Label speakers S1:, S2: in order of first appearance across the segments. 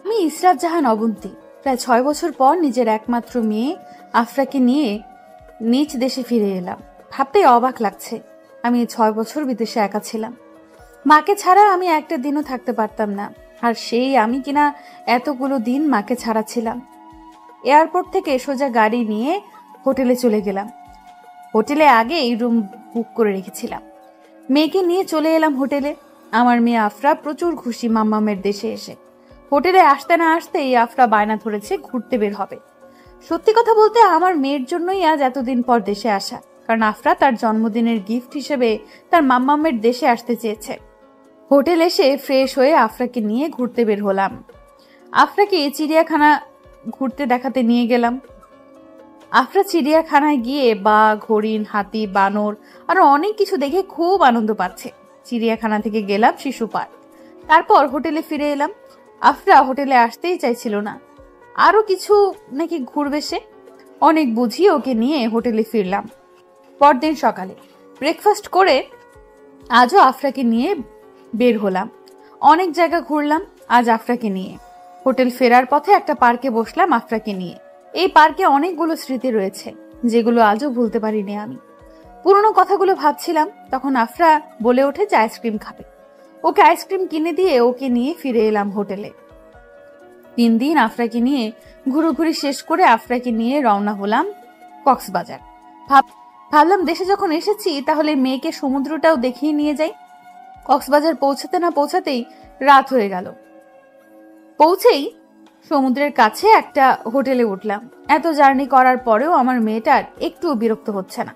S1: আমি ইসরাত জাহান অবন্তী প্রায় 6 বছর পর নিজের একমাত্র মেয়ে আফরাকে নিয়ে নিজ দেশে ফিরে এলাম। ভাবতেই অবাক লাগছে, আমি 6 বছর বিদেশে একা ছিলাম। মাকে ছাড়া আমি একটা দিনও থাকতে পারতাম না, আর সেই আমি কিনা এতগুলো দিন মাকে ছাড়া ছিলাম। এয়ারপোর্ট থেকে সোজা গাড়ি নিয়ে হোটেলে চলে গেলাম। হোটেলে আগেই রুম বুক করে রেখেছিলাম। মেয়েকে নিয়ে চলে এলাম হোটেলে। আমার মেয়ে আফরা প্রচুর খুশি মাম্মামের দেশে এসে। হোটেলে আসতে না আসতেই আফরা বায়না ধরেছে ঘুরতে বের হবে। সত্যি কথা বলতে আমার মেয়ের জন্যই আজ এতদিন পর দেশে আসা, কারণ আফরা তার জন্মদিনের গিফট হিসেবে তার মাম্মামের দেশে আসতে চেয়েছে। হোটেল এসে ফ্রেশ হয়ে আফরাকে নিয়ে ঘুরতে বের হলাম। আফরাকে চিড়িয়াখানা ঘুরতে দেখাতে নিয়ে গেলাম। আফরা চিড়িয়াখানায় গিয়ে বাঘ, হরিণ, হাতি, বানর আরো অনেক কিছু দেখে খুব আনন্দ পাচ্ছে। চিড়িয়াখানা থেকে গেলাম শিশু পার্ক, তারপর হোটেলে ফিরে এলাম। আফরা হোটেলে আসতেই চাইছিল না, আরো কিছু নাকি ঘুরবে সে। অনেক বুঝিয়ে ওকে নিয়ে হোটেলে ফিরলাম। পরদিন সকালে ব্রেকফাস্ট করে আজও আফরাকে নিয়ে বের হলাম। অনেক জায়গা ঘুরলাম আজ আফরাকে নিয়ে। হোটেল ফেরার পথে একটা পার্কে বসলাম আফরাকে নিয়ে। এই পার্কে অনেকগুলো স্মৃতি রয়েছে যেগুলো আজও ভুলতে পারিনি আমি। পুরনো কথাগুলো ভাবছিলাম, তখন আফরা বলে ওঠে যে আইসক্রিম খাবে। ওকে আইসক্রিম কিনে দিয়ে ওকে নিয়ে ফিরে এলাম হোটেলে। 3 দিন আফরাকে নিয়ে ঘুরোঘুরি শেষ করে আফরাকে নিয়ে রওনা হলাম কক্সবাজার। ভাবলাম দেশে যখন এসেছি তাহলে মেয়েকে সমুদ্রটাও দেখিয়ে নিয়ে যাই। কক্সবাজার পৌঁছাতে না পৌঁছাতেই রাত হয়ে গেল। পৌঁছেই সমুদ্রের কাছে একটা হোটেলে উঠলাম। এত জার্নি করার পরেও আমার মেয়েটার একটুও বিরক্ত হচ্ছে না।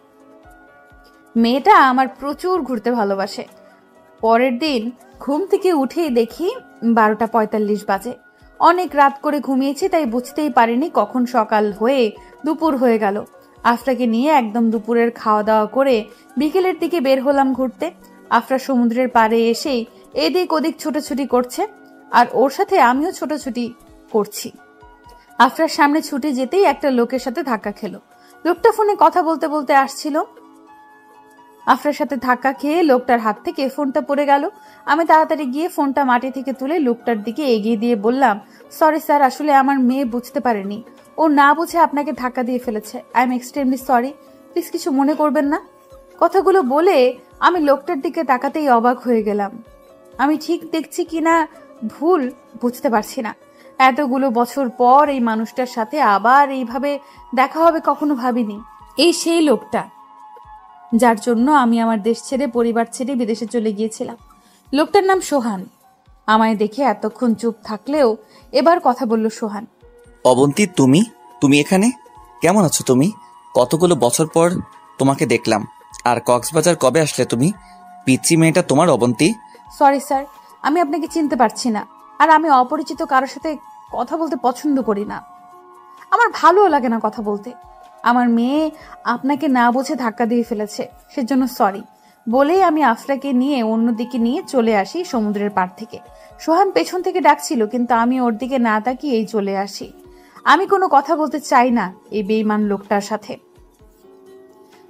S1: মেয়েটা আমার প্রচুর ঘুরতে ভালোবাসে। পরের দিন ঘুম থেকে উঠেই দেখি 12:45 বাজে। অনেক রাত করে ঘুমিয়েছি, তাই বুঝতেই পারিনি কখন সকাল হয়ে দুপুর হয়ে গেল। আফরাকে নিয়ে একদম দুপুরের খাওয়া দাওয়া করে বিকেলের দিকে বের হলাম ঘুরতে। আফরা সমুদ্রের পাড়ে এসেই এদিক ওদিক ছোটাছুটি করছে, আর ওর সাথে আমিও ছোটাছুটি করছি। আফরার সামনে ছুটে যেতেই একটা লোকের সাথে ধাক্কা খেলো। লোকটা ফোনে কথা বলতে বলতে আসছিল। আফরার সাথে ধাক্কা খেয়ে লোকটার হাত থেকে ফোনটা পড়ে গেল। আমি তাড়াতাড়ি গিয়ে ফোনটা মাটি থেকে তুলে লোকটার দিকে এগিয়ে দিয়ে বললাম, সরি স্যার, আসলে আমার মেয়ে বুঝতে পারেনি, ও না বুঝে আপনাকে ধাক্কা দিয়ে ফেলেছে। I am extremely sorry, please কিছু মনে করবেন না। কথাগুলো বলে আমি লোকটার দিকে তাকাতেই অবাক হয়ে গেলাম। আমি ঠিক দেখছি কিনা ভুল বুঝতে পারছি না। এতগুলো বছর পর এই মানুষটার সাথে আবার এইভাবে দেখা হবে কখনো ভাবিনি। এই সেই লোকটা যার জন্য আমি আমার দেশ ছেড়ে পরিবার ছেড়ে বিদেশে চলে গিয়েছিলাম। লোকটার নাম সোহান। আমায় দেখে এতক্ষণ চুপ থাকলেও এবার কথা বলল সোহান।
S2: অবন্তী, তুমি তুমি এখানে কেমন আছো? তুমি কতগুলো বছর পর তোমাকে দেখলাম। আর কক্সবাজার কবে আসলে তুমি? পিচ্চি মেয়েটা তোমার অবন্তী।
S1: সরি স্যার, আমি আপনাকে চিনতে পারছি না, আর আমি অপরিচিত কারোর সাথে কথা বলতে পছন্দ করি না। আমার ভালোও লাগে না কথা বলতে। আমার মেয়ে আপনাকে না বুঝে ধাক্কা দিয়ে ফেলেছে, সেজন্য সরি বলেই আমি আফরাকে নিয়ে অন্যদিকে নিয়ে চলে আসি সমুদ্রের পাড় থেকে। সোহান পেছন থেকে ডাকছিল, কিন্তু আমি ওর দিকে না তাকিয়েই চলে আসি। আমি কোনো কথা বলতে চাই না এই বেঈমান লোকটার সাথে।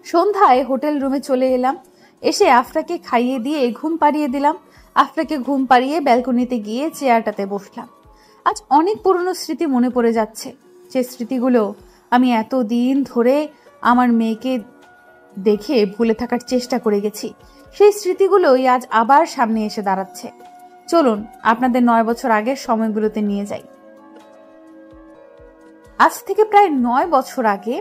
S1: সন্ধ্যায় হোটেল রুমে চলে এলাম। এসে আফরাকে খাইয়ে দিয়ে ঘুম পাড়িয়ে দিলাম। আফরাকে ঘুম পাড়িয়ে ব্যালকনিতে গিয়ে চেয়ারটাতে বসলাম। আজ অনেক পুরনো স্মৃতি মনে পড়ে যাচ্ছে, যে স্মৃতিগুলো আমি এতদিন ধরে আমার মেয়েকে দেখে ভুলে থাকার চেষ্টা করে গেছি। সেই স্মৃতিগুলোই আজ আবার সামনে এসে দাঁড়াচ্ছে। চলুন আপনাদের 9 বছর আগের সময়গুলোতে নিয়ে যাই। আজ থেকে প্রায় 9 বছর আগে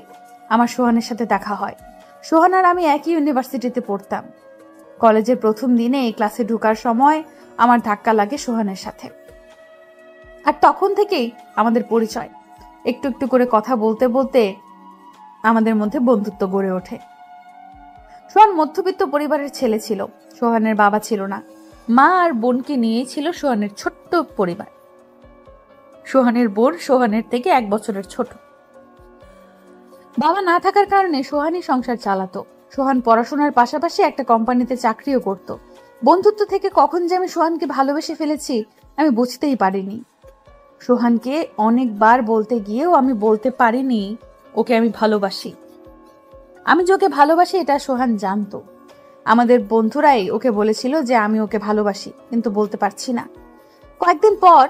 S1: আমার সোহানের সাথে দেখা হয়। সোহান আর আমি একই ইউনিভার্সিটিতে পড়তাম। কলেজের প্রথম দিনে এই ক্লাসে ঢোকার সময় আমার ধাক্কা লাগে সোহানের সাথে, আর তখন থেকেই আমাদের পরিচয়। একটু একটু করে কথা বলতে বলতে আমাদের মধ্যে বন্ধুত্ব গড়ে ওঠে। সোহান মধ্যবিত্ত পরিবারের ছেলে ছিল। সোহানের বাবা ছিল না, মা আর বোনকে নিয়েই ছিল সোহানের ছোট্ট পরিবার। সোহানের বোন সোহানের থেকে 1 বছরের ছোট। বাবা না থাকার কারণে সোহানই সংসার চালাতো। সোহান পড়াশোনার পাশাপাশি একটা কোম্পানিতে চাকরিও করত। বন্ধুত্ব থেকে কখন যে আমি সোহানকে ভালোবেসে ফেলেছি আমি বুঝতেই পারিনি। সোহানকে অনেকবার বলতে গিয়েও আমি বলতে পারিনি ওকে আমি ভালোবাসি। আমি যে ওকে ভালোবাসি এটা সোহান জানতো। আমাদের বন্ধুরাই ওকে বলেছিল যে আমি ওকে ভালোবাসি, কিন্তু বলতে পারছি না। কয়েকদিন পর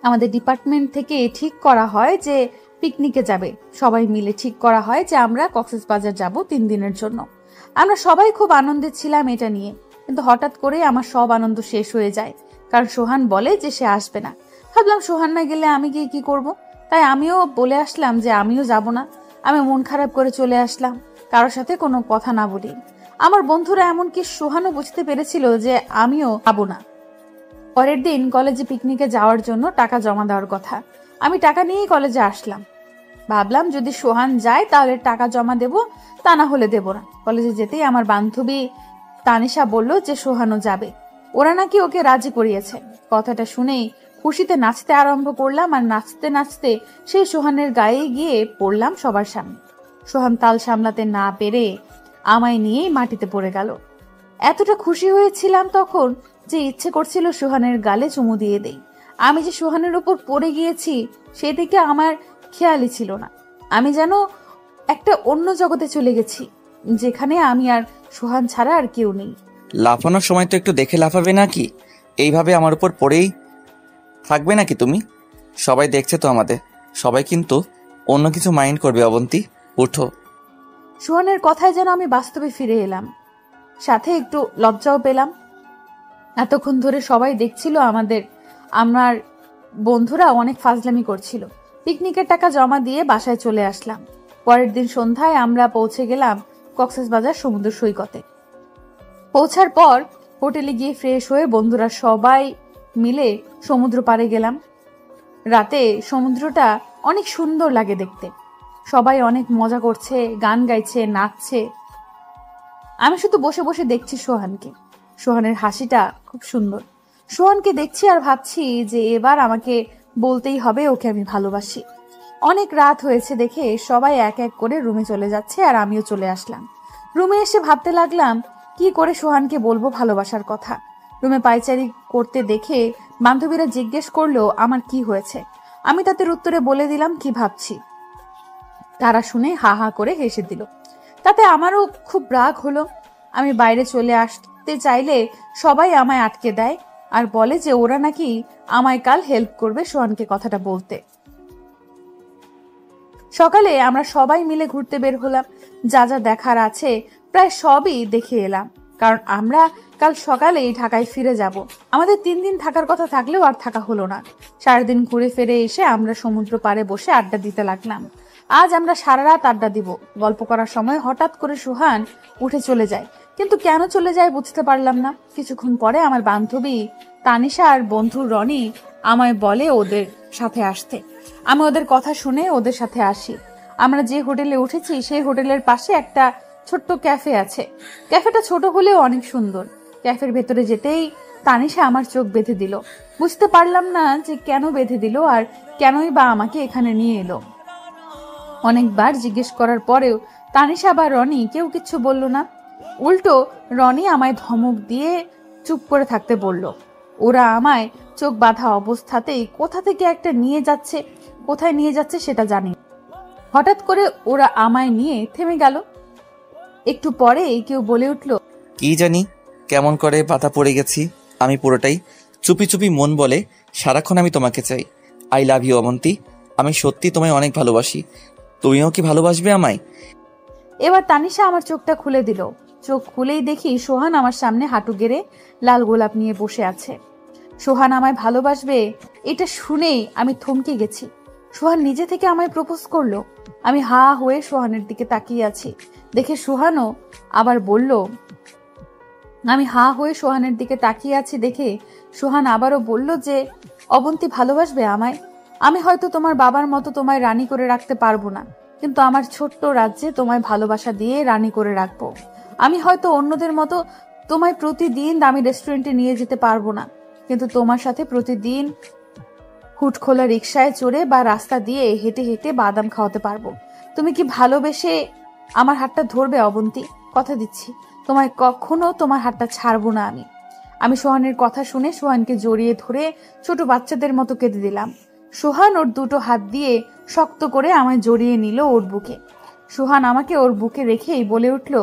S1: আমাদের ডিপার্টমেন্ট থেকে ঠিক করা হয় যে পিকনিকে যাবে, সবাই মিলে ঠিক করা হয় যে আমরা কক্সবাজার যাব 3 দিনের জন্য। আমরা সবাই খুব আনন্দে ছিলাম এটা নিয়ে, কিন্তু হঠাৎ করে আমার সব আনন্দ শেষ হয়ে যায়, কারণ সোহান বলে যে সে আসবে না। ভাবলাম সোহান না গেলে আমি গিয়ে কি করব, তাই আমিও বলে আসলাম যে আমিও যাব না। আমি মন খারাপ করে চলে আসলাম, কারোর সাথে কোনো কথা না বলি। আমার বন্ধুরা, এমনকি সোহানও বুঝতে পেরেছিল যে আমিও যাবো না। পরের দিন কলেজে পিকনিকে যাওয়ার জন্য টাকা জমা দেওয়ার কথা। আমি টাকা নিয়েই কলেজে আসলাম। ভাবলাম যদি সোহান যায় তাহলে টাকা জমা দেব, তা না হলে দেব না। কলেজে যেতেই আমার বান্ধবী তানিশা বলল যে সোহানও যাবে, ওরা নাকি ওকে রাজি করিয়েছে। কথাটা শুনেই খুশিতে নাচতে আরম্ভ করলাম, আর নাচতে নাচতে সেই সোহানের গায়ে গিয়ে পড়লাম সবার সামনে। সোহান তাল সামলাতে না পেরে আমায় নিয়েই মাটিতে পড়ে গেল। এতটা খুশি হয়েছিলাম তখন যে ইচ্ছে করছিল সোহানের গালে চুমু দিয়ে দেই। আমি যে সোহানের উপর পড়ে গিয়েছি সেদিকে আমার খেয়ালই ছিল না। আমি যেন একটা অন্য জগতে চলে গেছি, যেখানে আমি আর সোহান ছাড়া আর কেউ নেই।
S2: লাফানোর সময় তো একটু দেখে লাফাবে নাকি? এইভাবে আমার উপর পড়েই থাকবে নাকি তুমি? সবাই দেখছে তো আমাদের, সবাই কিন্তু অন্য কিছু মাইন্ড করবে। অবন্তী, উঠো।
S1: সোহানের কথায় যেন আমি বাস্তবে ফিরে এলাম, সাথে একটু লজ্জাও পেলাম। এতক্ষণ ধরে সবাই দেখছিল আমার বন্ধুরা অনেক ফাজলামি করছিল। পিকনিকের টাকা জমা দিয়ে বাসায় চলে আসলাম। পরের দিন সন্ধ্যায় আমরা পৌঁছে গেলাম কক্সবাজার সমুদ্র সৈকতে। পৌঁছার পর হোটেলে গিয়ে ফ্রেশ হয়ে বন্ধুরা সবাই মিলে সমুদ্র পাড়ে গেলাম। রাতে সমুদ্রটা অনেক সুন্দর লাগে দেখতে। সবাই অনেক মজা করছে, গান গাইছে, নাচছে। আমি শুধু বসে বসে দেখছি সোহানকে। সোহানের হাসিটা খুব সুন্দর। সোহানকে দেখছি আর ভাবছি যে এবার আমাকে বলতেই হবে ওকে আমি ভালোবাসি। অনেক রাত হয়েছে দেখে সবাই এক এক করে রুমে চলে যাচ্ছে, আর আমিও চলে আসলাম। রুমে এসে ভাবতে লাগলাম কি করে সোহানকে বলবো ভালোবাসার কথা। রুমে পায়চারি করতে দেখে বান্ধবীরা জিজ্ঞেস করলো আমার কি হয়েছে। আমি তাদের উত্তরে বলে দিলাম কি ভাবছি। তারা শুনে হা হা করে হেসে দিল। তাতে আমারও খুব রাগ হলো। আমি বাইরে চলে আসতে চাইলে সবাই আমায় আটকে দেয়, আর বলে যে ওরা নাকি আমায় কাল হেল্প করবে সোহানকে কথাটা বলতে। সকালে আমরা সবাই মিলে ঘুরতে বের হলাম। যা যা দেখার আছে প্রায় সবই দেখে এলাম, কারণ আমরা কাল সকালেই ঢাকায় ফিরে যাব। আমাদের 3 দিন থাকার কথা থাকলেও আর থাকা হলো না। সারাদিন ঘুরে ফিরে এসে আমরা সমুদ্র পাড়ে বসে আড্ডা দিতে লাগলাম। আজ আমরা সারা রাত আড্ডা দিব। গল্প করার সময় হঠাৎ করে সোহান উঠে চলে যায়, কিন্তু কেন চলে যায় বুঝতে পারলাম না। কিছুক্ষণ পরে আমার বান্ধবী তানিশা আর বন্ধু রনি আমায় বলে ওদের সাথে আসতে। আমি ওদের কথা শুনে ওদের সাথে আসি। আমরা যে হোটেলে উঠেছি সেই হোটেলের পাশে একটা ছোট্ট ক্যাফে আছে। ক্যাফেটা ছোট হলেও অনেক সুন্দর। ক্যাফের ভেতরে যেতেই তানিশা আমার চোখ বেঁধে দিল। বুঝতে পারলাম না যে কেন বেঁধে দিল, আর কেনই বা আমাকে এখানে নিয়ে এলো। অনেকবার জিজ্ঞেস করার পরেও তানিশা বা রনি কেউ কিচ্ছু বলল না। উল্টো রনি আমায় ধমক দিয়ে চুপ করে থাকতে বলল। ওরা আমায় চোখ বাঁধা অবস্থাতেই কোথা থেকে একটা নিয়ে যাচ্ছে, কোথায় নিয়ে যাচ্ছে সেটা জানি। হঠাৎ করে ওরা আমায় নিয়ে থেমে গেল। একটু পরে কেউ বলে উঠল,
S2: কি জানি কেমন করে পাতা পড়ে গেছি আমি পুরোটাই। চুপি চুপি মন বলে সারাক্ষণ আমি তোমাকে চাই। আই লাভ ইউ অবন্তী, আমি সত্যি তোমায় অনেক ভালোবাসি। তুমিও কি ভালোবাসবে আমায়?
S1: এবার তানিশা আমার চোখটা খুলে দিল। চোখ খুলেই দেখি সোহান আমার সামনে হাঁটু গেড়ে লাল গোলাপ নিয়ে বসে আছে। সোহান আমায় ভালোবাসবে এটা শুনেই আমি থমকে গেছি। সোহান নিজে থেকে আমায় প্রপোজ করলো। আমি হা হয়ে সোহানের দিকে তাকিয়ে আছি দেখে সোহানও আবার বলল, আমি হা হয়ে সোহানের দিকে তাকিয়ে আছি দেখে সোহান আবারও বলল যে অবন্তী ভালোবাসবে আমায়। আমি হয়তো তোমার বাবার মতো তোমায় রানী করে রাখতে পারবো না, কিন্তু আমার ছোট্ট রাজ্যে তোমায় ভালোবাসা দিয়ে রানী করে রাখবো। আমি হয়তো অন্যদের মতো তোমায় প্রতিদিন দামি রেস্টুরেন্টে নিয়ে যেতে পারবো না, কিন্তু তোমার সাথে প্রতিদিন হুটখোলা রিকশায় চড়ে বা রাস্তা দিয়ে হেঁটে হেঁটে বাদাম খাওয়াতে পারবো। তুমি কি ভালোবেসে আমার হাতটা ধরবে অবন্তী? কথা দিচ্ছি তোমায় কখনো তোমার হাতটা ছাড়বো না আমি। আমি সোহানের কথা শুনে সোহানকে জড়িয়ে ধরে ছোট বাচ্চাদের মতো কেঁদে দিলাম। সোহান ওর দুটো হাত দিয়ে শক্ত করে আমায় জড়িয়ে নিল ওর বুকে। সোহান আমাকে ওর বুকে রেখেই বলে উঠল,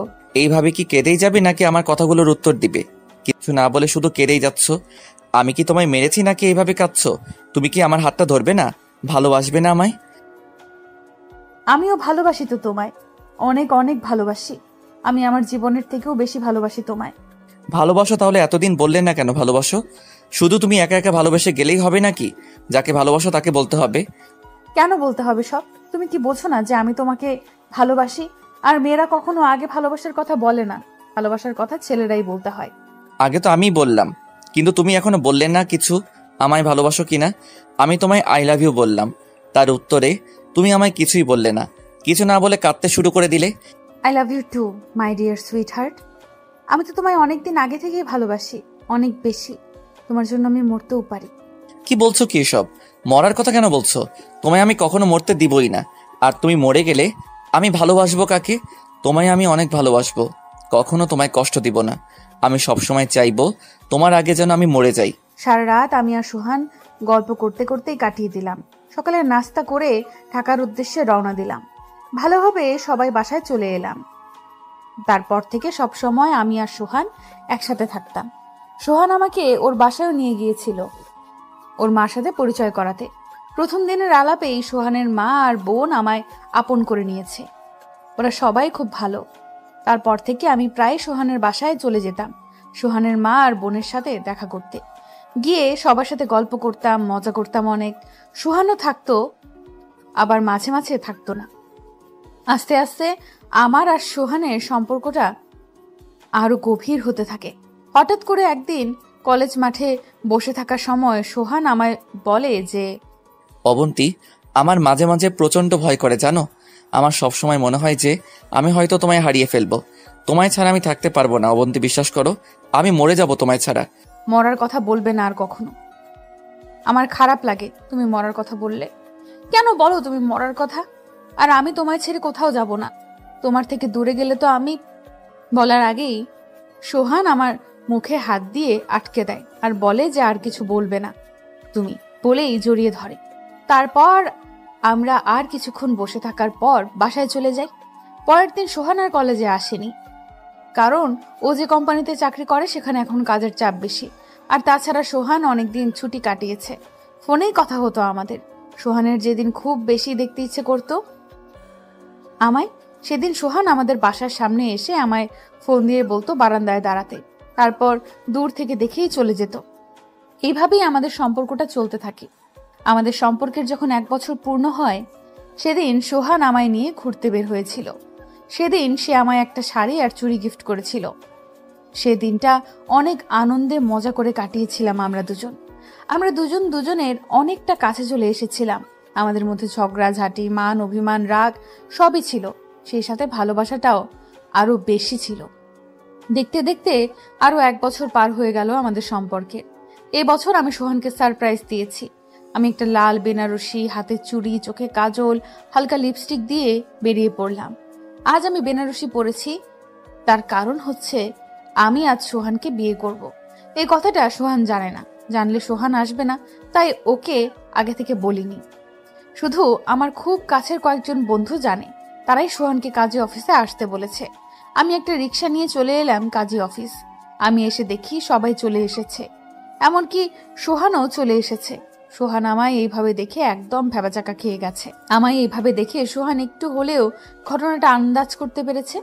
S2: এইভাবে কি কেঁদেই যাবে নাকি আমার কথাগুলোর উত্তর দিবে? কিছু না বলে শুধু কেঁদেই যাচ্ছ। আমি কি তোমায় মেরেছি নাকি এইভাবে কাঁদছো? তুমি কি আমার হাতটা ধরবে না? ভালোবাসবে না আমায়?
S1: আমিও ভালোবাসি তো তোমায়, অনেক অনেক ভালোবাসি। আমি আমার জীবনের থেকেও বেশি ভালোবাসি তোমায়।
S2: ভালোবাসো তাহলে এতদিন বললে না কেন ভালোবাসো? শুধু তুমি একা একা ভালোবেসে গেলেই হবে নাকি? যাকে ভালোবাসো তাকে বলতে হবে।
S1: কেন বলতে হবে সব? তুমি কি বোঝো না যে আমি তোমাকে ভালোবাসি? আর মেয়েরা কখনো আগে ভালোবাসার কথা বলে না, ভালোবাসার কথা ছেলেরাই বলতে হয়।
S2: আগে তো আমিই বললাম, কিন্তু তুমি এখনো বললে না কিছু আমায় ভালোবাসো কিনা। আমি তোমায় আই লাভ ইউ বললাম, তার উত্তরে তুমি আমায় কিছুই বললে না। কিছু না বলে কাঁদতে শুরু করে দিলে।
S1: I love you too my dear sweetheart. আমি তো তোমায় অনেকদিন আগে থেকেই ভালোবাসি, অনেক বেশি। তোমার জন্য আমি মরতেও পারি।
S2: কি বলছো কি এসব? মরার কথা কেন বলছো? তোমায় আমি কখনো মরতে দিবই না। আর তুমি মরে গেলে আমি ভালোবাসবো কাকে? তোমায় আমি অনেক ভালোবাসবো, কখনো তোমায় কষ্ট দিব না। আমি সবসময় চাইবো তোমার আগে যেন আমি মরে যাই।
S1: সারা রাত আমি আর সুহান গল্প করতে করতেই কাটিয়ে দিলাম। সকালে নাস্তা করে ঢাকার উদ্দেশ্যে রওনা দিলাম। ভালোভাবে সবাই বাসায় চলে এলাম। তারপর থেকে সব সময় আমি আর সোহান একসাথে থাকতাম। সোহান আমাকে ওর বাসায়ও নিয়ে গিয়েছিল ওর মার সাথে পরিচয় করাতে। প্রথম দিনের আলাপেই সোহানের মা আর বোন আমায় আপন করে নিয়েছে। ওরা সবাই খুব ভালো। তারপর থেকে আমি প্রায় সোহানের বাসায় চলে যেতাম সোহানের মা আর বোনের সাথে দেখা করতে। গিয়ে সবার সাথে গল্প করতাম, মজা করতাম অনেক। সোহানও থাকতো, আবার মাঝে মাঝে থাকতো না। আস্তে আস্তে আমার আর সোহানের সম্পর্কটা আরো গভীর হতে থাকে। হঠাৎ করে একদিন কলেজ মাঠে বসে থাকার সময় সোহান আমায় বলে যে,
S2: অবন্তী, আমার মাঝে মাঝে প্রচন্ড ভয় করে জানো। আমার সবসময় মনে হয় যে আমি হয়তো তোমায় হারিয়ে ফেলবো। তোমায় ছাড়া আমি থাকতে পারবো না অবন্তী, বিশ্বাস করো। আমি মরে যাব তোমায় ছাড়া।
S1: মরার কথা বলবে না আর কখনো। আমার খারাপ লাগে তুমি মরার কথা বললে। কেন বলো তুমি মরার কথা? আর আমি তোমায় ছেড়ে কোথাও যাব না। তোমার থেকে দূরে গেলে তো আমি। বলার আগেই সোহান আমার মুখে হাত দিয়ে আটকে দেয় আর বলে যে আর কিছু বলবে না তুমি, বলেই জড়িয়ে ধরে। তারপর আমরা আর কিছুক্ষণ বসে থাকার পর বাসায় চলে যাই। পরের দিন সোহান আর কলেজে আসেনি, কারণ ও যে কোম্পানিতে চাকরি করে সেখানে এখন কাজের চাপ বেশি। আর তাছাড়া সোহান অনেকদিন ছুটি কাটিয়েছে। ফোনেই কথা হতো আমাদের। সোহানের যেদিন খুব বেশি দেখতে ইচ্ছে করতো আমায়, সেদিন সোহান আমাদের বাসার সামনে এসে আমায় ফোন দিয়ে বলতো বারান্দায় দাঁড়াতে, তারপর দূর থেকে দেখেই চলে যেত। এইভাবেই আমাদের সম্পর্কটা চলতে থাকে। আমাদের সম্পর্কের যখন 1 বছর পূর্ণ হয়, সেদিন সোহান আমায় নিয়ে ঘুরতে বের হয়েছিল। সেদিন সে আমায় একটা শাড়ি আর চুড়ি গিফট করেছিল। সেদিনটা অনেক আনন্দে মজা করে কাটিয়েছিলাম আমরা দুজন দুজনের অনেকটা কাছে চলে এসেছিলাম। আমাদের মধ্যে ঝগড়াঝাঁটি, মান অভিমান, রাগ সবই ছিল। সেই সাথে ভালোবাসাটাও আরো বেশি ছিল। দেখতে দেখতে আরো 1 বছর পার হয়ে গেল আমাদের সম্পর্কে। এবছর আমি সোহানকে সারপ্রাইজ দিয়েছি। আমি একটা লাল বেনারসি, হাতে চুড়ি, চোখে কাজল, হালকা লিপস্টিক দিয়ে বেরিয়ে পড়লাম। আজ আমি বেনারসি পরেছি, তার কারণ হচ্ছে আমি আজ সোহানকে বিয়ে করব। এই কথাটা সোহান জানে না, জানলে সোহান আসবে না, তাই ওকে আগে থেকে বলিনি। শুধু আমার খুব কাছের কয়েকজন বন্ধু জানে, তারাই সোহানকে কাজী অফিসে আসতে বলেছে। আমি একটা রিক্সা নিয়ে চলে এলাম কাজী অফিস। আমি এসে দেখি সবাই চলে এসেছে, এমনকি সোহানও চলে এসেছে। সোহান আমায় এইভাবে দেখে একদম ভ্যাবাচাকা খেয়ে গেছে। আমায় এইভাবে দেখে সোহান একটু হলেও ঘটনাটা আন্দাজ করতে পেরেছে,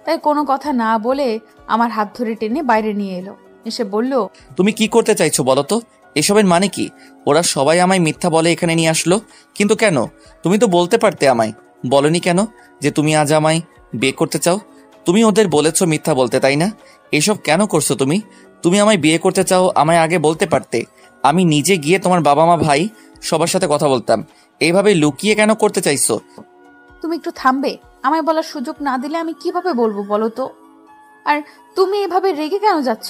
S1: তাই কোনো কথা না বলে আমার হাত ধরে টেনে বাইরে নিয়ে এলো। এসে বলল,
S2: তুমি কি করতে চাইছো বলো তো? এসবের মানে কি? ওরা সবাই আমায় মিথ্যা বলে এখানে নিয়ে আসলো, কিন্তু কেন? তুমি তো বলতে পারতে আমায়। বলনি কেন যে তুমি আজ আমায় বিয়ে করতে চাও? তুমি ওদের বলেছো মিথ্যা বলতে, তাই না? এসব কেন করছো তুমি? তুমি আমায় বিয়ে করতে চাও, আমায় আগে বলতে পারতে। আমি নিজে গিয়ে তোমার বাবা মা ভাই সবার সাথে কথা বলতাম। এইভাবে লুকিয়ে কেন করতে চাইছো?
S1: তুমি একটু থামবে? আমায় বলার সুযোগ না দিলে আমি কিভাবে বলবো বলো তো? আর তুমি এভাবে রেগে কেন যাচ্ছ?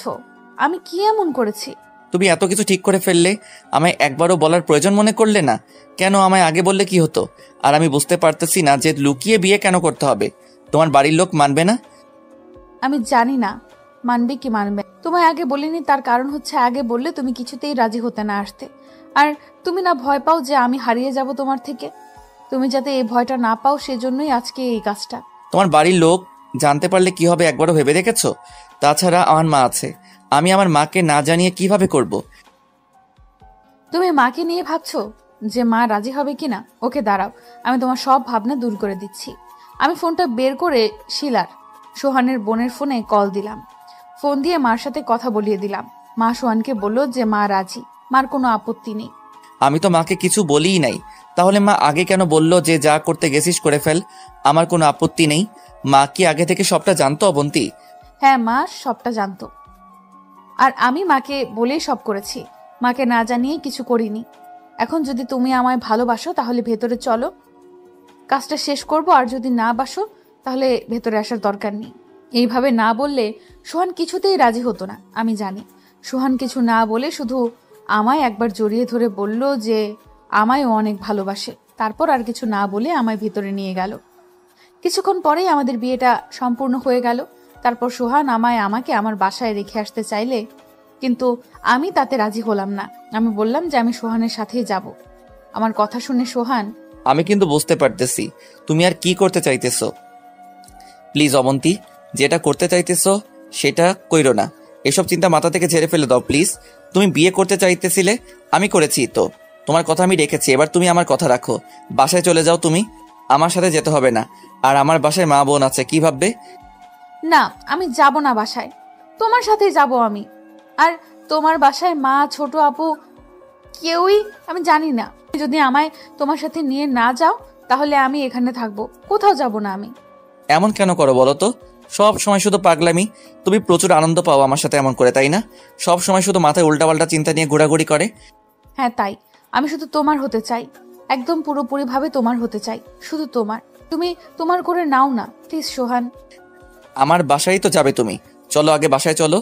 S1: আমি কি এমন করেছি?
S2: তুমি এত কিছু ঠিক করে ফেললে, আমায় একবারও বলার প্রয়োজন মনে করলে না? কেন আমায় আগে বললে কি হতো? আর আমি বুঝতে পারতেছি না যে লুকিয়ে বিয়ে কেন করতে হবে। তোমার বাড়ির লোক মানবে না?
S1: আমি জানি না মানবে কি মানবে। তোমায় আগে বলিনি, তার কারণ হচ্ছে আগে বললে তুমি কিছুতেই রাজি হতে না আসতে। আর তুমি না ভয় পাও যে আমি হারিয়ে যাব তোমার থেকে। তুমি যাতে এই ভয়টা না পাও, সেজন্যই আজকে এই কাজটা।
S2: তোমার বাড়ির লোক জানতে পারলে কি হবে একবারও ভেবে দেখেছো? তাছাড়া আমার মা আছে, আমি আমার মাকে না জানিয়ে কিভাবে করব?
S1: তুমি মাকে নিয়ে ভাবছো যে মা রাজি হবে কিনা? ওকে দাঁড়াও, আমি তোমার সব ভাবনা দূর করে দিচ্ছি। আমি ফোনটা বের করে শিলার, সোহানের বোনের ফোনে কল দিলাম। ফোন দিয়ে মার সাথে কথা বলিয়ে দিলাম। মা সোহানকে বলল যে মা রাজি, মার কোনো আপত্তি নেই।
S2: আমি তো মাকে কিছু বলিই নাই, তাহলে মা আগে কেন বললো যে যা করতে গেছিস করে ফেল, আমার কোনো আপত্তি নেই? মা কি আগে থেকে সবটা জানতো অবন্তী?
S1: হ্যাঁ, মা সবটা জানতো, আর আমি মাকে বলেই সব করেছি। মাকে না জানিয়ে কিছু করিনি। এখন যদি তুমি আমায় ভালোবাসো তাহলে ভেতরে চলো, কাজটা শেষ করব। আর যদি না বাসো তাহলে ভেতরে আসার দরকার নেই। এইভাবে না বললে সোহান কিছুতেই রাজি হতো না, আমি জানি। সোহান কিছু না বলে শুধু আমায় একবার জড়িয়ে ধরে বলল যে আমায়ও অনেক ভালোবাসে। তারপর আর কিছু না বলে আমায় ভিতরে নিয়ে গেল। কিছুক্ষণ পরেই আমাদের বিয়েটা সম্পূর্ণ হয়ে গেল। তারপর সোহান আমাকে আমার বাসায় রেখে আসতে চাইলে, কিন্তু আমি তাতে রাজি হলাম না। আমি বললাম যে আমি সোহানের সাথেই যাব। আমার কথা শুনে সোহান,
S2: আমি কিন্তু বুঝতে পারতেছি তুমি আর কি করতে চাইতেছো। প্লিজ অবন্তী, যেটা করতে চাইতেছো সেটা কইরো না। এসব চিন্তা মাথা থেকে ঝেড়ে ফেলে দাও প্লিজ। তুমি বিয়ে করতে চাইতেছিলে, আমি করেছি তো। তোমার কথা আমি রেখেছি, এবার তুমি আমার কথা রাখো। বাসায় চলে যাও তুমি, আমার সাথে যেতে হবে না। আর আমার বাসায় মা বোন আছে, কি ভাববে?
S1: না, আমি যাব না বাসায়, তোমার সাথেই যাব আমি। আর তোমার বাসায় মা, ছোট আপু কেউই আমি জানি না। যদি আমায় তোমার সাথে নিয়ে না যাও তাহলে আমি এখানে থাকবো, কোথাও যাব না আমি।
S2: এমন কেন করো বলো তো? সব সময় শুধু পাগলামি। তুমি প্রচুর আনন্দ পাও আমার সাথে এমন করে, তাই না? সব সময় শুধু মাথায় উল্টাপাল্টা চিন্তা নিয়ে ঘোরাঘুরি করে।
S1: হ্যাঁ তাই, আমি শুধু তোমার হতে চাই, একদম পুরোপুরি ভাবে তোমার হতে চাই, শুধু তোমার। তুমি তোমার করে নাও না প্লিজ সোহান।
S2: আমার বাসায় তো যাবে তুমি, চলো আগে বাসায় চলো।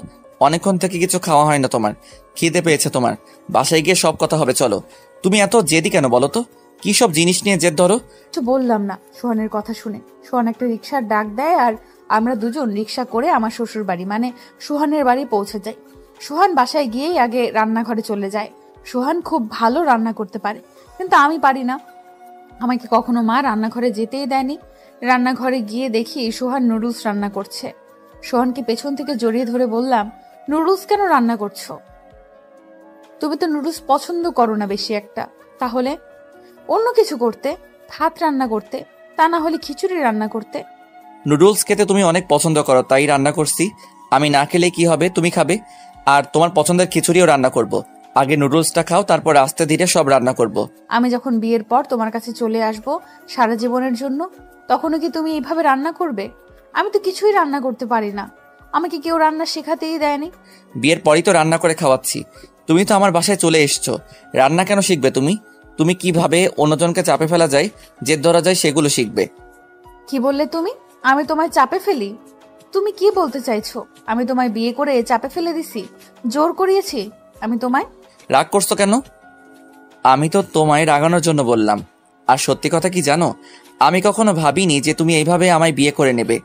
S2: অনেকক্ষণ থেকে কিছু খাওয়া হয় না তোমার, খিদে পেয়েছে তোমার। বাসায় গিয়ে সব কথা হবে, চলো। তুমি এত জেদি কেন বলো তো? কি সব জিনিস নিয়ে জেদ ধরো?
S1: কিছু বললাম না সোহানের কথা শুনে। সোহান একটা রিক্সার ডাক দেয় আর আমরা দুজন রিক্সা করে আমার শ্বশুর বাড়ি মানে সোহানের বাড়ি পৌঁছে যাই। সোহান বাসায় গিয়েই আগে রান্নাঘরে চলে যায়। সোহান খুব ভালো রান্না করতে পারে, কিন্তু আমি পারি না। আমাকে কখনো মা রান্নাঘরে যেতেই দেয়নি। রান্নাঘরে গিয়ে দেখি সোহান নুডলস রান্না করছে। সোহানকে পেছন থেকে জড়িয়ে ধরে বললাম, নুডলস কেন রান্না করছো? তুমি তো নুডলস পছন্দ করো না বেশি একটা, তাহলে অন্য কিছু করতে, ভাত রান্না করতে, তা না হলে খিচুড়ি রান্না করতে।
S2: নুডলস খেতে তুমি অনেক পছন্দ করো, তাই রান্না করছি। আমি না খেলে কি হবে, তুমি খাবে। আর তোমার পছন্দের খিচুড়িও রান্না করব। আগে নুডলসটা খাও, তারপর আস্তে ধীরে সব রান্না করব।
S1: আমি যখন বিয়ের পর তোমার কাছে চলে আসব সারা জীবনের জন্য, তখনও কি তুমি এইভাবে রান্না করবে? আমি তো কিছুই রান্না করতে পারি না, আমাকে কেউ রান্না শেখাতেই দেয়নি।
S2: বিয়ের পরই তো রান্না করে খাওয়াচ্ছি। তুমি তো আমার বাসায় চলে এসছো, রান্না কেন শিখবে তুমি? তুমি কিভাবে অন্যজনকে চাপে ফেলা যায়, জেদ ধরা যায়, সেগুলো শিখবে।
S1: কি বললে তুমি? আমি তোমায় চাপে ফেলি? তুমি কি বলতে চাইছো? আমি তোমায় বিয়ে করে চাপে ফেলে দিছি, জোর করিয়েছি আমি তোমায়?
S2: রাগ করছো কেন? আমি তো তোমায় রাগানোর জন্য বললাম। আর সত্যি কথা কি জানো, আমি কখনো ভাবিনি যে তুমি এইভাবে আমায় বিয়ে করে নেবে।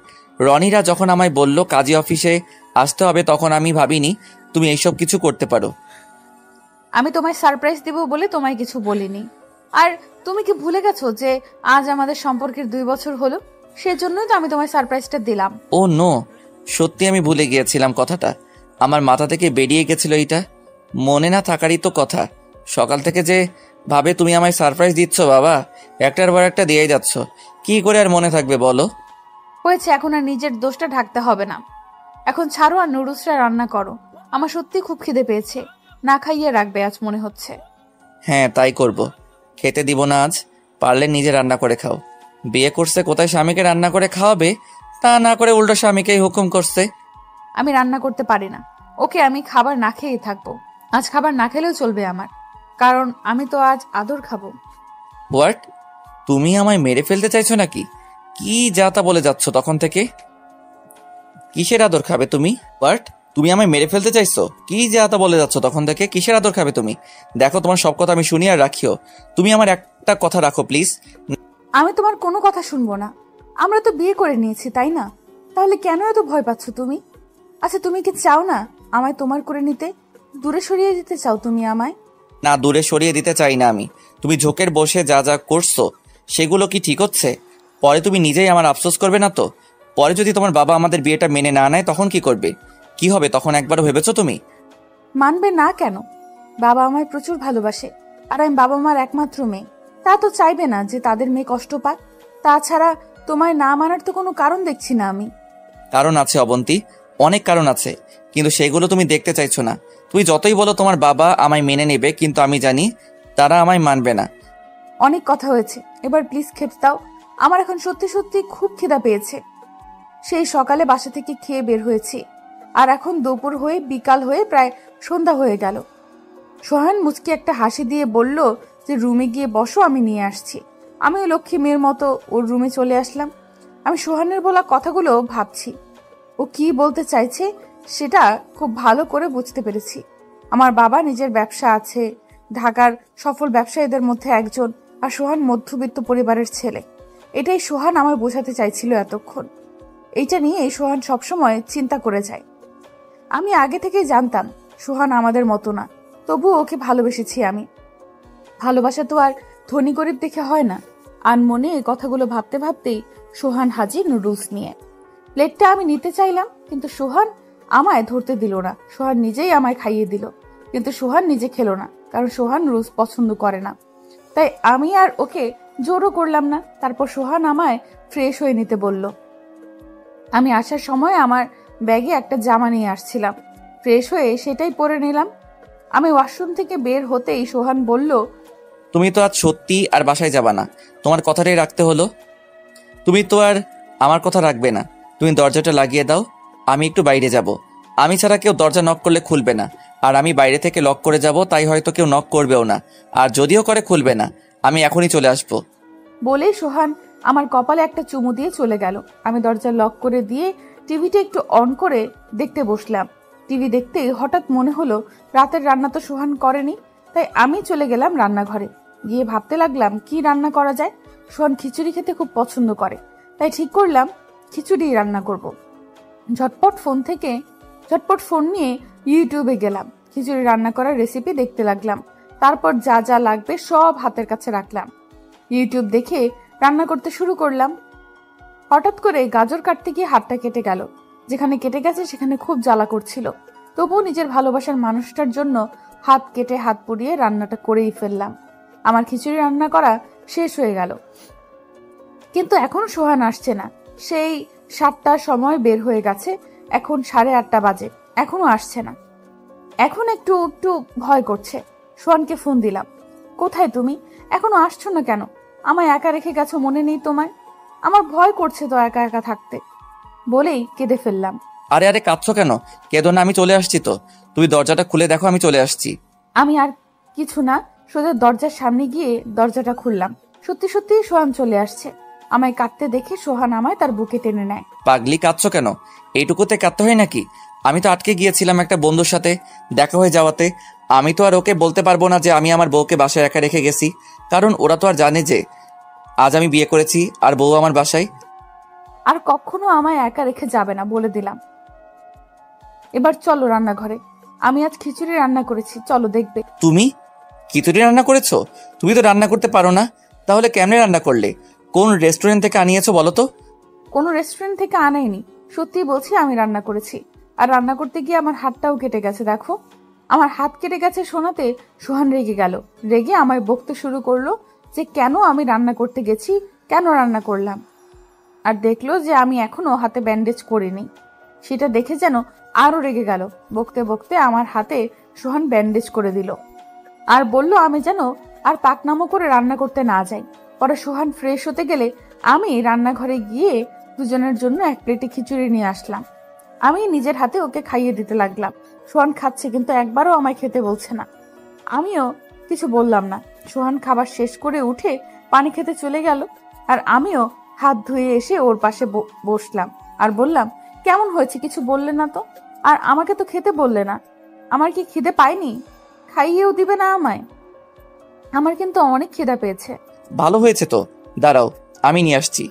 S2: রনিরা যখন আমায় বলল কাজী অফিসে আসতে হবে, তখন আমি ভাবিনি তুমি এইসব কিছু করতে পারো।
S1: আমি তোমায় সারপ্রাইজ দিব বলে তোমায় কিছু বলিনি। আর তুমি কি ভুলে গেছো যে আজ আমাদের সম্পর্কের 2 বছর হলো? সেজন্যই তো আমি তোমায় সারপ্রাইজটা দিলাম।
S2: ও নো, সত্যি আমি ভুলে গিয়েছিলাম কথাটা। আমার মাথা থেকে বেরিয়ে গেছিল এইটা। মনে না থাকারই তো কথা। সকাল থেকে যে ভাবে তুমি আমায় সারপ্রাইজ দিচ্ছ বাবা, একটার পর একটা দিয়েই যাচ্ছ। কি করে আর মনে থাকবে বলো?
S1: হয়েছে, এখন আর নিজের দোষটা ঢাকতে হবে না। এখন ছাড়ো আর নুডলসটা রান্না করো। আমার সত্যি খুব খিদে পেয়েছে, না খাইয়ে রাখবে আজ মনে হচ্ছে।
S2: হ্যাঁ তাই করব। খেতে দিব না আজ, পারলে নিজে রান্না করে খাও। বিয়ে করছে কোথায় স্বামীকে রান্না করে খাওয়াবে, তা না করে উল্টো স্বামীকেই হুকুম করছে।
S1: আমি রান্না করতে পারি না। ওকে, আমি খাবার না খেয়েই থাকবো। আজ খাবার না খেলেও চলবে আমার, কারণ আমি তো আজ আদর খাবো।
S2: হোয়াট? তুমি আমায় মেরে ফেলতে চাইছো নাকি? কি যাতা বলে যাচ্ছ তখন থেকে? কিসের আদর খাবে তুমি? হোয়াট? তুমি আমায় মেরে ফেলতে চাইছো? কি যাতা বলে যাচ্ছ তখন থেকে? কিসের আদর খাবে তুমি? দেখো, তোমার সব কথা আমি শুনি আর রাখিও। তুমি আমার একটা কথা রাখো প্লিজ।
S1: আমি তোমার কোনো কথা শুনবো না। আমরা তো বিয়ে করে নিয়েছি, তাই না? তাহলে কেন এত ভয় পাচ্ছ তুমি? আচ্ছা, তুমি কি চাও না আমায় তোমার করে নিতে? দূরে সরিয়ে দিতে চাও তুমি আমায়?
S2: না, দূরে সরিয়ে দিতে চাই না আমি। তুমি ঝোঁকের বসে যা যা করছো সেগুলো কি ঠিক হচ্ছে? পরে তুমি নিজেই আমার আফসোস করবে না তো? পরে যদি তোমার বাবা আমাদের বিয়েটা মেনে না নেয় তখন কি করবে? কি হবে তখন একবারও ভেবেছো তুমি?
S1: মানবে না কেন? বাবা আমায় প্রচুর ভালোবাসে, আর আমি বাবা মার একমাত্র মেয়ে। তা তো চাইবে না যে তাদের মেয়ে কষ্ট পাক। তাছাড়া তোমায় না মানার তো কোনো কারণ দেখছি না আমি।
S2: কারণ আছে অবন্তী, অনেক কারণ আছে, কিন্তু সেগুলো তুমি দেখতে চাইছো না। তুমি যতই বলো তোমার বাবা আমায় মেনে নেবে, কিন্তু আমি জানি তারা আমায় মানবে না।
S1: অনেক কথা হয়েছে, এবার প্লিজ খেতে দাও। আমার এখন সত্যি সত্যি খুব খিদা পেয়েছে। সেই সকালে বাসা থেকে খেয়ে বের হয়েছি, আর এখন দুপুর হয়ে বিকাল হয়ে প্রায় সন্ধ্যা হয়ে গেল। সোহান মুচকি একটা হাসি দিয়ে বলল যে রুমে গিয়ে বসো, আমি নিয়ে আসছি। আমি লক্ষ্মী মেয়ের মতো ওর রুমে চলে আসলাম। আমি সোহানের বলা কথাগুলো ভাবছি, ও কি বলতে চাইছে সেটা খুব ভালো করে বুঝতে পেরেছি। আমার বাবা নিজের ব্যবসা আছে, ঢাকার সফল ব্যবসায়ীদের মধ্যে একজন, আর সোহান মধ্যবিত্ত পরিবারের ছেলে। এটাই সোহান আমায় বোঝাতে চাইছিল এতক্ষণ। এইটা নিয়ে সোহান সবসময় চিন্তা করে যায়। আমি আগে থেকেই জানতাম সোহান আমাদের মতো না, তবু ওকে ভালোবেসেছি আমি। ভালোবাসা তো আর ধনী গরিব দেখে হয় না। আনমনে এই কথাগুলো ভাবতে ভাবতেই সোহান হাজির নুডলস নিয়ে। প্লেটটা আমি নিতে চাইলাম, কিন্তু সোহান আমায় ধরতে দিল না। সোহান নিজেই আমায় খাইয়ে দিল, কিন্তু সোহান নিজে খেলো না, কারণ সোহান নুডলস পছন্দ করে না। তাই আমি আর ওকে জোরও করলাম না। তারপর সোহান আমায় ফ্রেশ হয়ে নিতে বলল। আমি আসার সময় আমার ব্যাগে একটা জামা নিয়ে আসছিলাম, ফ্রেশ হয়ে সেটাই পরে নিলাম। আমি ওয়াশরুম থেকে বের হতেই সোহান বলল,
S2: তুমি তো আজ সত্যি আর বাসায় যাবা না, তোমার কথাটাই রাখতে হলো। তুমি তো আর আমার কথা রাখবে না। তুমি দরজাটা লাগিয়ে দাও, আমি একটু বাইরে যাব। আমি ছাড়া কেউ দরজা নক করলে খুলবে না, আর আমি বাইরে থেকে লক করে যাব, তাই হয়তো কেউ নক করবেও না, আর যদিও করে খুলবে না। আমি এখনই চলে আসবো।
S1: বলে সোহান আমার কপালে একটা চুমু দিয়ে চলে গেল। আমি দরজা লক করে দিয়ে টিভিটা একটু অন করে দেখতে বসলাম। টিভি দেখতেই হঠাৎ মনে হলো রাতের রান্না তো সোহান করেনি, তাই আমি চলে গেলাম রান্নাঘরে। গিয়ে ভাবতে লাগলাম কি রান্না করা যায়। সোহান খিচুড়ি খেতে খুব পছন্দ করে, তাই ঠিক করলাম খিচুড়ি রান্না করব। ঝটপট ফোন নিয়ে ইউটিউবে গেলাম, খিচুড়ি রান্না করার রেসিপি দেখতে লাগলাম। তারপর যা যা লাগবে সব হাতের কাছে রাখলাম, ইউটিউব দেখে রান্না করতে শুরু করলাম। হঠাৎ করে গাজর কাটতে গিয়ে হাতটা কেটে গেল। যেখানে কেটে গেছে সেখানে খুব জ্বালা করছিল, তবুও নিজের ভালোবাসার মানুষটার জন্য হাত কেটে হাত পুড়িয়ে রান্নাটা করেই ফেললাম। আমার খিচুড়ি রান্না করা শেষ হয়ে গেল, কিন্তু এখন সোহান আসছে না। সেই 7টার সময় বের হয়ে গেছে, এখন 8:30 বাজে, এখনো আসছে না। এখন একটু একটু ভয় করছে। সোহানকে ফোন দিলাম, কোথায় তুমি? এখনো আসছো না কেন? আমায় একা রেখে গেছো, মনে নেই তোমার? আমার ভয় করছে তো একা একা থাকতে, বলেই কেঁদে ফেললাম।
S2: আরে আরে কাঁদছো কেন? কেঁদো না, আমি চলে আসছি তো। তুমি দরজাটা খুলে দেখো, আমি চলে আসছি।
S1: আমি আর কিছু না, সোজা দরজার সামনে গিয়ে দরজাটা খুললাম। সত্যি সত্যি সোহান চলে আসছে। আমায় কাঁদতে দেখে সোহান আমায় তার বুকে টেনে নেয়।
S2: পাগলি, কাঁদছো কেন? এইটুকুতে কাঁদতে হয় নাকি? আমি তো আটকে গিয়েছিলাম একটা বন্ধুর সাথে দেখা হয়ে যাওয়াতে। আমি তো আর ওকে বলতে পারবো না যে আমি আমার বউকে বাসায় একা রেখে গেছি, কারণ ওরা তো আর জানে যে আজ আমি বিয়ে করেছি আর বউ আমার বাসায়।
S1: আর কখনো আমায় একা রেখে যাবে না, বলে দিলাম। এবার চলো রান্নাঘরে, আমি আজ খিচুড়ি রান্না করেছি, চলো দেখবে।
S2: তুমি খিচুড়ি রান্না করেছো? তুমি তো রান্না করতে পারো না, তাহলে কেমনে রান্না করলে? কোন রেস্টুরেন্ট থেকে আনিয়েছো বলো তো?
S1: কোনো রেস্টুরেন্ট থেকে আনাইনি, সত্যি বলছি আমি রান্না করেছি। আর রান্না করতে গিয়ে আমার হাতটাও কেটে গেছে, দেখো। আমার হাত কেটে গেছে শোনাতে সোহান রেগে গেল। রেগে আমায় বকতে শুরু করলো যে কেন আমি রান্না করতে গেছি, কেন রান্না করলাম। আর দেখলো যে আমি এখনো হাতে ব্যান্ডেজ করিনি, সেটা দেখে যেন আরো রেগে গেল। বকতে বকতে আমার হাতে সোহান ব্যান্ডেজ করে দিল, আর বলল আমি যেন আর পাকনামো করে রান্না করতে না যাই। পরে সোহান ফ্রেশ হতে গেলে আমি রান্নাঘরে গিয়ে দুজনের জন্য এক প্লেটে খিচুড়ি নিয়ে আসলাম। আমি নিজের হাতে ওকে খাইয়ে দিতে লাগলাম। সোহান খাচ্ছে, কিন্তু একবারও আমায় খেতে বলছে না। আমিও কিছু বললাম না। সোহান খাবার শেষ করে উঠে পানি খেতে চলে গেল, আর আমিও হাত ধুয়ে এসে ওর পাশে বসলাম আর বললাম, কেমন হয়েছে কিছু বললে না তো, আর আমাকে তো খেতে বললে না। আমার কি খিদে পায়নি? খাইয়েও দিবে না আমায়? আমার কিন্তু অনেক খিদা পেয়েছে।
S2: ভালো হয়েছে তো, দাঁড়াও আমি নিয়ে আসছি।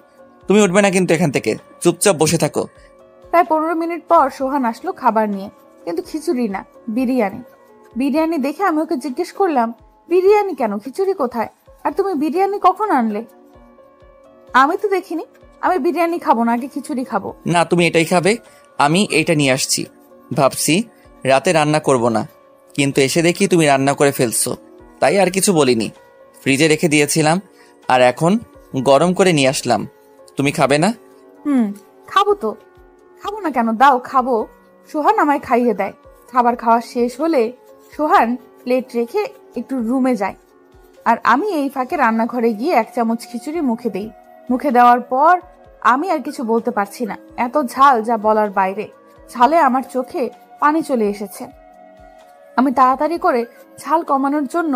S2: তুমি উঠবে না কিন্তু এখান থেকে, চুপচাপ বসে থাকো।
S1: প্রায় 15 মিনিট পর সোহান আসলো খাবার নিয়ে, কিন্তু খিচুড়ি না, বিরিয়ানি। বিরিয়ানি দেখে আমি ওকে জিজ্ঞেস করলাম, বিরিয়ানি কেন, খিচুড়ি কোথায়? আর তুমি বিরিয়ানি কখন আনলে? আমি তো দেখিনি। আমি বিরিয়ানি খাবো না, আগে খিচুড়ি খাবো।
S2: না, তুমি এটাই খাবে। আমি এইটা নিয়ে আসছি। ভাবছি রাতে রান্না করব না, কিন্তু এসে দেখি তুমি রান্না করে ফেলছো, তাই আর কিছু বলিনি। ফ্রিজে রেখে দিয়েছিলাম, আর এখন গরম করে নিয়ে আসলাম। তুমি খাবে না?
S1: খাবো তো, খাবো না কেন, দাও খাবো। সোহান আমায় খাইয়ে দেয়। খাবার খাওয়া শেষ হলে সোহান প্লেট রেখে একটু রুমে যায়, আর আমি এই ফাঁকে রান্নাঘরে গিয়ে 1 চামচ খিচুড়ি মুখে দেই। মুখে দেওয়ার পর আমি আর কিছু বলতে পারছি না, এত ঝাল যা বলার বাইরে। ঝালে আমার চোখে পানি চলে এসেছে। আমি তাড়াতাড়ি করে ঝাল কমানোর জন্য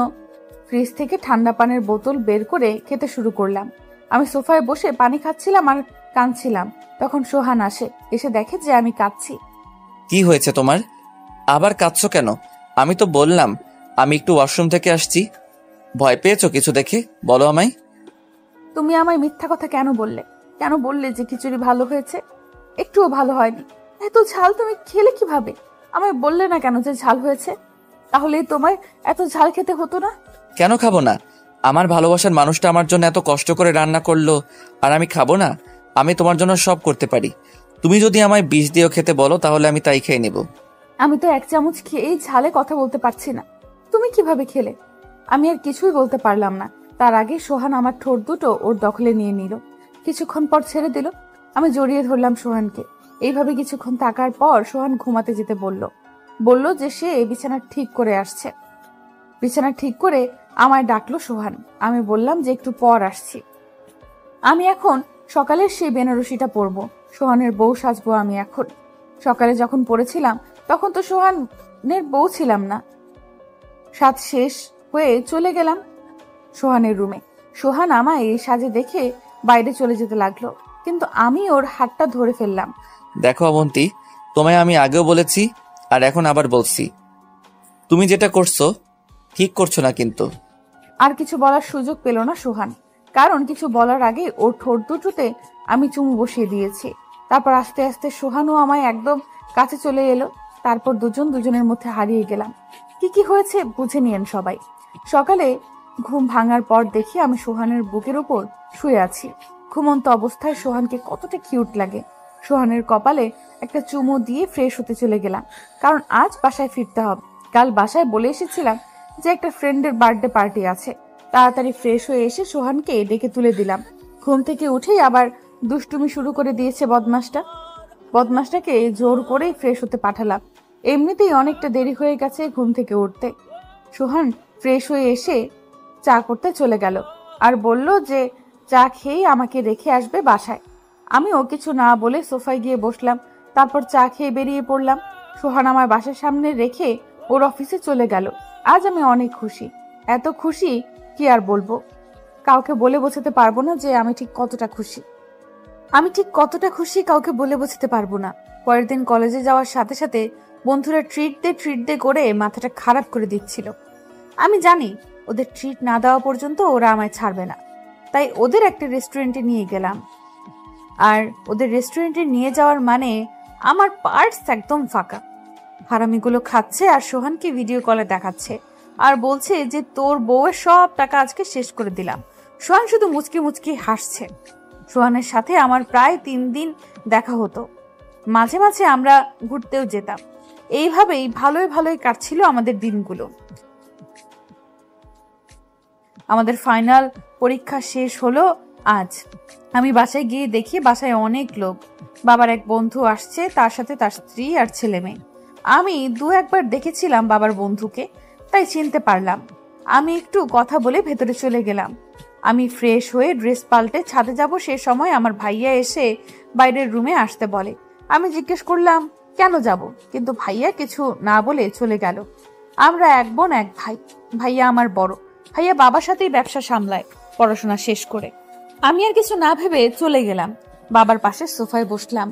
S1: ফ্রিজ থেকে ঠান্ডা পানির বোতল বের করে খেতে শুরু করলাম। আমি সোফায় বসে পানি খাচ্ছিলাম আর কাঁদছিলাম। তখন সোহান আসে, এসে দেখে যে আমি কাঁদছি।
S2: কি হয়েছে তোমার? আবার কাঁদছো কেন? আমি তো বললাম আমি একটু ওয়াশরুম থেকে আসছি। ভয় পেয়েছো কিছু দেখে? বলো আমায়।
S1: তুমি আমায় মিথ্যা কথা কেন বললে? কেন বললে যে খিচুড়ি ভালো হয়েছে? একটুও ভালো হয়নি। এত ঝাল তুমি খেলে কিভাবে? আমায় বললে না কেন যে ঝাল হয়েছে? তাহলে তোমায় এত ঝাল খেতে হতো না।
S2: কেন খাবো না? আমার ভালোবাসার মানুষটা আমার জন্য এত কষ্ট করে রান্না করলো, আর আমি খাবো না? আমি তোমার জন্য সব করতে পারি। তুমি যদি আমায় বিষ দিয়েও খেতে বলো তাহলে আমি তাই খেয়ে নেব।
S1: আমি তো 1 চামচ খেয়েই ঝালে কথা বলতে পারছি না, তুমি কিভাবে খেলে? আমি আর কিছুই বলতে পারলাম না। তার আগে সোহান আমার ঠোঁট দুটো ওর দখলে নিয়ে নিল। কিছুক্ষণ পর ছেড়ে দিল। আমি জড়িয়ে ধরলাম সোহানকে। এইভাবে কিছুক্ষণ থাকার পর সোহান ঘুমাতে যেতে বলল যে সে বিছানা ঠিক করে আসছে। বিছানা ঠিক করে আমায় ডাকলো সোহান। আমি বললাম যে একটু পর আসছি। আমি এখন সকালের সেই বেনারসিটা পরবো, সোহানের বউ সাজবো আমি এখন। সকালে যখন পড়েছিলাম তখন তো সোহানের বউ ছিলাম না। সাজ শেষ হয়ে চলে গেলাম সোহানের রুমে। সোহান আমায় এই সাজে দেখে বাইরে চলে যেতে লাগলো, কিন্তু আমি ওর হাতটা ধরে ফেললাম।
S2: দেখো অবন্তী, তোমায় আমি আগেও বলেছি আর এখন আবার বলছি, তুমি যেটা করছো ঠিক করছো না কিন্তু।
S1: আর কিছু বলার সুযোগ পেল না সোহান, কারণ কিছু বলার আগে ওর ঠোঁট দুটোতে আমি চুমু বসিয়ে দিয়েছি। তারপর আস্তে আস্তে সোহানও আমায় একদম কাছে চলে এলো। তারপর দুজনের মধ্যে হারিয়ে গেলাম। কি হয়েছে বুঝে নিয়েন সবাই। সকালে ঘুম ভাঙার পর দেখি আমি সোহানের বুকের উপর শুয়ে আছি। ঘুমন্ত অবস্থায় সোহানকে কতটা কিউট লাগে। সোহানের কপালে একটা চুমু দিয়ে ফ্রেশ হতে চলে গেলাম, কারণ আজ বাসায় ফিরতে হবে। কাল বাসায় বলে এসেছিলাম যে একটা ফ্রেন্ডের বার্থডে পার্টি আছে। তাড়াতাড়ি ফ্রেশ হয়ে এসে সোহানকে ডেকে তুলে দিলাম। ঘুম থেকে উঠেই আবার দুষ্টুমি শুরু করে দিয়েছে বদমাসটাকে জোর করেই ফ্রেশ হতে পাঠালাম। এমনিতেই অনেকটা দেরি হয়ে গেছে ঘুম থেকে উঠতে। সোহান ফ্রেশ হয়ে এসে চা করতে চলে গেল আর বলল যে চা খেয়ে আমাকে রেখে আসবে বাসায়। আমিও কিছু না বলে সোফায় গিয়ে বসলাম। তারপর চা খেয়ে বেরিয়ে পড়লাম। সোহান আমার বাসার সামনে রেখে ওর অফিসে চলে গেল। আজ আমি অনেক খুশি, এত খুশি কি আর বলবো। কাউকে বলে বোঝাতে পারবো না যে আমি ঠিক কতটা খুশি কাউকে বলে বোঝাতে পারবো না। পরের দিন কলেজে যাওয়ার সাথে সাথে বন্ধুরা ট্রিট দে করে মাথাটা খারাপ করে দিচ্ছিল। আমি জানি ওদের ট্রিট না দেওয়া পর্যন্ত ওরা আমায় ছাড়বে না, তাই ওদের একটা রেস্টুরেন্টে নিয়ে গেলাম। আর ওদের রেস্টুরেন্টে নিয়ে যাওয়ার মানে আমার পার্টস একদম ফাঁকা। হারামিগুলো খাচ্ছে আর সোহানকে ভিডিও কলে দেখাচ্ছে আর বলছে যে তোর বউয়ের সব টাকা আজকে শেষ করে দিলাম। সোহান শুধু মুচকি মুচকি হাসছে। সোহানের সাথে আমার প্রায় 3 দিন দেখা হতো। মাঝে মাঝে আমরা ঘুরতেও যেতাম। এইভাবেই ভালোই কাটছিল আমাদের দিনগুলো। আমাদের ফাইনাল পরীক্ষা শেষ হলো আজ। আমি বাসায় গিয়ে দেখি বাসায় অনেক লোক। বাবার এক বন্ধু আসছে, তার সাথে তার স্ত্রী আর ছেলে মেয়ে। আমি 2-1 বার দেখেছিলাম বাবার বন্ধুকে, তাই চিনতে পারলাম। আমি একটু কথা বলে ভেতরে চলে গেলাম। আমি ফ্রেশ হয়ে ড্রেস পাল্টে ছাদে যাব, সে সময় আমার ভাইয়া এসে বাইরের রুমে আসতে বলে। আমি জিজ্ঞেস করলাম কেন যাব, কিন্তু ভাইয়া কিছু না বলে চলে গেল। আমরা 1 বোন 1 ভাই। ভাইয়া আমার বড়। ভাইয়া বাবার সাথেই ব্যবসা সামলায় পড়াশোনা শেষ করে। আমি আর কিছু না ভেবে চলে গেলাম। বাবার পাশে সোফায় বসলাম।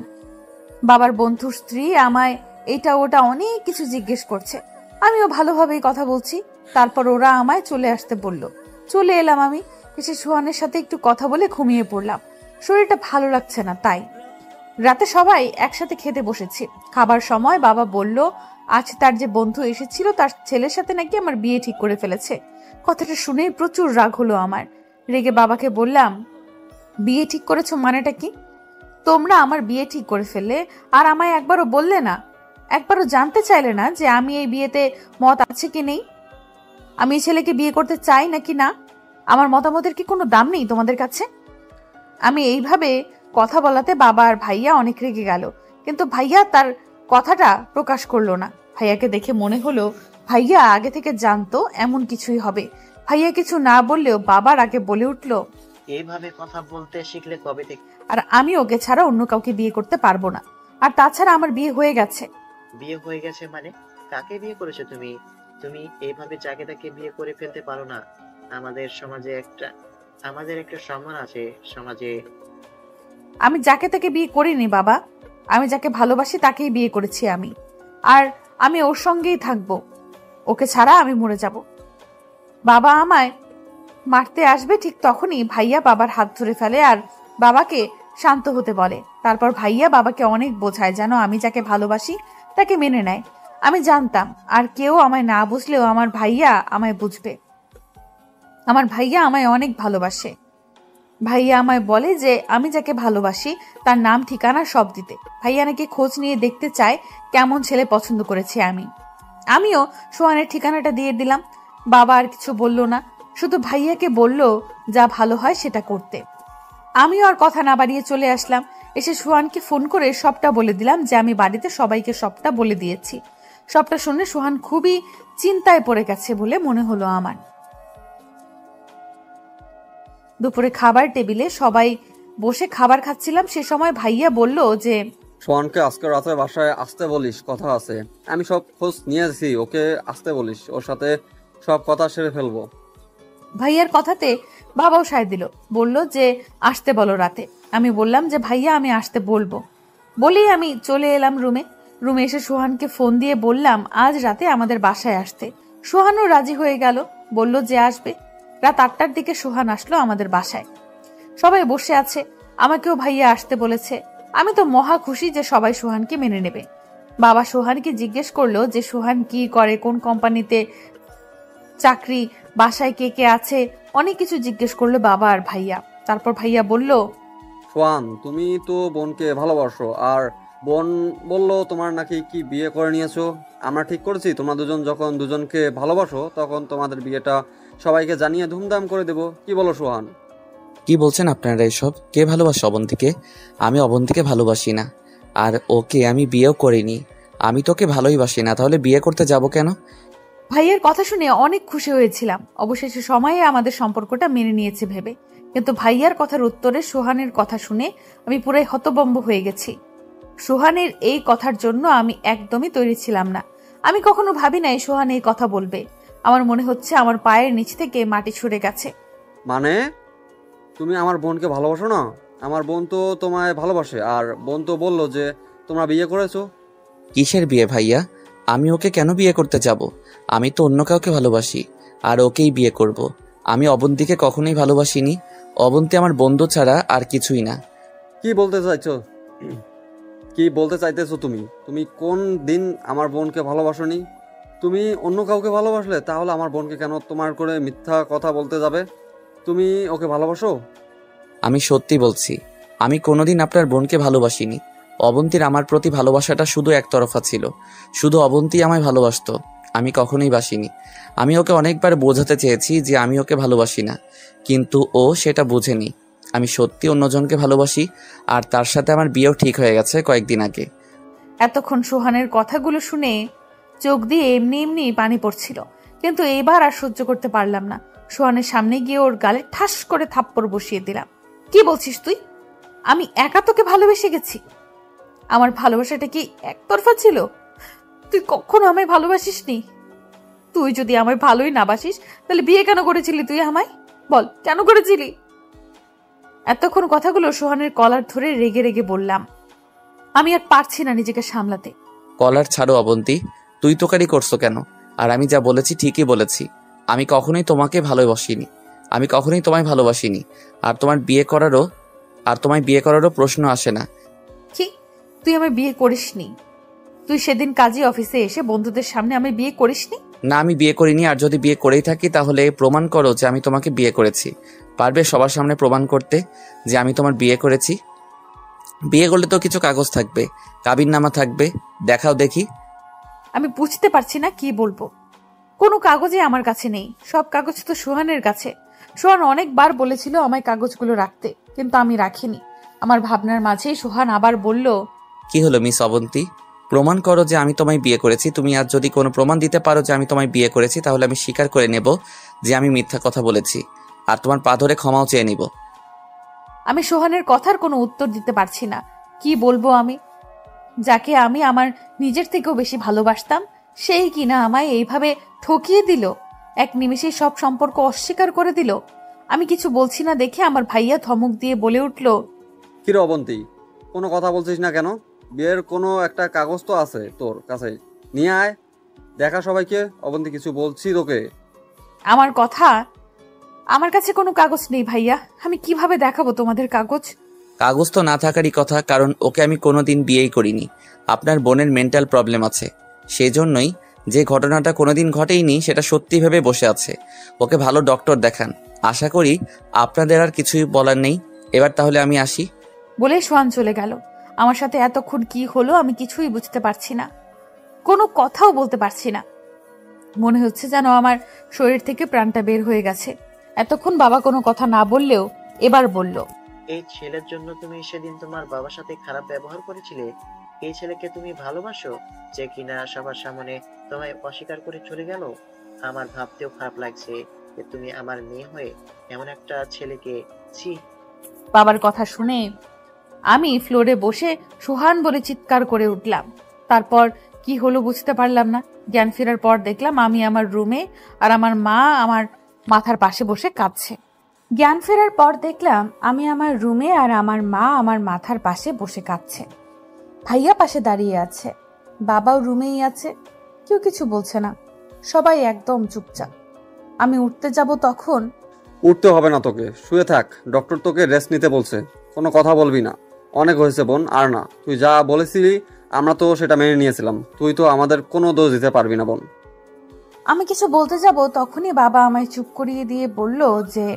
S1: বাবার বন্ধুর স্ত্রী আমায় এটা ওটা অনেক কিছু জিজ্ঞেস করছে। আমিও ভালোভাবেই কথা বলছি। তারপর ওরা আমায় চলে আসতে বলল। চলে এলাম। আমি এসে সোহানের সাথে একটু কথা বলে ঘুমিয়ে পড়লাম। শরীরটা ভালো লাগছে না, তাই রাতে সবাই একসাথে খেতে বসেছি। খাবার সময় বাবা বলল আজ তার যে বন্ধু এসেছিল তার ছেলের সাথে নাকি আমার বিয়ে ঠিক করে ফেলেছে। কথাটা শুনে প্রচুর রাগ হলো আমার। রেগে বাবাকে বললাম, বিয়ে ঠিক করেছো মানেটা কি? তোমরা আমার বিয়ে ঠিক করে ফেললে আর আমায় একবারও বললে না। একবারও জানতে চাইলে না যে আমি এই বিয়েতে মত আছে কি নেই, আমি এই ছেলেকে বিয়ে করতে চাই নাকি না। আমার মতামতের কি কোনো দাম নেই তোমাদের কাছে? আমি এইভাবে কথা বলাতে বাবা আর ভাইয়া অনেক রেগে গেল, কিন্তু ভাইয়া তার কথাটা প্রকাশ করলো না। ভাইয়াকে দেখে মনে হলো ভাইয়া আগে থেকে জানতো এমন কিছুই হবে। ভাইয়া কিছু না বললেও বাবার আগে বলে উঠল,
S3: এইভাবে কথা বলতে শিখলে কবে থেকে?
S1: আর আমি ওকে ছাড়া অন্য কাউকে বিয়ে করতে পারবো না। আর তাছাড়া আমার বিয়ে হয়ে গেছে।
S3: বিয়ে হয়ে গেছে মানে? কাকে বিয়ে করেছো তুমি? তুমি এইভাবে যাকে তাকে বিয়ে করে ফেলতে পারো না। আমাদের একটা সম্মান আছে সমাজে।
S1: আমি যাকে তাকে বিয়ে করিনি বাবা, আমি যাকে ভালোবাসি তাকেই বিয়ে করেছি আমি। আর আমি ওর সঙ্গেই থাকবো, ওকে ছাড়া আমি মরে যাব। বাবা আমায় মারতে আসবে ঠিক তখনই ভাইয়া বাবার হাত ধরে ফেলে আর বাবাকে শান্ত হতে বলে। তারপর ভাইয়া বাবাকে অনেক বোঝায় যেন আমি যাকে ভালোবাসি তাকে মেনে নেয়। আমি জানতাম আর কেউ আমায় না বুঝলেও আমার ভাইয়া আমায় বুঝবে। আমার ভাইয়া আমায় অনেক ভালোবাসে। ভাইয়া আমায় বলে যে আমি যাকে ভালোবাসি তার নাম ঠিকানা সব দিতে। ভাইয়া নাকি খোঁজ নিয়ে দেখতে চায় কেমন ছেলে পছন্দ করেছি আমি। আমিও সোহানের ঠিকানাটা দিয়ে দিলাম। বাবা আর কিছু বলল না, শুধু ভাইয়াকে বলল যা ভালো হয় সেটা করতে। আমিও আর কথা না বাড়িয়ে চলে আসলাম। এসে সোহানকে ফোন করে সবটা বলে দিলাম যে আমি বাড়িতে সবাইকে সবটা বলে দিয়েছি। সবটা শুনে সোহান খুবই চিন্তায় পড়ে গেছে বলে মনে হলো আমার। দুপুরে খাবার টেবিলে সবাই বসে খাবার খাচ্ছিলাম, সে সময় ভাইয়া বলল যে,
S4: সোহানকে আজকে রাতে বাসায় আসতে বলিস, কথা আছে। আমি সব খোঁজ নিয়েছি, ওকে আসতে বলিস, ওর সাথে সব কথা সেরে ফেলবো।
S1: ভাইয়ার কথাতে বাবাও সায় দিল, বলল যে আসতে বলো রাতে। আমি বললাম যে ভাইয়া আমি আসতে বলবো। বলেই আমি চলে এলাম রুমে এসে সোহানকে ফোন দিয়ে বললাম আজ রাতে আমাদের বাসায় আসতে। সোহানও রাজি হয়ে গেল, বলল যে আসবে। রাত 8টার দিকে সোহান আসলো আমাদের বাসায়। সবাই বসে আছে, আমাকেও ভাইয়া আসতে বলেছে। আমি তো মহা খুশি যে সবাই সোহানকে মেনে নেবে। বাবা সোহানকে জিজ্ঞেস করলো যে সোহান কি করে, কোন কোম্পানিতে চাকরি, বাসায় কে কে আছে, অনেক কিছু জিজ্ঞেস করলো বাবা আর ভাইয়া। তারপর ভাইয়া বলল,
S4: সোহান তুমি তো বোনকে ভালোবাসো, আর বোন বললো তোমার নাকি কি বিয়ে করে নিয়েছো। আমরা ঠিক করেছি তোমরা দুজন যখন দুজনকে ভালোবাসো তখন তোমাদের বিয়েটা সবাইকে জানিয়ে ধুমধাম করে দেবো। কি বলো সোহান?
S2: কি বলছেন আপনারা এসব? কে ভালোবাসে অবন্তীকে? আমি অবন্তীকে ভালোবাসি না, আর ওকে আমি বিয়েও করিনি। আমি তোকে ভালোই বাসি না, তাহলে বিয়ে করতে যাব কেন?
S1: ভাইয়ের কথা শুনে অনেক খুশি হয়েছিলাম। অবশেষে সময়ে আমাদের সম্পর্কটা মেনে নিয়েছে ভেবে, কিন্তু ভাইয়ার কথার উত্তরে সোহানের কথা শুনে আমি পুরাই হতভম্ব হয়ে গেছি। সোহানের এই কথার জন্য আমি একদমই তৈরি ছিলাম না। আমি কখনো ভাবি নাই সোহান এই কথা বলবে। আমার মনে হচ্ছে আমার পায়ের নিচ থেকে মাটি সরে গেছে।
S4: মানে তুমি আমার বোনকে ভালোবাসো না? আমার বোন তো তোমায় ভালোবাসে, আর বোন তো বললো যে তোমরা বিয়ে করেছো।
S2: কিসের বিয়ে ভাইয়া? আমি ওকে কেন বিয়ে করতে যাব? আমি তো অন্য কাউকে ভালোবাসি, আর ওকেই বিয়ে করব। আমি অবন্তীকে কখনোই ভালোবাসিনি। অবন্তী আমার বন্ধু ছাড়া আর কিছুই না।
S4: কি বলতে চাইছো? কি বলতে চাইতেছো তুমি? তুমি কোন দিন আমার বোনকে ভালোবাসোনি? তুমি অন্য কাউকে ভালোবাসলে তাহলে আমার বোনকে কেন তোমার করে মিথ্যা কথা বলতে যাবে? তুমি ওকে ভালোবাসো?
S2: আমি সত্যি বলছি, আমি কোনোদিন আপনার বোনকে ভালোবাসিনি। অবন্তীর আমার প্রতি ভালোবাসাটা শুধু একতরফা ছিল। শুধু অবন্তী আমায় ভালোবাসতো, আমি কখনোই বাসিনি। আমি ওকে অনেকবার বোঝাতে চেয়েছি যে আমি ওকে ভালোবাসি না, কিন্তু ও সেটা বুঝেনি। আমি সত্যি অন্যজনকে ভালোবাসি, আর তার সাথে আমার বিয়েও ঠিক হয়ে গেছে কয়েকদিন আগে।
S1: এতক্ষণ সোহানের কথাগুলো শুনে চোখ দিয়ে এমনি এমনি পানি পড়ছিল, কিন্তু এবার আর সহ্য করতে পারলাম না। সোহানের সামনে গিয়ে ওর গালে ঠাস করে থাপ্পড় বসিয়ে দিলাম। কি বলছিস তুই? আমি একা তোকে ভালোবেসে গেছি? আমার ভালোবাসাটা কি একতরফা ছিল? তুই কখনো আমায় ভালোবাসিসনি। তুই যদি আমায় ভালোই না বাসিস তাহলে বিয়ে কেন করেছিলি তুই আমায়? বল কেন করেছিলি? এতক্ষণ কথাগুলো সোহানের কলার ধরে রেগে রেগে বললাম। আমি আর পারছি না নিজেকে সামলাতে।
S2: কলার ছাড়ো অবন্তী, তুই তোকারি করছো কেন? আর আমি যা বলেছি ঠিকই বলেছি। আমি কখনোই তোমাকে ভালোবাসিনি, আমি কখনোই তোমায় ভালোবাসিনি। আর তোমায় বিয়ে করারও প্রশ্ন আসে না।
S1: কি? তুই আমায় বিয়ে করিসনি? তুই সেদিন কাজী অফিসে এসে বন্ধুদের সামনে আমায় বিয়ে করিসনি?
S2: না, আমি বিয়ে করিনি। আর যদি বিয়ে করেই থাকি তাহলে প্রমাণ করো যে আমি তোমাকে বিয়ে করেছি। পারবে সবার সামনে প্রমাণ করতে যে আমি তোমার বিয়ে করেছি? বিয়ে করলে তো কিছু কাগজ থাকবে, কাবিননামা থাকবে, দেখাও দেখি।
S1: আমি বুঝতে পারছি না কি বলবো। কোনো কাগজই আমার কাছে নেই, সব কাগজ তো সোহানের কাছে। সোহান অনেকবার বলেছিল আমায় কাগজগুলো রাখতে, কিন্তু আমি রাখিনি। আমার ভাবনার মাঝেই সোহান আবার বলল,
S2: কি হলো মিস অবন্তী, প্রমাণ করো যে আমি তোমায় বিয়ে করেছি। তুমি আজ যদি কোনো প্রমাণ দিতে পারো যে আমি তোমায় বিয়ে করেছি, তাহলে আমি স্বীকার করে নেব যে আমি মিথ্যা কথা বলেছি, আর তোমার পা ধরে ক্ষমাও চেয়ে নিব।
S1: আমি সোহানের কথার কোনো উত্তর দিতে পারছি না। কি বলবো আমি? যাকে আমি আমার নিজের থেকেও বেশি ভালোবাসতাম, সেই কিনা আমায় এইভাবে ঠকিয়ে দিল, এক নিমেষেই সব সম্পর্ক অস্বীকার করে দিল। আমি কিছু বলছি না দেখে আমার ভাইয়া ধমক দিয়ে বলে উঠল,
S4: কিরে অবন্তী, কোনো কথা বলছিস না কেন? বিয়ের কোনো একটা কাগজ তো আছে তোর কাছে, নিয়ে আয়, দেখা সবাইকে। অবন্তী, কিছু বলছি তোকে।
S1: আমার কাছে কোনো কাগজ নেই ভাইয়া। আমি কিভাবে দেখাবো তোমাদের কাগজ?
S2: কাগজ তো না থাকারই কথা, কারণ ওকে আমি কোনোদিন বিয়েই করিনি। আপনার বোনের মেন্টাল প্রবলেম আছে, সেই জন্যই যে ঘটনাটা কোনোদিন ঘটেইনি সেটা সত্যি ভেবে বসে আছে। ওকে ভালো ডক্টর দেখান। আশা করি আপনাদের আর কিছুই বলার নেই। এবার তাহলে আমি আসি।
S1: বলে সোহান চলে গেল। আমার সাথে এতক্ষণ কি হলো আমি কিছুই বুঝতে পারছি না, কোনো কথাও বলতে পারছি না। মনে হচ্ছে যেন আমার শরীর থেকে প্রাণটা বের হয়ে গেছে। এতক্ষণ বাবা কোনো কথা না বললেও এবার বলল,
S3: এই ছেলের জন্য তুমি সেদিন তোমার বাবার সাথে খারাপ ব্যবহার করেছিলে। এই ছেলেকে তুমি ভালোবাসো, যে কিনা সবার সামনে তোমায় অস্বীকার করে চলে গেল। আমার ভাবতেও খারাপ লাগছে যে তুমি আমার মেয়ে হয়ে এমন একটা ছেলেকে। ছি।
S1: বাবার কথা শুনে আমি ফ্লোরে বসে সোহান বলে চিৎকার করে উঠলাম। তারপর কি হলো বুঝতে পারলাম না। জ্ঞান ফেরার পর দেখলাম আমি আমার রুমে, আর আমার মা আমার মাথার পাশে বসে কাঁদছে। ভাইয়া পাশে দাঁড়িয়ে আছে, বাবাও রুমেই আছে, কেউ কিছু বলছে না, সবাই একদম চুপচাপ। আমি উঠতে যাব তখন,
S4: উঠতে হবে না তোকে, শুয়ে থাক, ডক্টর তোকে রেস্ট নিতে বলছে, কোনো কথা বলবি না। অনেক হয়েছে বোন, আর না। তুই যা বলেছিলি আমরা তো সেটা মেনে নিয়েছিলাম, তুই তো আমাদের কোনো দোষ দিতে পারবি না বোন।
S1: আমি কিছু বলতে যাব তখনই বাবা আমায় চুপ করিয়ে দিয়ে বলল যে,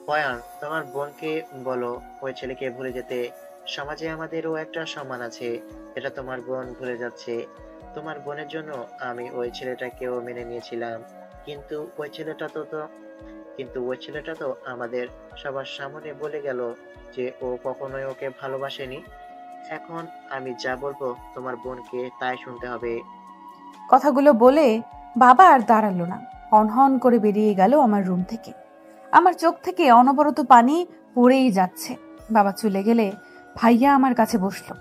S3: পয়ান, তোমার বোনকে বলো ওই ছেলেকে ভুলে যেতে। সমাজে আমাদেরও একটা সম্মান আছে, এটা তোমার বোন ভুলে যাচ্ছে। তোমার বোনের জন্য আমি ওই ছেলেটাকেও মেনে নিয়েছিলাম, কিন্তু ওই ছেলেটা তো আমাদের সবার সামনে বলে গেল যে ও কখনোই ওকে ভালোবাসেনি। এখন আমি যা বলবো তোমার বোনকে তাই শুনতে হবে।
S1: কথাগুলো বলে বাবা আর দাঁড়ালো না, হন করে বেরিয়ে গেল আমার রুম থেকে। আমার চোখ থেকে অনবরত পানি পড়েই যাচ্ছে। বাবা চলে গেলে ভাইয়া আমার কাছে বসলো।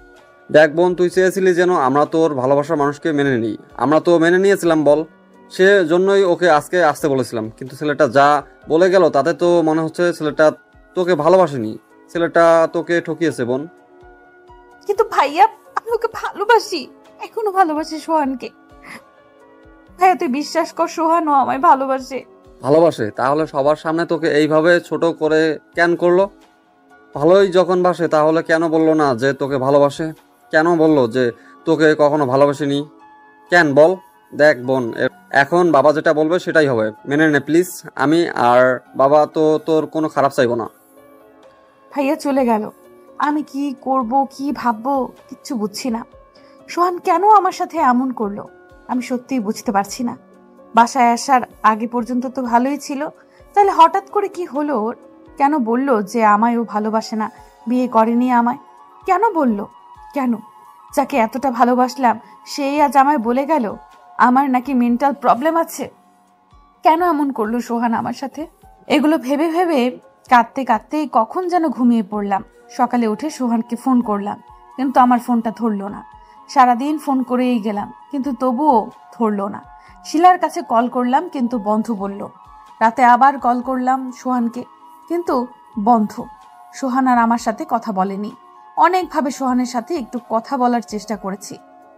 S4: দেখ বোন, তুই চেয়েছিলি যেন আমরা তোর ভালোবাসার মানুষকে মেনে নিই, আমরা তো মেনে নিয়েছিলাম বল। সে জন্যই ওকে আজকে আসতে বলেছিলাম, কিন্তু ছেলেটা যা বলে গেল তাতে তো মনে হচ্ছে ছেলেটা তোকে ভালোবাসেনি, ছেলেটা তোকে ঠকিয়েছে বোন।
S1: কিন্তু ভাইয়া, আমি ওকে ভালোবাসি, এখনো ভালোবাসি সোহানকে। ভাইয়া তুই বিশ্বাস কর, সোহানও আমায় ভালোবাসে।
S4: ভালোবাসে? তাহলে সবার সামনে তোকে এইভাবে ছোট করে কেন করলো? ভালোই যখন বাসে তাহলে কেন বললো না যে তোকে ভালোবাসে? কেন বললো যে তোকে কখনো ভালোবাসেনি? কেন বল? দেখ বোন, এখন বাবা যেটা বলবে সেটাই হবে, মেনে নে প্লিজ। আমি আর বাবা তো তোর কোনো খারাপ চাইবো না।
S1: ভাইয়া চলে গেল। আমি কি করব, কি ভাববো কিচ্ছু বুঝছি না। সোহান কেন আমার সাথে এমন করলো আমি সত্যিই বুঝতে পারছি না। বাসায় আসার আগে পর্যন্ত তো ভালোই ছিল, তাহলে হঠাৎ করে কি হলো ওর? কেন বলল যে আমায় ও ভালোবাসে না, বিয়ে করেনি আমায়? কেন বলল? কেন? যাকে এতটা ভালোবাসলাম সেই আজ আমায় বলে গেল আমার নাকি মেন্টাল প্রবলেম আছে। কেন এমন করলো সোহান আমার সাথে? এগুলো ভেবে ভেবে কাঁদতে কাঁদতে কখন যেন ঘুমিয়ে পড়লাম। সকালে উঠে সোহানকে ফোন করলাম, কিন্তু আমার ফোনটা ধরলো না। সারাদিন ফোন করেই গেলাম, কিন্তু তবুও ধরলো না। শিলার কাছে কল করলাম, কিন্তু বন্ধ বলল। রাতে আবার কল করলাম সোহানকে, কিন্তু বন্ধ। সোহান আর আমার সাথে কথা বলেনি। অনেকভাবে সোহানের সাথে একটু কথা বলার চেষ্টা করেছি,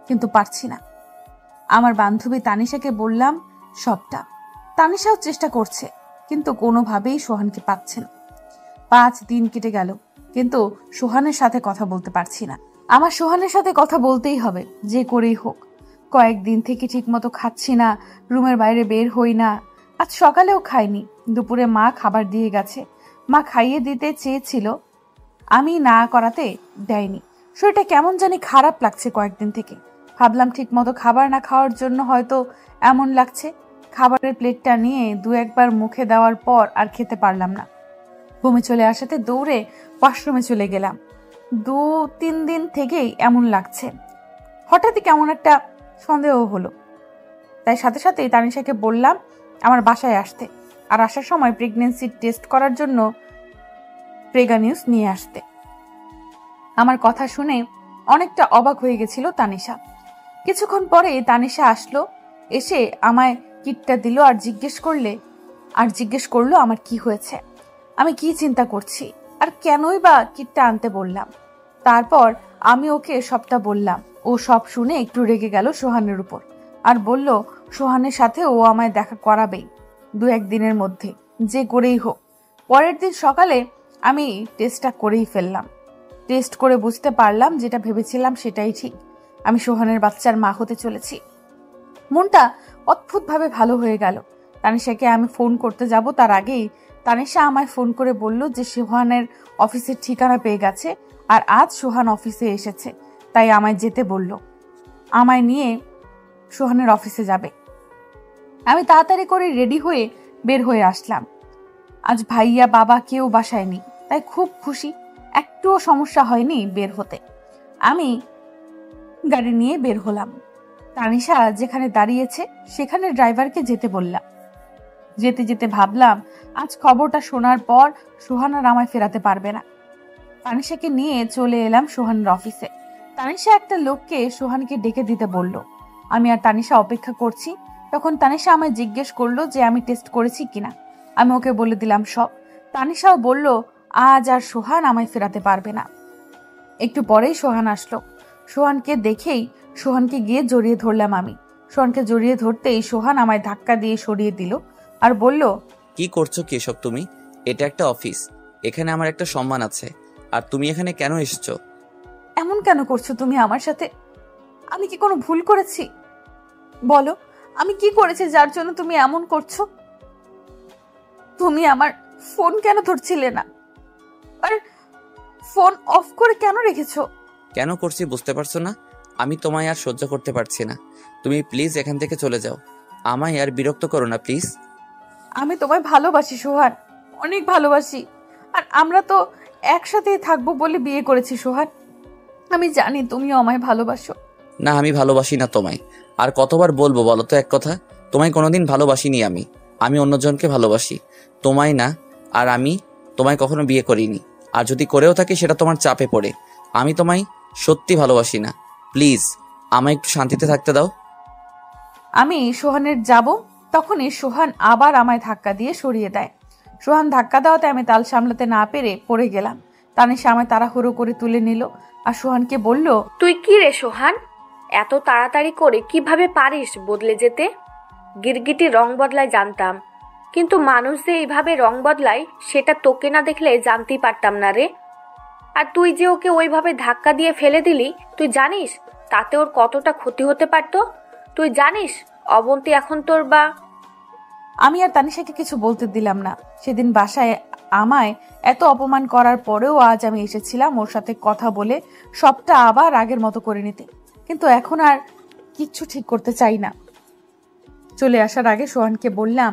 S1: কিন্তু পারছি না। আমার বান্ধবী তানিশাকে বললাম সবটা। তানিশাও চেষ্টা করছে, কিন্তু কোনোভাবেই সোহানকে পাচ্ছে না। 5 দিন কেটে গেল, কিন্তু সোহানের সাথে কথা বলতে পারছি না। আমার সোহানের সাথে কথা বলতেই হবে, যে করেই হোক। কয়েকদিন থেকে ঠিকমতো খাচ্ছি না, রুমের বাইরে বের হই না। আজ সকালেও খাইনি। দুপুরে মা খাবার দিয়ে গেছে। মা খাইয়ে দিতে চেয়েছিল, আমি না করাতে দেয়নি। শরীরটা কেমন জানি খারাপ লাগছে কয়েকদিন থেকে। ভাবলাম ঠিক মতো খাবার না খাওয়ার জন্য হয়তো এমন লাগছে। খাবারের প্লেটটা নিয়ে 2-1 বার মুখে দেওয়ার পর আর খেতে পারলাম না। বমি চলে আসাতে দৌড়ে ওয়াশরুমে চলে গেলাম। 2-3 দিন থেকেই এমন লাগছে। হঠাৎই কেমন একটা সন্দেহ হলো, তাই সাথে সাথেই তানিশাকে বললাম আমার বাসায় আসতে, আর আসার সময় প্রেগন্যান্সি টেস্ট করার জন্য প্রেগা নিউজ নিয়ে আসতে। আমার কথা শুনে অনেকটা অবাক হয়ে গেছিল তানিশা। কিছুক্ষণ পরে তানিশা আসলো, এসে আমায় কিটটা দিল আর জিজ্ঞেস করলো আমার কি হয়েছে, আমি কি চিন্তা করছি, আর কেনই বা কিটটা আনতে বললাম। তারপর আমি ওকে সবটা বললাম। ও সব শুনে একটু রেগে গেল সোহানের উপর, আর বলল সোহানের সাথে ও আমায় দেখা করাবেই 2-1 দিনের মধ্যে, যে করেই হোক। পরের দিন সকালে আমি টেস্টটা করেই ফেললাম। টেস্ট করে বুঝতে পারলাম যেটা ভেবেছিলাম সেটাই ঠিক, আমি সোহানের বাচ্চার মা হতে চলেছি। মনটা অদ্ভুতভাবে ভালো হয়ে গেল। তানিশাকে আমি ফোন করতে যাব তার আগেই তানিশা আমায় ফোন করে বলল যে সোহানের অফিসের ঠিকানা পেয়ে গেছে, আর আজ সোহান অফিসে এসেছে, তাই আমায় যেতে বলল। আমায় নিয়ে সোহানের অফিসে যাবে। আমি তাড়াতাড়ি করে রেডি হয়ে বের হয়ে আসলাম। আজ ভাইয়া বাবা কেউ বাসায় নেই, তাই খুব খুশি, একটুও সমস্যা হয়নি বের হতে। আমি গাড়ি নিয়ে বের হলাম। তানিশা যেখানে দাঁড়িয়েছে সেখানে ড্রাইভারকে যেতে বললাম। যেতে যেতে ভাবলাম আজ খবরটা শোনার পর সোহান আর আমায় ফেরাতে পারবে না। তানিশাকে নিয়ে চলে এলাম সোহানের অফিসে। তানিশা একটা লোককে সোহানকে ডেকে দিতে বলল। আমি আর তানিশা অপেক্ষা করছি, তখন তানিশা আমায় জিজ্ঞেস করলো যে আমি টেস্ট করেছি কিনা। আমি ওকে বলে দিলাম সব। তানিশাও বলল আজ আর সোহান আমায় ফেরাতে পারবে না। একটু পরেই সোহান আসলো। সোহানকে দেখেই সোহানকে গিয়ে জড়িয়ে ধরলাম আমি। সোহানকে জড়িয়ে ধরতেই সোহান আমায় ধাক্কা দিয়ে সরিয়ে দিল আর বলল,
S2: কি করছো কি এসব তুমি? এটা একটা অফিস, এখানে আমার একটা সম্মান আছে, আর তুমি এখানে কেন এসেছো?
S1: এমন কেন করছো তুমি আমার সাথে? আমি কি কোনো ভুল করেছি? বলো, আমি কি করেছি যার জন্য তুমি এমন করছো? তুমি আমার ফোন কেন ধরছিলে না, আর ফোন অফ করে কেন রেখেছো?
S2: কেন করছি বুঝতে পারছো না? আমি তোমায় আর সহ্য করতে পারছি না। তুমি প্লিজ এখান থেকে চলে যাও, আমায় আর বিরক্ত করো না প্লিজ।
S1: আমি তোমায় ভালোবাসি সোহান, অনেক ভালোবাসি, আর আমরা তো একসাথেই থাকবো বলে বিয়ে করেছি সোহান। আমি জানি তুমিও আমায় ভালোবাসো।
S2: না, আমি ভালোবাসি না তোমায়। আর কতবার বলবো বলো তো এক কথা? তোমায় কোনোদিন ভালোবাসিনি আমি। আমি অন্যজনকে ভালোবাসি, তোমায় না। আর আমি তোমায় কখনো বিয়ে করিনি, আর যদি করেও থাকি সেটা তোমার চাপে পড়ে। আমি তোমায় সত্যি ভালোবাসি না। প্লিজ আমায় একটু শান্তিতে থাকতে দাও।
S1: আমি সোহানের যাব, তখনই সোহান আবার আমায় ধাক্কা দিয়ে সরিয়ে দেয়। সোহান ধাক্কা দেওয়াতে আমি তাল সামলাতে না পেরে পড়ে গেলাম। তানিশা আমায় তাড়াহুড়ো করে তুলে নিল আর সোহানকে বলল,
S5: তুই কি রে সোহান, এত তাড়াতাড়ি করে কিভাবে পারিস বদলে যেতে? গিরগিটি রং বদলায় জানতাম, কিন্তু মানুষ যে এইভাবে রং বদলায় সেটা তোকে না দেখলে জানতেই পারতাম না রে। আর তুই যে ওকে ওইভাবে ধাক্কা দিয়ে ফেলে দিলি, তুই জানিস তাতে ওর কতটা ক্ষতি হতে পারতো? তুই জানিস অবন্তী এখন তোর বা।
S1: আমি আর তানিশাকে কিছু বলতে দিলাম না। সেদিন বাসায় আমায় এত অপমান করার পরেও আজ আমি এসেছিলাম ওর সাথে কথা বলে সবটা আবার আগের মতো করে নিতে, কিন্তু এখন আর কিচ্ছু ঠিক করতে চাই না। চলে আসার আগে সোহানকে বললাম,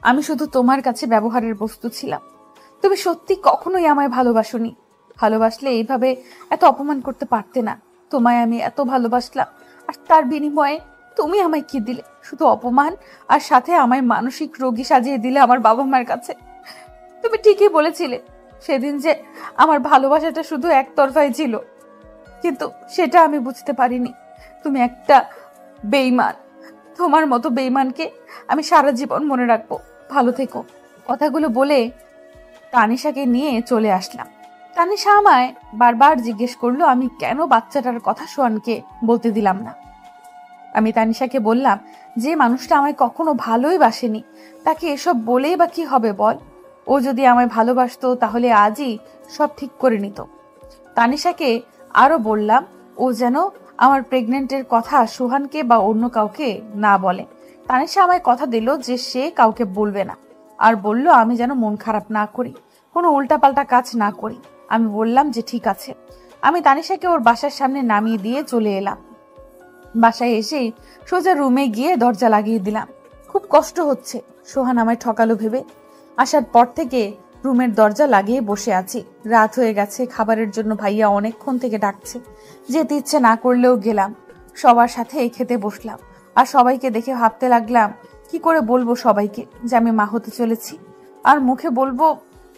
S1: আমি শুধু তোমার কাছে ব্যবহারের বস্তু ছিলাম, তুমি সত্যি কখনোই আমায় ভালোবাসোনি। ভালোবাসলে এইভাবে এত অপমান করতে পারতে না। তোমায় আমি এত ভালোবাসলাম, আর তার বিনিময়ে তুমি আমায় কি দিলে? শুধু অপমান, আর সাথে আমায় মানসিক রোগী সাজিয়ে দিলে আমার বাবা মার কাছে। তুমি ঠিকই বলেছিলে সেদিন যে আমার ভালোবাসাটা শুধু একতরফাই ছিল, কিন্তু সেটা আমি বুঝতে পারিনি। তুমি একটা বেঈমান, তোমার মতো বেঈমানকে আমি সারা জীবন মনে রাখবো। ভালো থেকো। কথাগুলো বলে তানিশাকে নিয়ে চলে আসলাম। তানিশা আমায় বারবার জিজ্ঞেস করলো আমি কেন বাচ্চাটার কথা সোহানকে বলতে দিলাম না। আমি তানিশাকে বললাম, যে মানুষটা আমায় কখনো ভালোই বাসেনি তাকে এসব বলেই বা কি হবে বল? ও যদি আমায় ভালোবাসতো তাহলে আজই সব ঠিক করে নিত। তানিশাকে আরো বললাম ও যেন আমার প্রেগনেন্টের কথা সোহানকে বা অন্য কাউকে না বলে। তানিশা আমায় কথা দিল যে সে কাউকে বলবে না, আর বলল আমি যেন মন খারাপ না করি, কোনো উল্টাপাল্টা কাজ না করি। আমি বললাম যে ঠিক আছে। আমি তানিশাকে ওর বাসার সামনে নামিয়ে দিয়ে চলে এলাম। বাসায় এসেই সোজা রুমে গিয়ে দরজা লাগিয়ে দিলাম। খুব কষ্ট হচ্ছে, সোহান আমায় ঠকালো ভেবে। আসার পর থেকে রুমের দরজা লাগিয়ে বসে আছি। রাত হয়ে গেছে, খাবারের জন্য ভাইয়া অনেকক্ষণ থেকে ডাকছে। যেতে ইচ্ছে না করলেও গেলাম। সবার সাথে খেতে বসলাম, আর সবাইকে দেখে ভাবতে লাগলাম কি করে বলবো সবাইকে যে আমি মা হতে চলেছি। আর মুখে বলবো,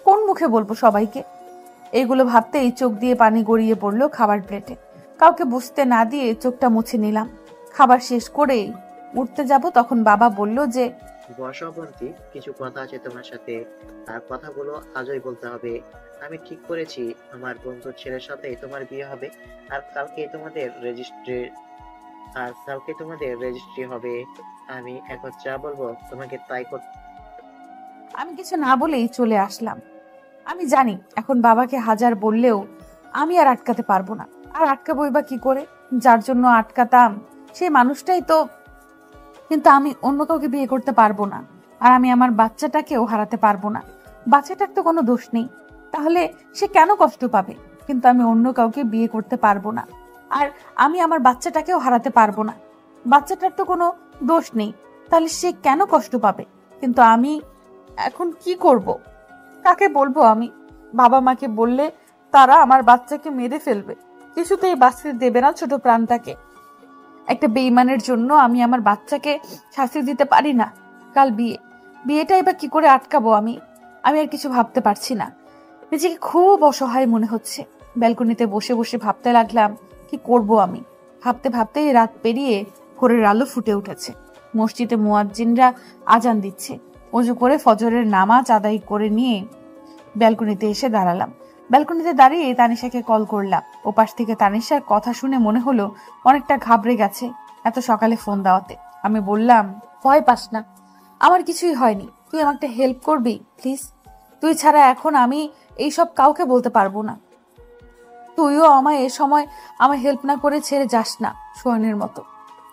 S1: কোন মুখে বলবো সবাইকে? এইগুলো ভাবতেই চোখ দিয়ে পানি গড়িয়ে পড়লো খাবার প্লেটে। কাউকে বুঝতে না দিয়ে চোখটা মুছে নিলাম। খাবার শেষ করেই উঠতে যাব, তখন বাবা বলল যে,
S3: বসো অবন্তী, কিছু কথা আছে তোমার সাথে, আর কথাগুলো আজই বলতে হবে। আমি ঠিক করেছি আমার বন্ধুর ছেলের সাথে তোমার বিয়ে হবে, আর কালকে তোমাদের রেজিস্ট্রি হবে। আমি এখন যা বলবো তোমাকে তাই করতে।
S1: আমি কিছু না বলেই চলে আসলাম। আমি জানি এখন বাবাকে হাজার বললেও আমি আর আটকাতে পারবো না। আর আটকাবোই বা কি করে? যার জন্য আটকাতাম সেই মানুষটাই তো। কিন্তু আমি অন্য কাউকে বিয়ে করতে পারবো না, আর আমি আমার বাচ্চাটাকেও হারাতে পারবো না। বাচ্চাটার তো কোনো দোষ নেই, তাহলে সে কেন কষ্ট পাবে? কিন্তু আমি অন্য কাউকে বিয়ে করতে পারবো না, আর আমি আমার বাচ্চাটাকেও হারাতে পারবো না। বাচ্চাটার তো কোনো দোষ নেই, তাহলে সে কেন কষ্ট পাবে? কিন্তু আমি এখন কি করব? কাকে বলবো আমি? বাবা মাকে বললে তারা আমার বাচ্চাকে মেরে ফেলবে, কিছুতেই বাঁচতে দেবে না ছোট প্রাণটাকে। একটা বেঈমানের জন্য আমি আমার বাচ্চাকে শাস্তি দিতে পারি না। কাল বিয়েটাই বা কি করে আটকাবো আমি? আমি আর কিছু ভাবতে পারছি না। নিজেকে খুব অসহায় মনে হচ্ছে। ব্যালকনিতে বসে বসে ভাবতে লাগলাম কি করব আমি। ভাবতে ভাবতেই রাত পেরিয়ে ভোরের আলো ফুটে উঠেছে। মসজিদে মুয়াজ্জিনরা আজান দিচ্ছে। ওযু করে ফজরের নামাজ আদায় করে নিয়ে ব্যালকনিতে এসে দাঁড়ালাম। ব্যালকনিতে দাঁড়িয়ে তানিশাকে কল করলাম। ওপাশ থেকে তানিশার কথা শুনে মনে হলো অনেকটা ঘাবড়ে গেছে এত সকালে ফোন দেওয়াতে। আমি বললাম, ভয় পাস না, আমার কিছুই হয়নি। তুই আমাকে হেল্প করবি প্লিজ? তুই ছাড়া এখন আমি এইসব কাউকে বলতে পারবো না। তুইও আমায় এ সময় আমায় হেল্প না করে ছেড়ে যাস না, সোহানের মতো।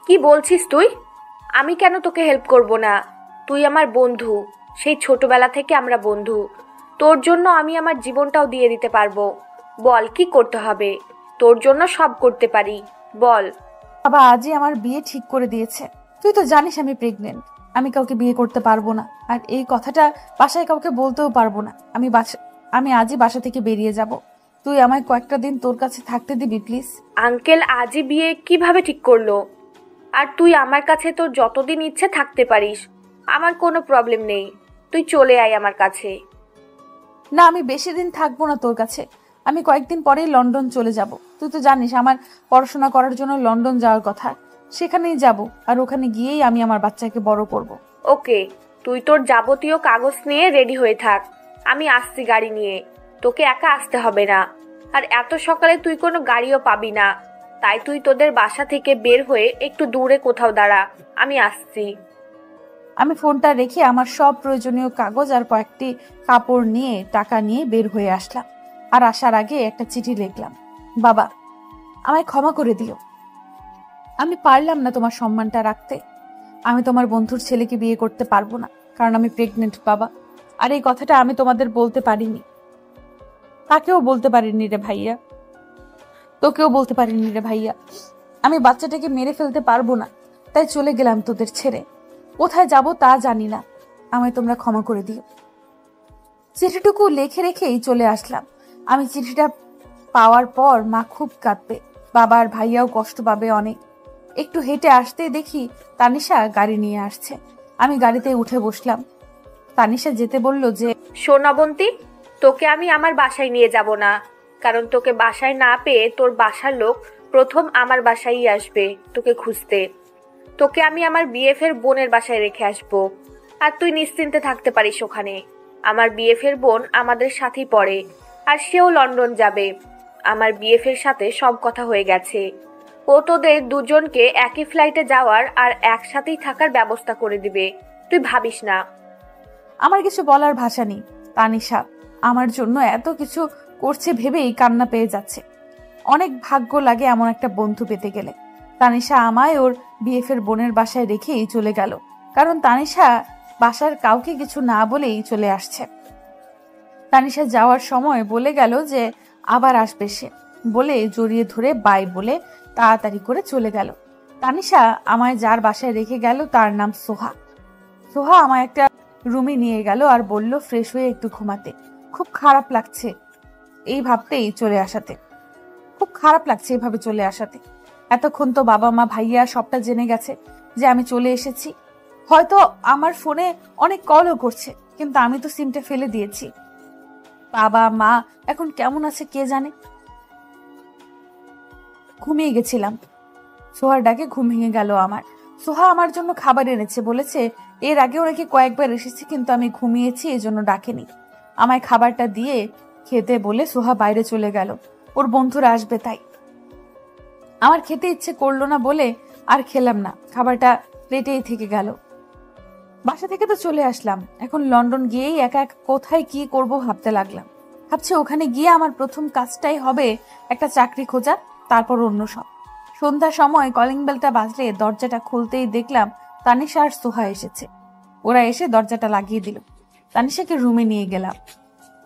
S5: কি বলছিস তুই? আমি কেন তোকে হেল্প করব না? তুই আমার বন্ধু, সেই ছোটবেলা থেকে আমরা বন্ধু। তোর জন্য আমি আমার জীবনটাও দিয়ে দিতে পারবো। বল কি করতে হবে? তোর জন্য সব করতে পারি, বল।
S1: বাবা আজই আমার বিয়ে ঠিক করে দিয়েছে। তুই তো জানিস আমি প্রেগনেন্ট। আমি কাউকে বিয়ে করতে পারবো না, আর এই কথাটা বাসায় কাউকে বলতেও পারবো না। আমি আজই বাসা থেকে বেরিয়ে যাব। তুই আমায় কয়েকটা দিন তোর কাছে থাকতে দিবি প্লিজ?
S5: আঙ্কেল আজই বিয়ে কিভাবে ঠিক করলো? আর তুই আমার কাছে তোর যতদিন ইচ্ছে থাকতে পারিস, আমার কোনো প্রবলেম নেই। তুই চলে আয় আমার কাছে।
S1: না, আমি বেশি দিন থাকবো না তোর কাছে। আমি কয়েকদিন পরেই লন্ডন চলে যাব। তুই তো জানিস আমার পড়াশোনা করার জন্য লন্ডন যাওয়ার কথা। সেখানেই যাব, আর ওখানে গিয়েই আমি আমার বাচ্চাকে বড় করব।
S5: ওকে, তুই তোর যাবতীয় কাগজ নিয়ে রেডি হয়ে থাক। আমি আসছি গাড়ি নিয়ে। তোকে একা আসতে হবে না। আর এত সকালে তুই কোনো গাড়িও পাবি না। তাই তুই তোদের বাসা থেকে বের হয়ে একটু দূরে কোথাও দাঁড়া, আমি আসছি।
S1: আমি ফোনটা রেখে আমার সব প্রয়োজনীয় কাগজ আর কয়েকটি কাপড় নিয়ে টাকা নিয়ে বের হয়ে আসলাম। আর আসার আগে একটা চিঠি লিখলাম, বাবা আমায় ক্ষমা করে দিও। আমি পারলাম না তোমার সম্মানটা রাখতে। আমি তোমার বন্ধুর ছেলেকে বিয়ে করতে পারবো না, কারণ আমি প্রেগনেন্ট বাবা। আর এই কথাটা আমি তোমাদের বলতে পারিনি, তাকেও বলতে পারিনি রে ভাইয়া, তোকেও বলতে পারিনি রে ভাইয়া। আমি বাচ্চাটাকে মেরে ফেলতে পারবো না, তাই চলে গেলাম তোদের ছেড়ে। কোথায় যাব তা জানি না। আমায় তোমরা ক্ষমা করে দিও। চিঠিটুকু লিখে রেখেই চলে আসলাম। আমি চিঠিটা পাওয়ার পর মা খুব কাঁদবে, বাবা আর ভাইয়াও কষ্ট পাবে অনেক। একটু হেঁটে আসতেই দেখি তানিশা গাড়ি নিয়ে আসছে। আমি গাড়িতে উঠে বসলাম। তানিশা যেতে বলল যে,
S5: সোনাবন্তী, তোকে আমি আমার বাসায় নিয়ে যাব না, কারণ তোকে বাসায় না পেয়ে তোর বাসার লোক প্রথম আমার বাসায় আসবে তোকে খুঁজতে। তোকে আমি আমার বিএফের বোনের বাসায় রেখে আসবো, আর তুই নিশ্চিন্তে থাকতে পারিস ওখানে। আমার বিএফের বোন আমাদের সাথেই পড়ে, আর সেও লন্ডন যাবে। আমার বিএফের সাথে সব কথা হয়ে গেছে। ও তোদের দুজনকে একই ফ্লাইটে যাওয়ার আর একসাথেই থাকার ব্যবস্থা করে দিবে। তুই ভাবিস না।
S1: আমার কিছু বলার ভাষা নেই। তানিশা আমার জন্য এত কিছু করছে ভেবেই কান্না পেয়ে যাচ্ছে। অনেক ভাগ্য লাগে এমন একটা বন্ধু পেতে গেলে। তানিশা আমায় ওর বিএফের বোনের বাসায় রেখেই চলে গেল, কারণ তানিশা বাসার কাউকে কিছু না বলেই চলে আসছে। তানিশা যাওয়ার সময় বলে গেল যে আবার আসবে সে। বলে জড়িয়ে ধরে বাই বলে তাড়াতাড়ি করে চলে গেল। তানিশা আমায় যার বাসায় রেখে গেল তার নাম সোহা। সোহা আমায় একটা রুমে নিয়ে গেল আর বলল ফ্রেশ হয়ে একটু ঘুমাতে। খুব খারাপ লাগছে এই ভাবতেই চলে আসাতে, খুব খারাপ লাগছে এইভাবে চলে আসাতে। এতক্ষণ তো বাবা মা ভাইয়া সবটা জেনে গেছে যে আমি চলে এসেছি। হয়তো আমার ফোনে অনেক কলও করছে, কিন্তু আমি তো সিমটা ফেলে দিয়েছি। বাবা মা এখন কেমন আছে কে জানে। ঘুমিয়ে গেছিলাম, সোহার ডাকে ঘুম ভেঙে গেল আমার। সোহা আমার জন্য খাবার এনেছে, বলেছে এর আগেও নাকি কয়েকবার এসেছি, কিন্তু আমি ঘুমিয়েছি এই জন্য ডাকেনি। আমায় খাবারটা দিয়ে খেতে বলে সোহা বাইরে চলে গেল, ওর বন্ধুরা আসবে তাই। আমার খেতে ইচ্ছে করলো না বলে আর খেলাম না, খাবারটা প্লেটেই থেকে গেল। বাসা থেকে তো চলে আসলাম, এখন লন্ডন গিয়েই একা এক কোথায় কি করব ভাবতে লাগলাম। ভাবছি ওখানে গিয়ে আমার প্রথম কাজটাই হবে একটা চাকরি খোঁজা, তারপর অন্য সব। সন্ধ্যার সময় কলিং বেলটা বাজলে দরজাটা খুলতেই দেখলাম তানিশা আর সোহা এসেছে। ওরা এসে দরজাটা লাগিয়ে দিল। তানিশাকে রুমে নিয়ে গেলাম।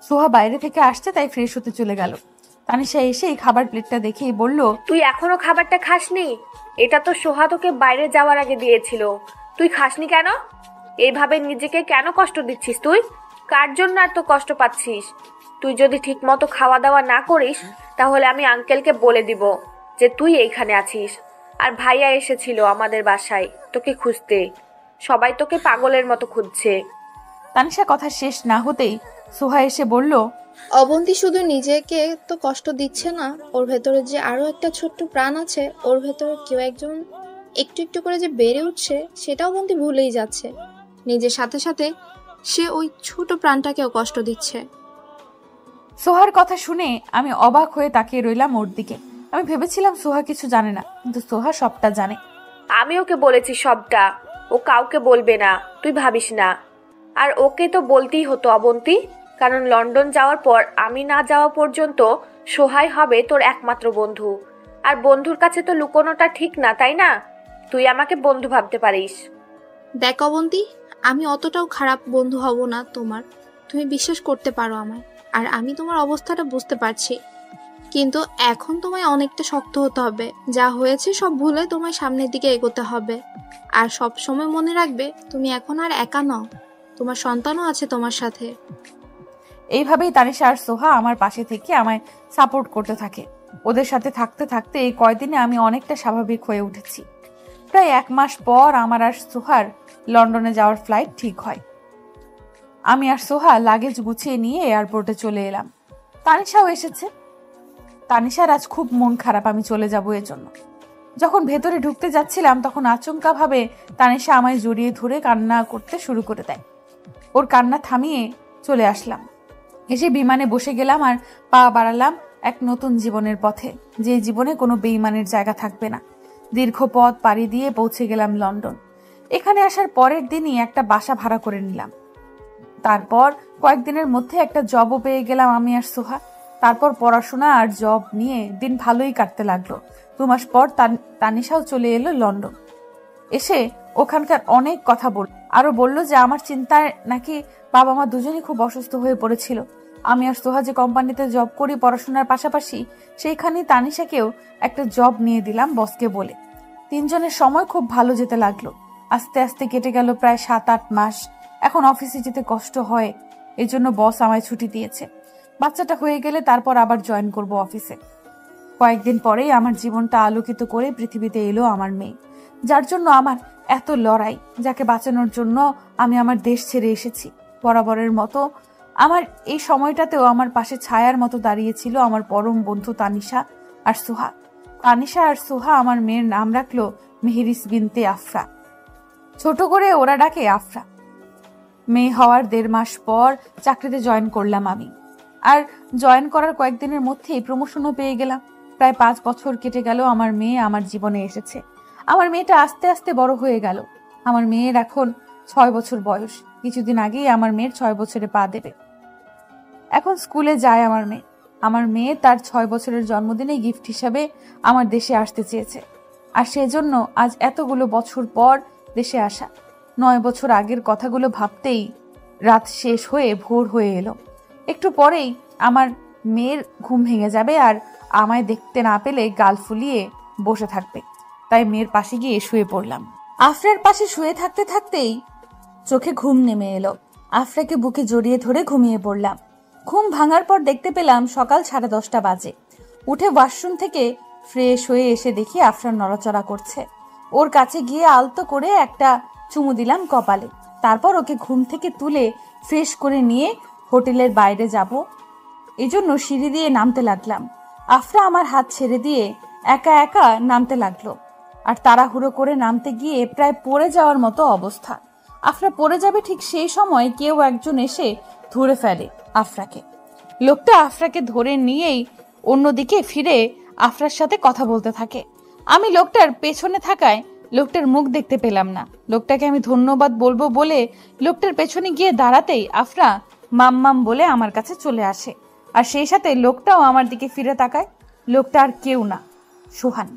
S1: সোহা বাইরে থেকে আসছে তাই ফ্রেশ হতে চলে গেল। তানিশা এসে এই খাবার প্লেটটা দেখেই বলল,
S5: তুই এখনো খাবারটা খাসনি? এটা তো সোহা তোকে বাইরে যাওয়ার আগে দিয়েছিল, তুই খাসনি কেন? এইভাবে নিজেকে কেন কষ্ট দিচ্ছিস তুই? কার জন্য এত কষ্ট পাচ্ছিস? তুই যদি ঠিক মতো খাওয়া দাওয়া না করিস তাহলে আমি আঙ্কেলকে বলে দিব যে তুই এইখানে আছিস। আর ভাইয়া এসেছিল আমাদের বাসায় তোকে খুঁজতে, সবাই তোকে পাগলের মতো খুঁজছে।
S1: তানিশা কথা শেষ না হতেই সোহা এসে বলল,
S6: অবন্তী শুধু নিজেকে তো কষ্ট দিচ্ছে না, ওর ভেতরে যে আরো একটা ছোট্ট প্রাণ আছে, ওর ভেতরে কেউ একজন একটু একটু করে যে বেড়ে উঠছে সেটা অবন্তী ভুলেই যাচ্ছে। নিজের সাথে সাথে সে ওই ছোট প্রাণটাকেও কষ্ট দিচ্ছে।
S1: সোহার কথা শুনে আমি অবাক হয়ে তাকিয়ে রইলাম ওর দিকে। আমি ভেবেছিলাম সোহা কিছু জানে না, কিন্তু সোহা সবটা জানে।
S5: আমি ওকে বলেছি সবটা, ও কাউকে বলবে না, তুই ভাবিস না। আর ওকে তো বলতেই হতো অবন্তী, কারণ লন্ডন যাওয়ার পর আমি না যাওয়া পর্যন্ত সোহাই হবে তোর একমাত্র বন্ধু। আর বন্ধুর কাছে তো লুকোনোটা ঠিক না, তাই না? তুই আমাকে বন্ধু ভাবতে পারিস।
S6: দেখ অবন্তী, আমি অতটাও খারাপ বন্ধু হব না তোমার, তুমি বিশ্বাস করতে পারো আমায়। আর আমি তোমার অবস্থাটা বুঝতে পারছি, কিন্তু এখন তোমায় অনেকটা শক্ত হতে হবে। যা হয়েছে সব ভুলে তোমায় সামনের দিকে এগোতে হবে। আর সব সময় মনে রাখবে তুমি এখন আর একা নও, তোমার সন্তানও আছে তোমার সাথে।
S1: এইভাবেই তানিশা আর সোহা আমার পাশে থেকে আমায় সাপোর্ট করতে থাকে। ওদের সাথে থাকতে থাকতে এই কয়দিনে আমি অনেকটা স্বাভাবিক হয়ে উঠেছি। প্রায় 1 মাস পর আমার আর সোহার লন্ডনে যাওয়ার ফ্লাইট ঠিক হয়। আমি আর সোহা লাগেজ গুছিয়ে নিয়ে এয়ারপোর্টে চলে এলাম। তানিশাও এসেছে। তানিশার আজ খুব মন খারাপ আমি চলে যাব এর জন্য। যখন ভেতরে ঢুকতে যাচ্ছিলাম তখন আচমকা ভাবে তানিশা আমায় জড়িয়ে ধরে কান্না করতে শুরু করে দেয়। ওর কান্না থামিয়ে চলে আসলাম। এসে বিমানে বসে গেলাম আর পা বাড়ালাম এক নতুন জীবনের পথে, যে জীবনে কোনো বেইমানের জায়গা থাকবে না। দীর্ঘ পথ পাড়ি দিয়ে পৌঁছে গেলাম লন্ডন। এখানে আসার পরের দিনই একটা বাসা ভাড়া করে নিলাম। তারপর কয়েকদিনের মধ্যে একটা জবও পেয়ে গেলাম আমি আর সোহা। তারপর পড়াশোনা আর জব নিয়ে দিন ভালোই কাটতে লাগলো। 2 মাস পর তানিশাও চলে এলো লন্ডন। এসে ওখানকার অনেক কথা আরো বলল যে আমার চিন্তায় নাকি বাবা মা দুজনই খুব অসুস্থ হয়ে পড়েছিল। আমি আর সোহা যে কোম্পানিতে জব করি পড়াশোনার পাশাপাশি, সেইখানেই তানিশাকেও একটা জব নিয়ে দিলাম বসকে বলে। 3 জনের সময় খুব ভালো যেতে লাগলো। আস্তে আস্তে কেটে গেল প্রায় 7-8 মাস। এখন অফিসে যেতে কষ্ট হয়, এই জন্য বস আমায় ছুটি দিয়েছে। বাচ্চাটা হয়ে গেলে তারপর আবার জয়েন করব অফিসে। কয়েকদিন পরেই আমার জীবনটা আলোকিত করে পৃথিবীতে এলো আমার মেয়ে, যার জন্য আমার এত লড়াই, যাকে বাঁচানোর জন্য আমি আমার দেশ ছেড়ে এসেছি। বরাবরের মতো আমার এই সময়টাতেও আমার পাশে ছায়ার মতো দাঁড়িয়েছিল আমার পরম বন্ধু তানিশা আর সোহা। তানিশা আর সোহা আমার মেয়ের নাম রাখলো মেহেরিস বিনতে আফরা। ছোট করে ওরা ডাকে আফরা। মেয়ে হওয়ার 1.5 মাস পর চাকরিতে জয়েন করলাম আমি। আর জয়েন করার কয়েকদিনের মধ্যেই প্রমোশনও পেয়ে গেলাম। প্রায় 5 বছর কেটে গেল আমার মেয়ে আমার জীবনে এসেছে। আমার মেয়েটা আস্তে আস্তে বড় হয়ে গেল। আমার মেয়ের এখন 6 বছর বয়স। কিছুদিন আগেই আমার মেয়ের 6 বছরে পা দেবে। এখন স্কুলে যায় আমার মেয়ে। আমার মেয়ে তার 6 বছরের জন্মদিনে গিফট হিসাবে আমার দেশে আসতে চেয়েছে। আর সেজন্য আজ এতগুলো বছর পর দেশে আসা। 9 বছর আগের কথাগুলো ভাবতেই রাত শেষ হয়ে ভোর হয়ে এলো। একটু পরেই আমার মেয়ের ঘুম ভেঙে যাবে আর আমায় দেখতে না পেলে গাল ফুলিয়ে বসে থাকবে, তাই মেয়ের পাশে গিয়ে শুয়ে পড়লাম। আফরার পাশে শুয়ে থাকতে থাকতেই চোখে ঘুম নেমে এলো। আফরাকে বুকে জড়িয়ে ধরে ঘুমিয়ে পড়লাম। ঘুম ভাঙার পর দেখতে পেলাম সকাল 10:30 বাজে। উঠে ওয়াশরুম থেকে ফ্রেশ হয়ে এসে দেখি আফরান নড়াচড়া করছে। ওর কাছে গিয়ে আলতো করে একটা চুমু দিলাম কপালে। তারপর ওকে ঘুম থেকে তুলে ফ্রেশ করে নিয়ে হোটেলের বাইরে যাব, এজন্য সিঁড়ি দিয়ে নামতে লাগলাম। আফরা আমার হাত ছেড়ে দিয়ে একা একা নামতে লাগলো, আর তাড়াহুড়ো করে নামতে গিয়ে প্রায় পড়ে যাওয়ার মতো অবস্থা। আফরা পড়ে যাবে ঠিক সেই সময় কেউ একজন এসে ধরে ফেলে আফরাকে। লোকটা আফরাকে ধরে নিয়েই অন্যদিকে ফিরে আফরার সাথে কথা বলতে থাকে। আমি লোকটার পেছনে থাকায় লোকটার মুখ দেখতে পেলাম না। লোকটাকে আমি ধন্যবাদ বলবো বলে লোকটার পেছনে গিয়ে দাঁড়াতেই আফরা মাম্মাম বলে আমার কাছে চলে আসে, আর সেই সাথে লোকটাও আমার দিকে ফিরে তাকায়। লোকটা আর কেউ না, সোহান।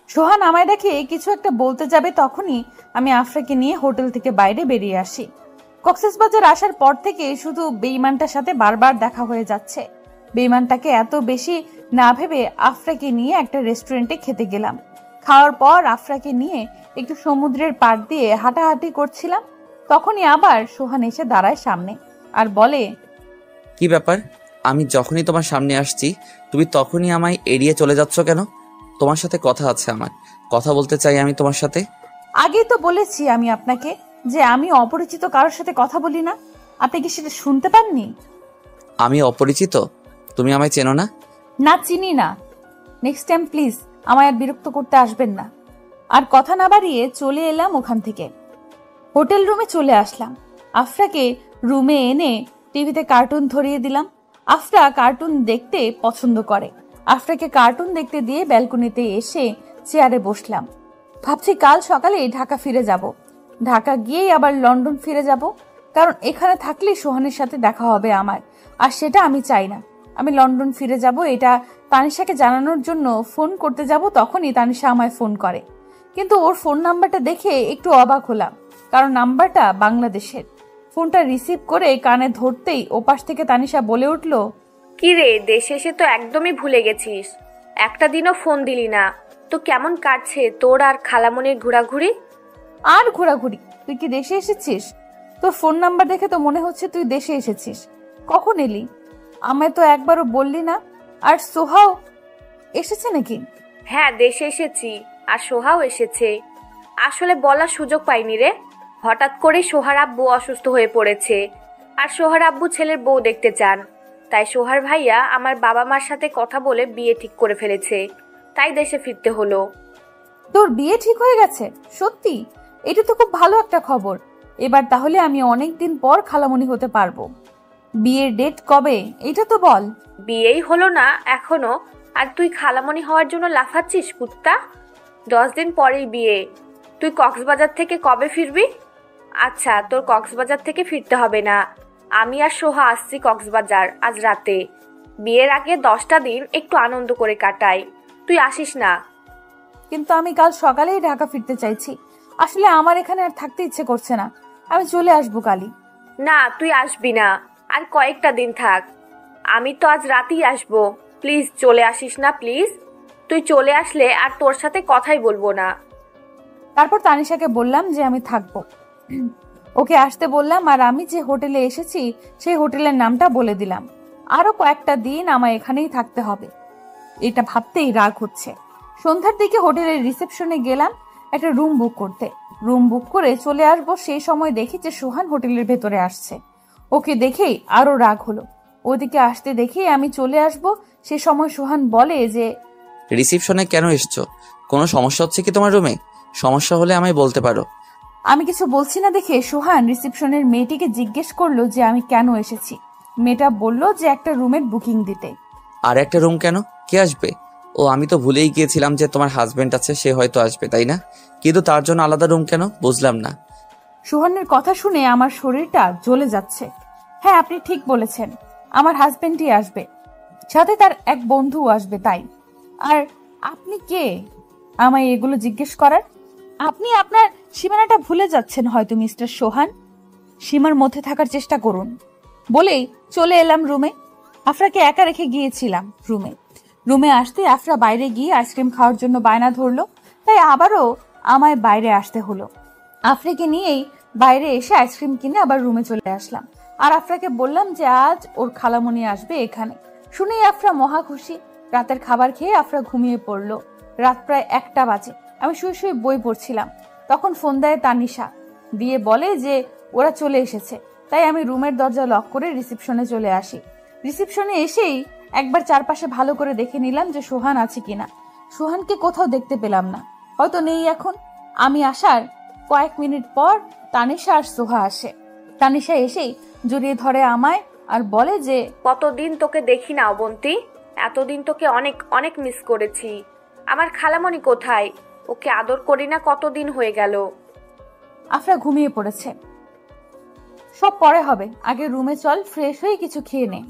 S1: সোহান আমায় দেখে কিছু একটা বলতে যাবে, তখনই আমি আফরাকে নিয়ে হোটেল থেকে বাইরে বেরিয়ে আসি। কক্সবাজার আসার পর থেকে শুধু বেঈমানটার সাথে বারবার দেখা হয়ে যাচ্ছে। বেঈমানটাকে এত বেশি না ভেবে আফরাকে নিয়ে একটা রেস্টুরেন্টে খেতে গেলাম। খাওয়ার পর আফরাকে নিয়ে একটু সমুদ্রের পাড় দিয়ে হাঁটাহাঁটি করছিলাম। তখনই আবার সোহান এসে দাঁড়ায় সামনে আর বলে,
S2: কি ব্যাপার? আমি যখনই তোমার সামনে আসছি তুমি তখনই আমায় এড়িয়ে চলে যাচ্ছ কেন? তোমার সাথে কথা আছে, আমার কথা বলতে চাই আমি তোমার সাথে।
S1: আগেই তো বলেছি আমি আপনাকে যে আমি অপরিচিত কারোর সাথে কথা বলি না। আপনি কি সেটা শুনতে পাননি?
S2: আমি অপরিচিত? তুমি আমায় চেনো না?
S1: না, চিনি না। নেক্সট টাইম প্লিজ আমায় আর বিরক্ত করতে আসবেন না। আর কথা না বাড়িয়ে চলে এলাম ওখান থেকে। হোটেল রুমে চলে আসলাম। আফরাকে রুমে এনে টিভিতে কার্টুন ধরিয়ে দিলাম। আফরা কার্টুন দেখতে পছন্দ করে। আফরাকে কার্টুন দেখতে দিয়ে ব্যালকনিতে এসে চেয়ারে বসলাম। ভাবছি কাল সকালে ঢাকা ফিরে যাব। ঢাকা গিয়েই আবার লন্ডন ফিরে যাব, কারণ এখানে থাকলে সোহানের সাথে দেখা হবে আমার, আর সেটা আমি চাই না। আমি লন্ডন ফিরে যাব এটা তানিশাকে জানানোর জন্য ফোন করতে যাব, তখনই তানিশা আমায় ফোন করে। কিন্তু ওর ফোন নাম্বারটা দেখে একটু অবাক হলাম, কারণ নাম্বারটা বাংলাদেশের। ফোনটা রিসিভ করে কানে ধরতেই ওপাশ থেকে তানিশা বলে উঠল,
S5: কি রে, দেশে এসে তো একদমই ভুলে গেছিস, একটা দিনও ফোন দিলি না। তো কেমন কাটছে তোর আর খালামনির ঘোরাঘুরি?
S1: আর ঘোরাঘুরি? তুই কি দেশে এসেছিস? তোর ফোন নাম্বার দেখে তো মনে হচ্ছে তুই দেশে এসেছিস। কখন এলি? আমায় তো একবারও বললি না। আর সোহাও এসেছে নাকি?
S5: হ্যাঁ, দেশে এসেছি, আর সোহাও এসেছে। আসলে বলার সুযোগ পাইনি রে। হঠাৎ করে সোহার আব্বু অসুস্থ হয়ে পড়েছে, আর সোহার আব্বু ছেলের বউ দেখতে চান। তাই সোহার ভাইয়া আমার বাবা মার সাথে কথা বলে বিয়ে ঠিক করে ফেলেছে, তাই দেশে ফিরতে হলো।
S1: তোর বিয়ে ঠিক হয়ে গেছে? সত্যি? এটা তো খুব ভালো একটা খবর। এবার তাহলে আমি অনেক দিন পর খালামণি হতে পারবো। বিয়ের ডেট কবে এটা তো বল।
S5: বিয়েই হলো না এখনো, আর তুই খালামণি হওয়ার জন্য লাফাচ্ছিস কুত্তা। 10 দিন পরেই বিয়ে। তুই কক্সবাজার থেকে কবে ফিরবি? আচ্ছা, তোর কক্সবাজার থেকে ফিরতে হবে না, আমি আর সোহা আসছি কক্সবাজার আজ রাতে। বিয়ের আগে 10টা দিন একটু আনন্দ করে কাটাই, তুই আসিস না?
S1: কিন্তু আমি কাল সকালেই ঢাকা ফিরতে চাইছি। আসলে আমার এখানে আর থাকতে ইচ্ছে করছে না। আমি চলে আসবো কালই।
S5: না, তুই আসবি না, আর কয়েকটা দিন থাক। আমি তো আজ রাতেই আসবো, প্লিজ চলে আসিস না প্লিজ। তুই চলে আসলে আর তোর সাথে কথাই বলবো না।
S1: তারপর তানিশাকে বললাম যে আমি থাকবো। ওকে আসতে বললাম, আর আমি যে হোটেলে এসেছি সেই হোটেলের নামটা বলে দিলাম। আরো কয়েকটা দিন আমায় এখানেই থাকতে হবে। এটা ভাবতেই রাগ হচ্ছে। সন্ধ্যার দিকে হোটেলের রিসেপশনে গেলাম একটা রুম বুক করতে। রুম বুক করে চলে আসবো সেই সময় দেখি যে সোহান হোটেলের ভেতরে আসছে। ওকে দেখেই আরো রাগ হলো। ওদিকে আসতে দেখেই আমি চলে আসবো সে সময় সোহান বলে যে,
S2: রিসিপশনে কেন এসছো? কোনো সমস্যা হচ্ছে কি তোমার রুমে? সমস্যা হলে আমায় বলতে পারো।
S1: আমি কিছু বলছি না দেখে সোহান রিসেপশনের মেয়েটিকে জিজ্ঞেস করলো যে আমি কেন এসেছি। মেয়েটা বলল যে একটা রুমের বুকিং দিতে।
S2: আর একটা রুম কেন? কে আসবে? ও, আমি তো ভুলেই গিয়েছিলাম যে তোমার হাজবেন্ড আছে, সে হয়তো আসবে, তাই না? কিন্তু তার জন্য আলাদা রুম কেন বুঝলাম না।
S1: সোহানের কথা শুনে আমার শরীরটা জ্বলে যাচ্ছে। হ্যাঁ, আপনি ঠিক বলেছেন, আমার হাজবেন্ডই আসবে, সাথে তার এক বন্ধুও আসবে। তাই আর আপনি কে আমায় এগুলো জিজ্ঞেস করার? আপনি আপনার সীমানাটা ভুলে যাচ্ছেন হয়তো মিস্টার সোহান। সীমার মধ্যে থাকার চেষ্টা করুন। বলেই চলে এলাম রুমে। আফরাকে একা রেখে গিয়েছিলাম রুমে আসতে আফরা বাইরে গিয়ে আইসক্রিম খাওয়ার জন্য বায়না ধরলো, তাই আবারও আমায় বাইরে আসতে হলো। আফরাকে নিয়েই বাইরে এসে আইসক্রিম কিনে আবার রুমে চলে আসলাম। আর আফরাকে বললাম যে আজ ওর খালামণি আসবে এখানে। শুনেই আফরা মহা খুশি। রাতের খাবার খেয়ে আফরা ঘুমিয়ে পড়লো। রাত প্রায় 1টা বাজে। আমি শুয়ে শুয়ে বই পড়ছিলাম। তখন ফোন দেয় তানিশা, দিয়ে বলে যে ওরা চলে এসেছে। তাই আমি রুমের দরজা লক করে রিসেপশনে চলে আসি। রিসেপশনে এসেই একবার চারপাশে ভালো করে দেখে নিলাম যে সোহান আছে কিনা। সোহানকে কোথাও দেখতে পেলাম না, হয়তো নেই এখন। আমি আসার কয়েক মিনিট পর তানিশা আর সোহা আসে। তানিশা এসেই জড়িয়ে ধরে আমায় আর বলে যে
S5: কতদিন তোকে দেখি না অবন্তী, এতদিন তোকে অনেক অনেক মিস করেছি। আমার খালামণি কোথায়? ওকে আদর করি না কতদিন হয়ে গেল।
S1: আফরা ঘুমিয়ে পড়েছে, সব পরে হবে, আগে রুমে চল, ফ্রেশ হয়ে কিছু খেয়ে নে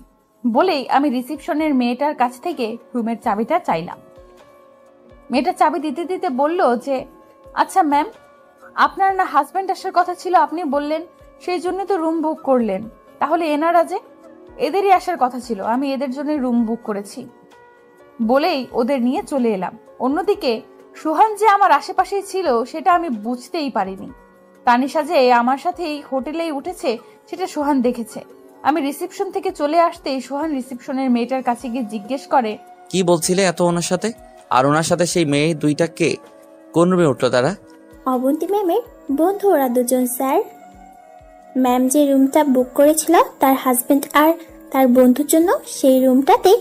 S1: বলেই আমি রিসেপশনের মেয়েটার কাছ থেকে রুমের চাবিটা চাইলাম। মেয়েটা চাবি দিতে দিতে বলল যে আচ্ছা ম্যাম, আপনার না হাজব্যান্ড আসার কথা ছিল, আপনি বললেন সেই জন্য তো রুম বুক করলেন, তাহলে এনারা যে? এদেরই আসার কথা ছিল, আমি এদের জন্য রুম বুক করেছি বলেই ওদের নিয়ে চলে এলাম। অন্যদিকে সোহান যে আমার আশেপাশেই ছিল সেটা আমি বুঝতেই পারিনি। তানিশা যে আমার সাথে এই হোটেলেই উঠেছে সেটা সোহান দেখেছে। আমি রিসেপশন থেকে চলে আসতেই সোহান রিসেপশনের মেয়েটার কাছে গিয়ে জিজ্ঞেস করে,
S2: কি বলছিলে এত ওনার সাথে? আর ওনার সাথে সেই মেয়ে দুইটা কে? কোন রুমে উঠলো তারা?
S7: অবন্তী ম্যামের বন্ধু ওরা দুজন স্যার। ম্যাম যে রুমটা বুক করেছিল তার হাজবেন্ড আর তার বন্ধুর জন্য, সেই রুমটাতে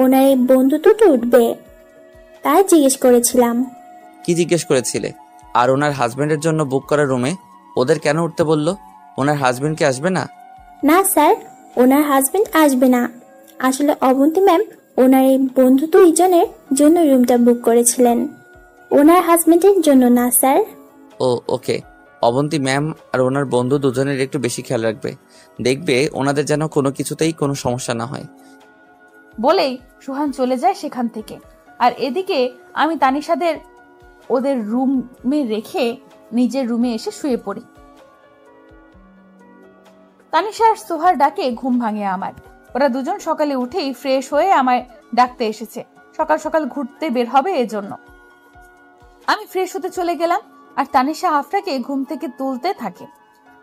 S7: ওনার এই বন্ধু দুটো উঠবে তাই জিজ্ঞেস করেছিলাম।
S2: কি জিজ্ঞেস করেছিলে? আর ওনার হাজবেন্ডের জন্য বুক করা রুমে ওদের কেন উঠতে বললো? ওনার হাজবেন্ড কি আসবে না?
S7: না স্যার, ওনার হাজবেন্ড আসবে না। আসলে অবন্তী ম্যাম ওনার এই বন্ধু দুইজনের জন্য রুমটা বুক করেছিলেন, ওনার হাজবেন্ডের জন্য না স্যার।
S2: ও ওকে, অবন্তী ম্যাম আর ওনার বন্ধু দুজনের একটু বেশি খেয়াল রাখবে, দেখবে ওনাদের যেন কোনো কিছুতেই কোনো সমস্যা না হয়
S1: বলেই সোহান চলে যায় সেখান থেকে। আর এদিকে আমি তানিশাদের ওদের রুমে রেখে নিজের রুমে এসে শুয়ে পড়ি। তানিশা আর সোহার ডাকে ঘুম ভাঙে আমার। ওরা দুজন সকালে উঠেই ফ্রেশ হয়ে আমায় ডাকতে এসেছে, সকাল সকাল ঘুরতে বের হবে এজন্য। আমি ফ্রেশ হতে চলে গেলাম আর তানিশা আফরাকে ঘুম থেকে তুলতে থাকে।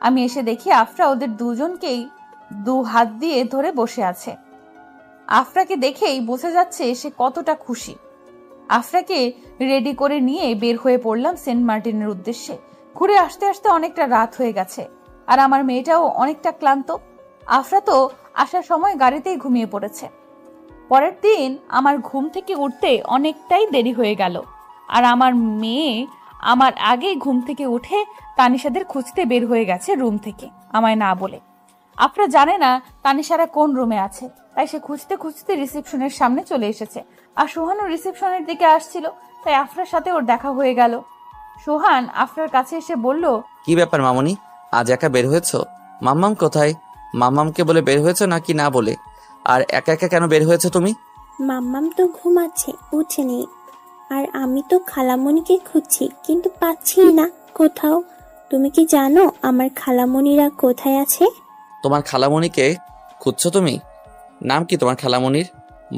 S1: আমি এসে দেখি আফরা ওদের দুজনকেই 2 হাত দিয়ে ধরে বসে আছে। আফরাকে দেখেই বোঝা যাচ্ছে সে কতটা খুশি। আফরাকে রেডি করে নিয়ে বের হয়ে পড়লাম সেন্ট মার্টিনের উদ্দেশ্যে। ঘুরে আসতে আসতে অনেকটা রাত হয়ে গেছে আর আমার মেয়েটাও অনেকটা ক্লান্ত। আফরা তো আসার সময় গাড়িতেই ঘুমিয়ে পড়েছে। পরের দিন আমার ঘুম থেকে উঠতে অনেকটাই দেরি হয়ে গেল আর আমার মেয়ে আমার আগেই ঘুম থেকে উঠে তানিশাদের খুঁজতে বের হয়ে গেছে রুম থেকে আমায় না বলে। আফরা জানে না তানিশারা কোন রুমে আছে, তাই সে খুঁজতে খুঁজতে রিসেপশনের সামনে চলে এসেছে। আর সোহানও রিসেপশনের দিকে আসছিল, তাই আফরার সাথে ওর দেখা হয়ে গেল। সোহান আফরার কাছে এসে বলল,
S2: কি ব্যাপার মামুনি, আজ একা বের হয়েছ? মাম্মাম কোথায়? মাম্মামকে বলে বের হয়েছ নাকি না বলে? আর একা একা কেন বের হয়েছ তুমি?
S7: মাম্মাম তো ঘুমাচ্ছে, উঠেনি। আর আমি তো খালামণিকে খুঁজছি কিন্তু পাচ্ছি না কোথাও। তুমি কি জানো আমার খালামণিরা কোথায় আছে?
S2: তোমার খালামণিকে খুঁজছো তুমি? নাম কি তোমার খালামণির?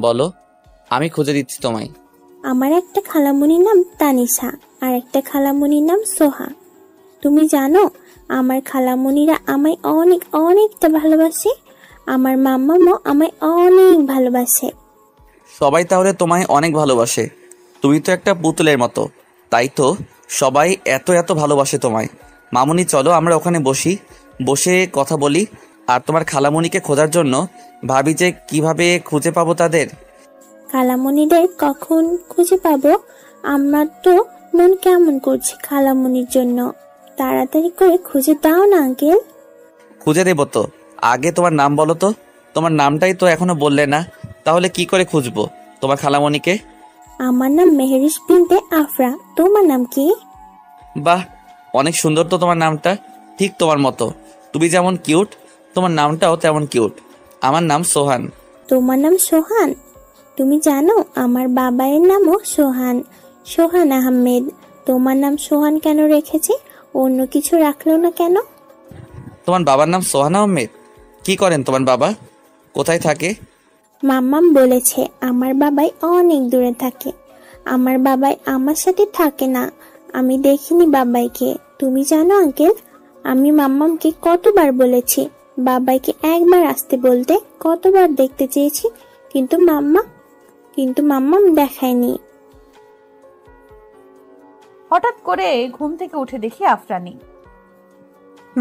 S2: বলো, আমি খুঁজে দিচ্ছি তোমায়।
S7: আমার একটা খালামণির নাম তানিশা আর একটা খালামণির নাম সোহা। তুমি জানো আমার খালামণিরা আমায় অনেক অনেকটা ভালোবাসে। আমার মাম্মামও আমায় অনেক ভালোবাসে।
S2: সবাই তাহলে তোমায় অনেক ভালোবাসে। তুমি তো একটা পুতুলের মতো, তাই তো সবাই এত এত ভালোবাসে তোমায়। মামুনি চলো আমরা ওখানে বসে কথা বলি। আর তোমার খালামণিকে খোঁজার জন্য ভাবি যে কিভাবে খুঁজে পাবো তাদের।
S7: খালামণিদের কখন খুঁজে পাবো? আমার তো মন কেমন করছে খালামণির জন্য। তাড়াতাড়ি করে খুঁজে দাও না আঙ্কেল।
S2: খুঁজে দেবো তো, আগে তোমার নাম বলো তো। তোমার নামটাই তো এখনো বললে না, তাহলে কি করে খুঁজবো তোমার খালামণিকে?
S7: আমার নাম মেহেরিস বিনতে আফরা। তোমার নাম কি?
S2: বাহ, অনেক সুন্দর তো তোমার নামটা, ঠিক তোমার মতো। তুমি যেমন কিউট, তোমার নামটাও তেমন কিউট। আমার নাম সোহান।
S7: তোমার নাম সোহান? তুমি জানো আমার বাবার নামও সোহান, সোহান আহমেদ। তোমার নাম সোহান কেন রেখেছে? অন্য কিছু রাখলো না কেন?
S2: তোমার বাবার নাম সোহান আহমেদ? কি করেন তোমার বাবা? কোথায় থাকে?
S7: মাম্মাম বলেছে আমার বাবাই অনেক দূরে থাকে। আমার বাবাই আমার সাথে থাকে না। আমি দেখিনি বাবাইকে। তুমি জানো আঙ্কেল, আমি মাম্মামকে কতবার বলেছি বাবাইকে একবার আসতে বলতে, কতবার দেখতে চেয়েছি, কিন্তু মাম্মাম দেখায়নি।
S1: হঠাৎ করে ঘুম থেকে উঠে দেখি আফরা নেই।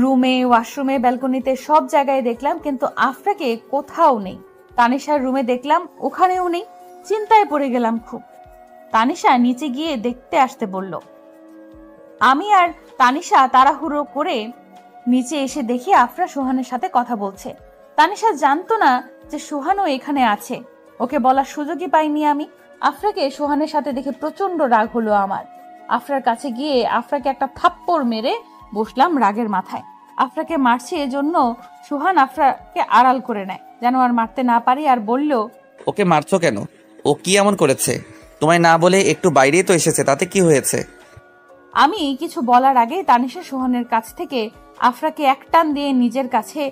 S1: রুমে, ওয়াশরুমে, ব্যালকনিতে সব জায়গায় দেখলাম, কিন্তু আফরাকে কোথাও নেই। তানিশার রুমে দেখলাম, ওখানেও নেই। চিন্তায় পড়ে গেলাম খুব। তানিশা নিচে গিয়ে দেখতে আসতে বলল। আমি আর তানিশা তাড়াহুড়ো করে নিচে এসে দেখি আফরা সোহানের সাথে কথা বলছে। তানিশা জানতো না যে সোহানও এখানে আছে। ওকে বলার সুযোগই পাইনি আমি। আফরাকে সোহানের সাথে দেখে প্রচন্ড রাগ হলো আমার। আফরার কাছে গিয়ে আফরাকে একটা থাপ্পড় মেরে বসলাম রাগের মাথায়। আফরাকে মারছে এজন্য সোহান আফরাকে আড়াল করে নেয়, যেন আর মারতে না পারি, আর বলল,
S2: ওকে মারছো কেন? ও কি এমন করেছে? তোমায় না বলে একটু বাইরেই তো এসেছে, তাতে কি হয়েছে?
S1: আমি কিছু বলার আগে তানিশা সোহানের কাছ থেকে আফরাকে এক টান দিয়ে নিজের কাছে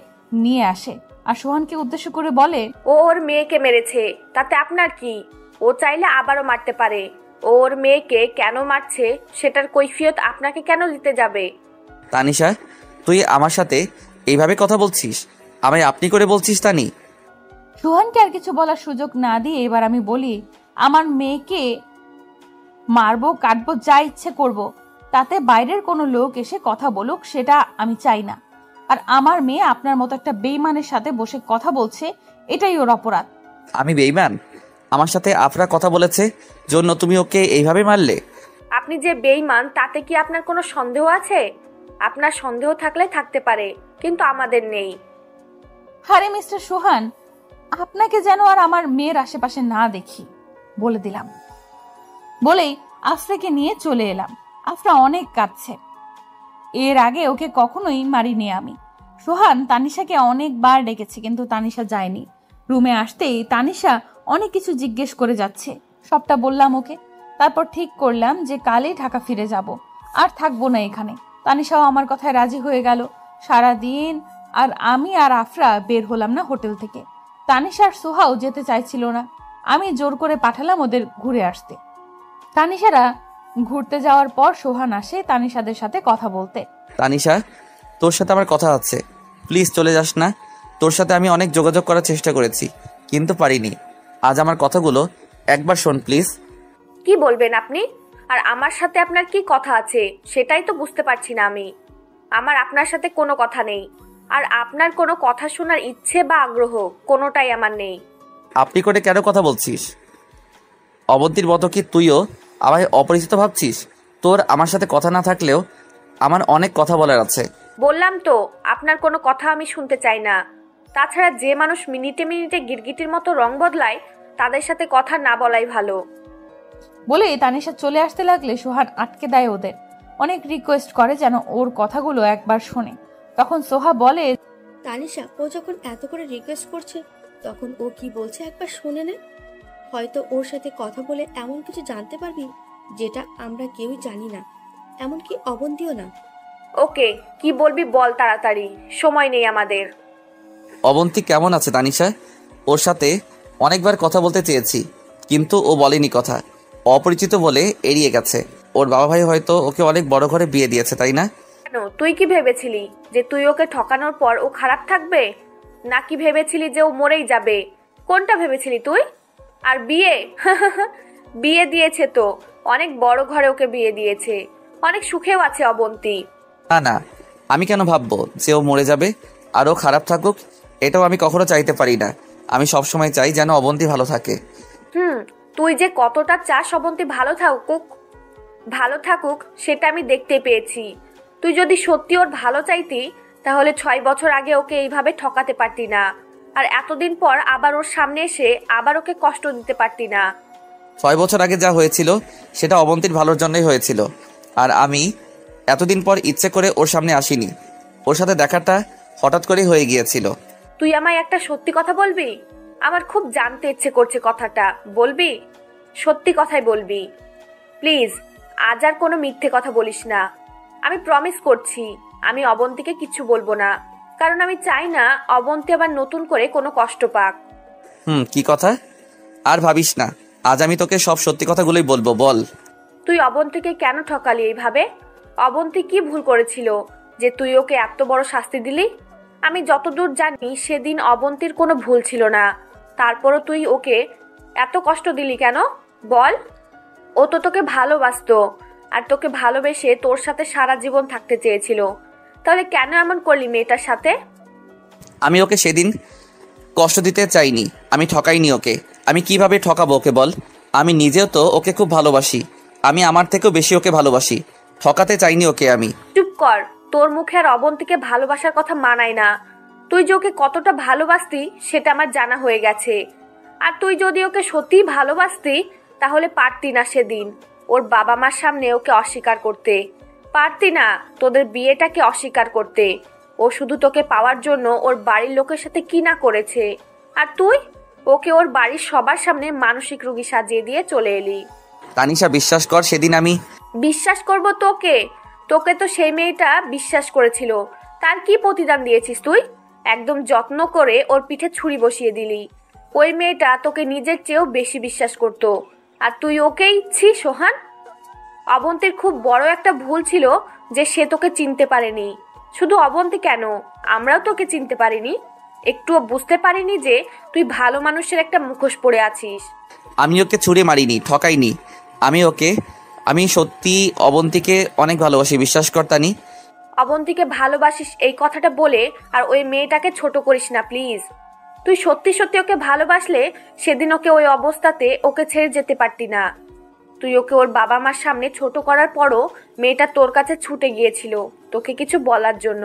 S1: নিয়ে আসে আর সোহানকে উদ্দেশ্য করে বলে,
S5: ও ওর মেয়েকে মেরেছে, তাতে আপনার কি? ও চাইলে আবারও মারতে পারে। ওর মেয়েকে কেন মারছে সেটার কৈফিয়ত আপনাকে কেন দিতে যাবে?
S2: তানিশা, তুই আমার সাথে এইভাবে কথা বলছিস? আমায় আপনি করে বলছিস তানি?
S1: সোহানকে আর কিছু বলার সুযোগ না দিয়ে এবার আমি বলি, আমার মেয়েকে মারবো, কাটবো, যা ইচ্ছে করব, তাতে বাইরের কোনো লোক এসে কথা বলুক, সেটা আমি চাই না। আর আমার মেয়ে আপনার মতো একটা বেঈমানের সাথে বসে কথা বলছে, এটাই ওর অপরাধ।
S2: আমি বেঈমান? আমার সাথে আফরা কথা বলেছে জন্য তুমি ওকে এইভাবে মারলে?
S5: আপনি যে বেঈমান তাতে কি আপনার কোনো সন্দেহ আছে? আপনার সন্দেহ থাকলে থাকতে পারে, কিন্তু আমাদের নেই।
S1: আরে মিস্টার সোহান, আপনাকে যেন আর আমার মেয়ের আশেপাশে না দেখি, বলে দিলাম। বলেই আফরাকে নিয়ে চলে এলাম। আফরা অনেক কাঁদছে। এর আগে ওকে কখনোই মারিনি আমি। সোহান তানিশাকে অনেকবার ডেকেছে, কিন্তু তানিশা যায়নি। রুমে আসতেই তানিশা অনেক কিছু জিজ্ঞেস করে যাচ্ছে, সবটা বললাম ওকে। তারপর ঠিক করলাম যে কালই ঢাকা ফিরে যাব, আর থাকবো না এখানে। তানিশাও আমার কথায় রাজি হয়ে গেল। সারাদিন আর আমি আর আফরা বের হলাম না হোটেল থেকে। তানিশা আর সোহাও যেতে চাইছিল না। আমি জোর করে পাঠালাম ওদের ঘুরে আসতে। তানিশারা ঘুরতে যাওয়ার পর সোহান আসে তানিশাদের সাথে কথা বলতে।
S2: তানিশা, তোর সাথে আমার কথা আছে, প্লিজ চলে যাস না। তোর সাথে আমি অনেক যোগাযোগ করার চেষ্টা করেছি, কিন্তু পারিনি। আজ আমার কথাগুলো একবার শোন প্লিজ।
S5: কি বলবেন আপনি? আর আমার সাথে আপনার কি কথা আছে সেটাই তো বুঝতে পারছি না আমি। আমার আপনার সাথে কোনো কথা নেই, আর আপনার কোনো কথা শোনার ইচ্ছে বা আগ্রহ কোনোটাই আমার নেই।
S2: আপনি করে কেন কথা বলছিস? অবন্তীর মতো কি তুইও আমায় অপরিচিত ভাবছিস? তোর আমার সাথে কথা না থাকলেও আমার অনেক কথা বলার আছে।
S5: বললাম তো আপনার কোনো কথা আমি শুনতে চাই না। তাছাড়া যে মানুষ মিনিটে মিনিটে গিরগিটির মতো রং বদলায় তাদের সাথে কথা না বলাই ভালো।
S1: বলে তানিশা চলে আসতে লাগলে সোহান আটকে দেয় ওদের। অনেক রিকোয়েস্ট করে যেন ওর কথাগুলো একবার শোনে। তখন সোহা বলে,
S8: তানিশা, ও যখন এত করে রিকোয়েস্ট করছে তখন ও কি বলছে একবার শুনে নে। হয়তো ওর সাথে কথা বলে এমন কিছু জানতে পারবি যেটা আমরা কেউই জানি না, এমনকি অবন্তীও না।
S5: ওকে, কি বলবি বল তাড়াতাড়ি, সময় নেই আমাদের।
S2: অবন্তী কেমন আছে তানিশা? ওর সাথে অনেকবার কথা বলতে চেয়েছি, কিন্তু ও বলেনি কথা। অপরিচিত বলে এড়িয়ে গেছে। ওর বাবা ভাই হয়তো ওকে অনেক বড় ঘরে বিয়ে দিয়েছে, তাই না?
S5: কেন, তুই কি ভেবেছিলি যে তুই ওকে ঠকানোর পর ও খারাপ থাকবে? নাকি ভেবেছিলি যে ও মরেই যাবে? কোনটা ভেবেছিলি তুই? আর বিয়ে বিয়ে দিয়েছে তো, অনেক বড় ঘরে ওকে বিয়ে দিয়েছে, অনেক সুখেও আছে অবন্তী।
S2: না না, আমি কেন ভাববো যে ও মরে যাবে আর ও খারাপ থাকুক? এটাও আমি কখনো চাইতে পারি না। আমি সবসময় চাই যেন অবন্তী ভালো থাকে।
S5: তুই যে কতটা চাস অবন্তী ভালো থাকুক সেটা আমি দেখতে পেয়েছি। তুই যদি সত্যি ওর ভালো চাইতি তাহলে 6 বছর আগে ওকে এইভাবে ঠকাতে পারতি না, আর এতদিন পর আবার ওর সামনে এসে আবার ওকে কষ্ট দিতে পারতি না।
S2: 6 বছর আগে যা হয়েছিল সেটা অবন্তীর ভালোর জন্যই হয়েছিল, আর আমি এতদিন পর ইচ্ছে করে ওর সামনে আসিনি। ওর সাথে দেখাটা হঠাৎ করেই হয়ে গিয়েছিল।
S5: তুই আমায় একটা সত্যি কথা বলবি? আমার খুব জানতে ইচ্ছে করছে কথাটা, বলবি? সত্যি কথাই বলবি প্লিজ। আজ আর কোনো মিথ্যে কথা বলিস না। আমি প্রমিস করছি আমি অবন্তীকে কিচ্ছু বলবো না, কারণ আমি চাই না অবন্তী আবার নতুন করে কোনো কষ্ট পাক।
S2: কি কথা? আর ভাবিস না, আজ আমি তোকে সব সত্যি কথাগুলোই বলবো। বল।
S5: তুই অবন্তীকে কেন ঠকালি এইভাবে? অবন্তী কি ভুল করেছিল যে তুই ওকে এত বড় শাস্তি দিলি? আমি যতদূর জানি সেদিন অবন্তীর কোনো ভুল ছিল না, তারপরও তুই ওকে এত কষ্ট দিলি কেন বল? ও তো তোকে ভালোবাসতো, আর তোকে ভালোবেসে তোর সাথে সারা জীবন থাকতে চেয়েছিল, তাহলে কেন এমন করলি মেয়েটার সাথে?
S2: আমি ওকে সেদিন কষ্ট দিতে চাইনি, আমি ঠকাইনি ওকে। আমি কিভাবে ঠকাবো ওকে বল? আমি নিজেও তো ওকে খুব ভালোবাসি, আমি আমার থেকেও বেশি ওকে ভালোবাসি। ঠকাতে চাইনি ওকে আমি।
S5: চুপ কর, তোর মুখে আর অবন্তীকে ভালোবাসার কথা মানায় না। তুই যে ওকে কতটা ভালোবাসতি সেটা আমার জানা হয়ে গেছে। আর তুই যদি ওকে সত্যিই ভালোবাসতি তাহলে পারতি না সেদিন ওর বাবা মার সামনে ওকে অস্বীকার করতে, পারতি না তোদের বিয়েটাকে অস্বীকার করতে। ও শুধু তোকে পাওয়ার জন্য ওর বাড়ির লোকের সাথে কি না করেছে, আর তুই ওকে ওর বাড়ির সবার সামনে মানসিক রোগী সাজিয়ে দিয়ে চলে এলি।
S2: তানিশা, বিশ্বাস কর, সেদিন আমি
S5: বিশ্বাস করব তোকে? তোকে তো সেই মেয়েটা বিশ্বাস করেছিল, তার কি প্রতিদান দিয়েছিস তুই? একদম যত্ন করে ওর পিঠে ছুরি বসিয়ে দিলি। ওই মেয়েটা তোকে নিজের চেয়েও বেশি বিশ্বাস করত, আর তুই ওকেই ছি সোহান। অবন্তীর খুব বড় একটা ভুল ছিল যে সে তোকে চিনতে পারেনি। শুধু অবন্তী কেন, আমরাও তোকে চিনতে পারিনি, একটুও বুঝতে পারিনি যে তুই ভালো মানুষের একটা মুখোশ পরে আছিস।
S2: আমি ওকে ছুঁড়ে মারিনি, ঠকাইনি। আমি সত্যি অবন্তীকে অনেক ভালোবাসি, বিশ্বাস কর তানি।
S5: অবন্তীকে ভালোবাসিস এই কথাটা বলে আর ওই মেয়েটাকে ছোট করিস না প্লিজ। তুই সত্যি সত্যি ওকে ভালোবাসলে সেদিন ওকে ওই অবস্থাতে ওকে ছেড়ে যেতে পারতি না। তুই ওকে ওর বাবা মার সামনে ছোট করার পরও মেয়েটা তোর কাছে ছুটে গিয়েছিল তোকে কিছু বলার জন্য।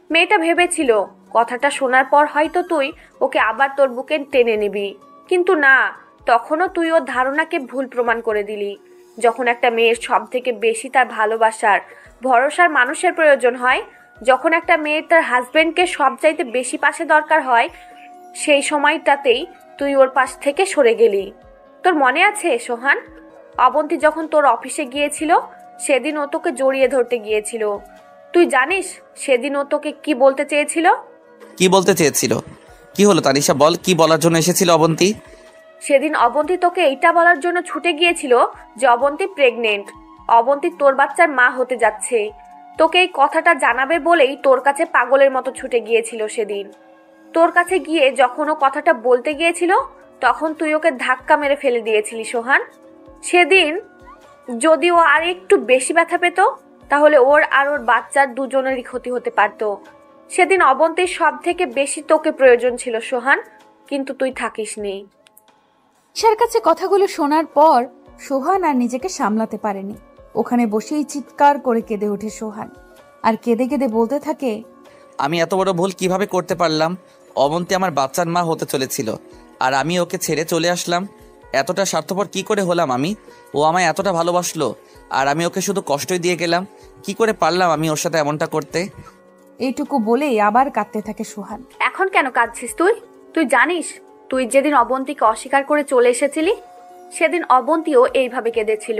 S5: মেয়েটা ভেবেছিল কথাটা শোনার পর হয়তো তুই ওকে আবার তোর বুকে টেনে নিবি, কিন্তু না, তখনও তুই ওর ধারণাকে ভুল প্রমাণ করে দিলি। যখন একটা মেয়ের সব থেকে বেশি তার ভালোবাসার ভরসার মানুষের প্রয়োজন হয়, যখন একটা মেয়ের তার হাজবেন্ডকে সবচাইতে বেশি পাশে দরকার হয়, সেই সময়টাতেই তুই ওর পাশ থেকে সরে গেলি। তোর মনে আছে সোহান, অবন্তী যখন তোর অফিসে গিয়েছিল সেদিন ও তোকে জড়িয়ে ধরতে গিয়েছিল। তুই জানিস সেদিন ও তোকে কি বলতে চেয়েছিল?
S2: কি বলতে চেয়েছিল? কি হলো তানিশা, বল, কি বলার জন্য এসেছিল অবন্তী?
S5: সেদিন অবন্তী তোকে এইটা বলার জন্য ছুটে গিয়েছিল যে অবন্তী প্রেগনেন্ট, অবন্তী তোর বাচ্চার মা হতে যাচ্ছে। তোকে এই কথাটা জানাবে বলেই তোর কাছে পাগলের মতো ছুটে গিয়েছিল সেদিন। তোর কাছে গিয়ে যখন ও কথাটা বলতে গিয়েছিল তখন তুই ওকে ধাক্কা মেরে ফেলে দিয়েছিলি সোহান। সেদিন যদি ও আর একটু বেশি ব্যথা পেত তাহলে ওর আর ওর বাচ্চার দুজনেরই ক্ষতি হতে পারত। সেদিন অবন্তীর সব থেকে বেশি তোকে প্রয়োজন ছিল সোহান, কিন্তু তুই থাকিসনি।
S1: ঈশার কাছে কথাগুলো শোনার পর সোহান আর নিজেকে সামলাতে পারেনি। ওখানে বসেই চিৎকার করে কেঁদে ওঠে সোহান, আর কেঁদে কেঁদে বলতে থাকে,
S2: আমি এত বড় ভুল কিভাবে করতে পারলাম? অবন্তী আমার বাচ্চার মা হতে চলেছিল, আর আমি ওকে ছেড়ে চলে আসলাম। এতটা স্বার্থপর কি করে হলাম আমি? ও আমায় এতটা ভালোবাসলো, আর আমি ওকে শুধু কষ্টই দিয়ে গেলাম। কি করে পারলাম আমি ওর সাথে এমনটা করতে?
S1: এইটুকু বলেই আবার কাঁদতে থাকে সোহান।
S5: এখন কেন কাঁদছিস তুই? তুই জানিস তুই যেদিন অবন্তীকে অস্বীকার করে চলে এসেছিলি সেদিন অবন্তীও এইভাবে কেঁদেছিল।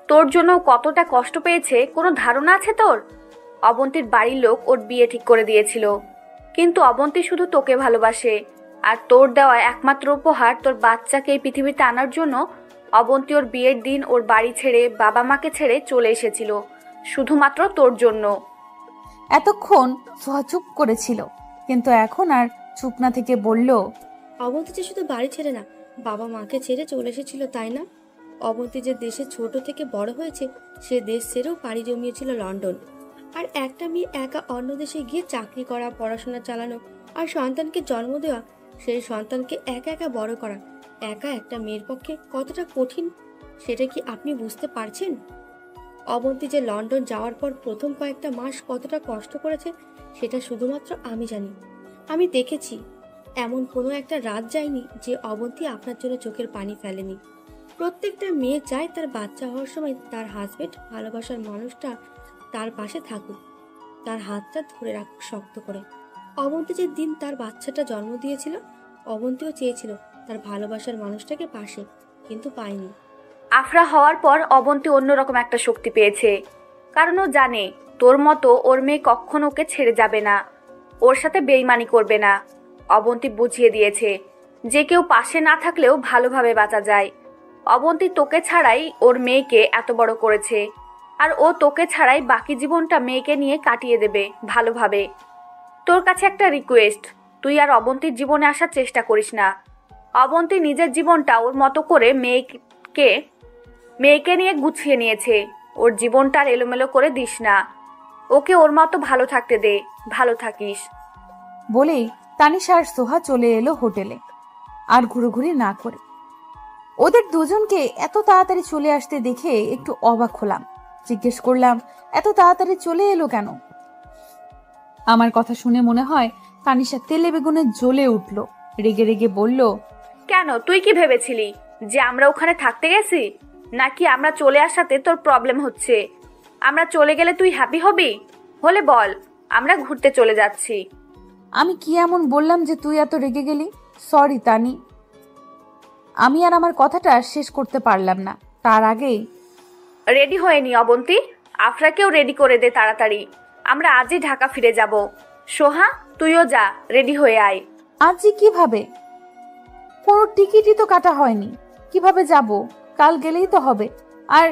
S5: তোর জন্য কতটা কষ্ট পেয়েছে কোনো ধারণা আছে তোর? অবন্তীর বাড়ির লোক ওর বিয়ে ঠিক করে দিয়েছিল, কিন্তু অবন্তী শুধু তোকে ভালোবাসে, আর তোর দেওয়া একমাত্র উপহার তোর বাচ্চাকে এই পৃথিবীতে আনার জন্য অবন্তী ওর বিয়ের দিন ওর বাড়ি ছেড়ে বাবা মাকে ছেড়ে চলে এসেছিল শুধুমাত্র তোর জন্য।
S1: এতক্ষণ সোহা চুপ করেছিল, কিন্তু এখন আর চুপ না থেকে বলল,
S8: অবন্তী যে শুধু বাড়ি ছেড়ে না, বাবা মাকে ছেড়ে চলে এসেছিল, তাই না? অবন্তী যে দেশে ছোট থেকে বড় হয়েছে সে দেশ ছেড়েও পাড়ি জমিয়েছিল লন্ডন। আর একটা মেয়ে একা অন্য দেশে গিয়ে চাকরি করা, পড়াশোনা চালানো আর সন্তানকে জন্ম দেওয়া, সেই সন্তানকে একা একা বড় করা একা একটা মেয়ের পক্ষে কতটা কঠিন সেটা কি আপনি বুঝতে পারছেন? অবন্তী যে লন্ডন যাওয়ার পর প্রথম কয়েকটা মাস কতটা কষ্ট করেছে সেটা শুধুমাত্র আমি জানি। আমি দেখেছি, এমন কোনো একটা রাত যায়নি যে অবন্তী আপনার জন্য চোখের পানি ফেলেনি। প্রত্যেকটা মেয়ে চায় তার বাচ্চা হওয়ার সময় তার হাজবেন্ড, ভালোবাসার মানুষটা তার পাশে থাকুক, তার হাতটা ধরে রাখুক শক্ত করে। অবন্তী যে দিন তার বাচ্চাটা জন্ম দিয়েছিল অবন্তীও চেয়েছিল তার ভালোবাসার মানুষটাকে পাশে, কিন্তু পায়নি।
S5: আফরা হওয়ার পর অবন্তী অন্যরকম একটা শক্তি পেয়েছে, কারণ ও জানে তোর মতো ওর মেয়ে কখনো ওকে ছেড়ে যাবে না, ওর সাথে বেইমানি করবে না। অবন্তী বুঝিয়ে দিয়েছে যে কেউ পাশে না থাকলেও ভালোভাবে বাঁচা যায়। অবন্তী তোকে ছাড়াই ওর মেয়েকে এত বড় করেছে, আর ও তোকে ছাড়াই বাকি জীবনটা মেয়েকে নিয়ে কাটিয়ে দেবে ভালোভাবে। তোর কাছে একটা রিকোয়েস্ট, তুই আর অবন্তীর জীবনে আসার চেষ্টা করিস না। অবন্তী নিজের জীবনটা ওর মতো করে মেয়েকে নিয়ে গুছিয়ে নিয়েছে। ওর জীবনটা আর এলোমেলো করে দিস না, ওকে ওর মতো ভালো থাকতে দে, ভালো থাকিস।
S1: বলেই তানিশা আর সোহা চলে এলো হোটেলে, আর ঘুরোঘুরি না করে। ওদের দুজনকে এত তাড়াতাড়ি চলে আসতে দেখে একটু অবাক হলাম। জিজ্ঞেস করলাম, এত তাড়াতাড়ি চলে এলো কেন? আমার কথা শুনে মনে হয় তানিশা তেলে বেগুনে জ্বলে উঠল। রেগে রেগে বলল,
S5: কেন, তুই কি ভেবেছিলি যে আমরা ওখানে থাকতে গেছি, নাকি আমরা চলে আসাতে তোর প্রবলেম হচ্ছে? আমরা চলে গেলে তুই হ্যাপি হবি? হলে বল, আমরা ঘুরতে চলে যাচ্ছি।
S1: আমি কি এমন বললাম যে তুই এত রেগে গেলি? সরি তানি। আমি আর আমার কথাটা শেষ করতে পারলাম না, তার আগেই
S5: রেডি হয়ে নি অবন্তী, আফরাকেও রেডি করে দে তাড়াতাড়ি, আমরা আজই ঢাকা ফিরে যাব। সোহা, তুইও যা, রেডি হয়ে আয়।
S1: আজই কিভাবে? কোনো টিকিটই তো কাটা হয়নি, কিভাবে যাব? কাল গেলেই তো হবে। আর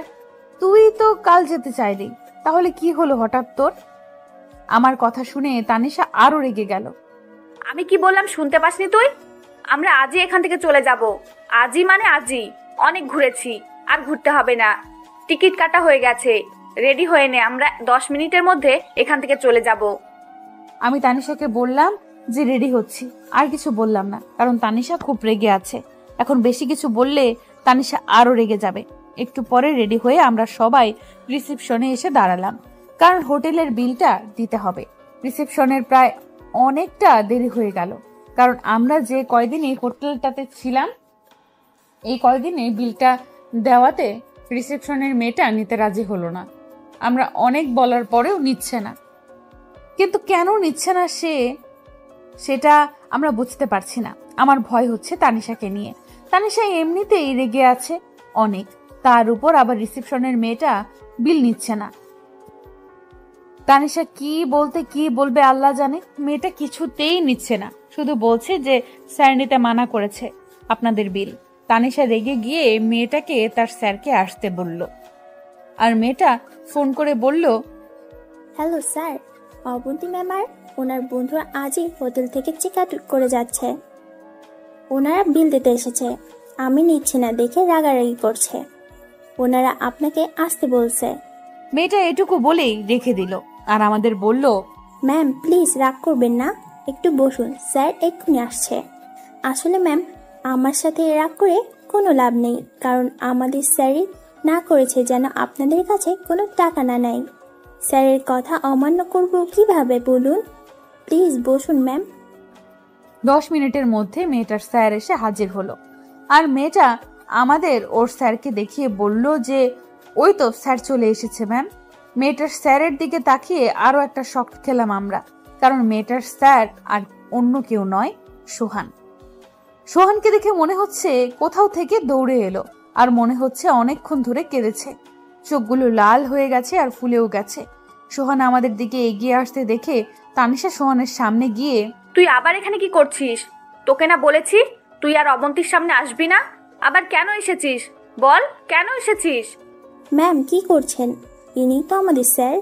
S1: তুই তো কাল যেতে চাইলি, তাহলে কি হলো হঠাৎ তোর? আমার কথা শুনে তানিশা আরো রেগে গেল।
S5: আমি কি বললাম শুনতে পাসনি তুই? আমরা আজই এখান থেকে চলে যাব। আজই মানে আজই। অনেক ঘুরেছি, আর ঘুরতে হবে না। টিকিট কাটা হয়ে গেছে, রেডি হয়ে নে, আমরা 10 মিনিটের মধ্যে এখান থেকে চলে যাব।
S1: আমি তানিশাকে বললাম যে রেডি হচ্ছি, আর কিছু বললাম না, কারণ তানিশা খুব রেগে আছে। এখন বেশি কিছু বললে তানিশা আরো রেগে যাবে। একটু পরে রেডি হয়ে আমরা সবাই রিসেপশনে এসে দাঁড়ালাম, কারণ হোটেলের বিলটা দিতে হবে। রিসেপশনের প্রায় অনেকটা দেরি হয়ে গেল, কারণ আমরা যে কয়দিন এই হোটেলটাতে ছিলাম, এই কয়দিনে বিলটা দেওয়াতে রিসেপশনের মেয়েটা নিতে রাজি হলো না। আমরা অনেক বলার পরেও নিচ্ছে না, কিন্তু কেন নিচ্ছে না সেটা আমরা বুঝতে পারছি না। আমার ভয় হচ্ছে তানিশাকে নিয়ে। তানিশা এমনিতেই রেগে আছে অনেক, তার উপর আবার রিসেপশনের মেয়েটা বিল নিচ্ছে না। তানিশা কি বলবে আল্লাহ জানে। মেয়েটা কিছুতেই নিচ্ছে না, শুধু বলছে যে স্যার নিতে মানা করেছে আপনাদের বিল। তানিশা রেগে গিয়ে মেয়েটাকে তার স্যারকে আসতে বলল, আর মেয়েটা ফোন করে বলল,
S7: হ্যালো স্যার, অবন্তী ম্যাম আর ওনার বন্ধুরা আজই হোটেল থেকে চেক আউট করে যাচ্ছে। ওনারা বিল দিতে এসেছে, আমি নিচ্ছি না দেখে রাগারাগি করছে। ওনারা আপনাকে আসতে বলছে।
S1: মেয়েটা এটুকু বলেই রেখে দিল, আর আমাদের বলল,
S7: ম্যাম প্লিজ রাগ করবেন না, একটু বসুন, স্যার এক্ষুনি আসছে। আসলে ম্যাম, আমার সাথে রাগ করে কোনো লাভ নেই, কারণ আমাদের স্যারই না করেছে যেন আপনাদের কাছে কোনো টাকা না নেয়। স্যারের কথা অমান্য করব কিভাবে বলুন? প্লিজ বসুন ম্যাম।
S1: 10 মিনিটের মধ্যে মেয়েটার স্যার এসে হাজির হলো, আর মেয়েটা আমাদের ওর স্যারকে দেখিয়ে বলল যে ওই তো স্যার চলে এসেছে ম্যাম। মেয়েটার স্যারের দিকে তাকিয়ে আরো একটা শক খেলাম আমরা, কারণ মেয়েটার স্যার আর অন্য কেউ নয়, সোহান। সোহানকে দেখে মনে হচ্ছে কোথাও থেকে দৌড়ে এলো, আর মনে হচ্ছে অনেকক্ষণ ধরে কেঁদেছে। চোখগুলো লাল হয়ে গেছে আর ফুলেও গেছে। সোহান আমাদের দিকে এগিয়ে আসতে দেখে তানিশা সোহানের সামনে গিয়ে,
S5: তুই আবার এখানে কি করছিস? তোকে না বলেছি তুই আর অবন্তীর সামনে আসবি না? আবার কেন এসেছিস? বল, কেন এসেছিস?
S7: ম্যাম কি করছেন? ইনি তো আমাদের স্যার,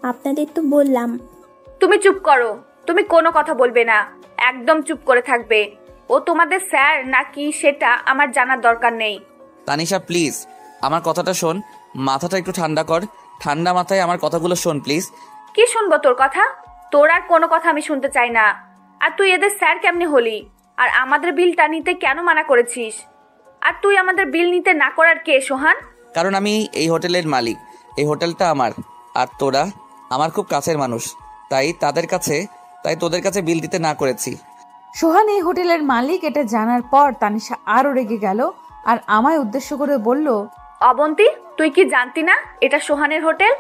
S7: আপনাদের তো বললাম।
S5: তুমি চুপ করো, তুমি কোনো কথা বলবে না, একদম চুপ করে থাকবে। ও তোমাদের স্যার নাকি সেটা আমার জানার দরকার নেই।
S2: তানিশা প্লিজ আমার কথাটা শোন, মাথাটা একটু ঠান্ডা কর, ঠান্ডা মাথায় আমার কথাগুলো শোন প্লিজ।
S5: কি শুনবো তোর কথা? তোর আর কোনো কথা আমি শুনতে চাই না। আর তুই এদের স্যার কেমনে হলি? আর আমাদের বিলটা নিতে কেন মানা করেছিস? আর তুই আমাদের বিল নিতে না করার কে সোহান?
S2: কারণ আমি এই হোটেলের মালিক, এই হোটেলটা আমার, আর তোরা আমার খুব কাছের মানুষ, তাই তোদের কাছে বিল দিতে না করেছি।
S1: সোহান এই হোটেলের মালিক এটা জানার পর তানিশা আরো রেগে গেল, আর আমায় উদ্দেশ্য করে বলল,
S5: অবন্তী, তুই কি জানতি না এটা সোহানের হোটেল?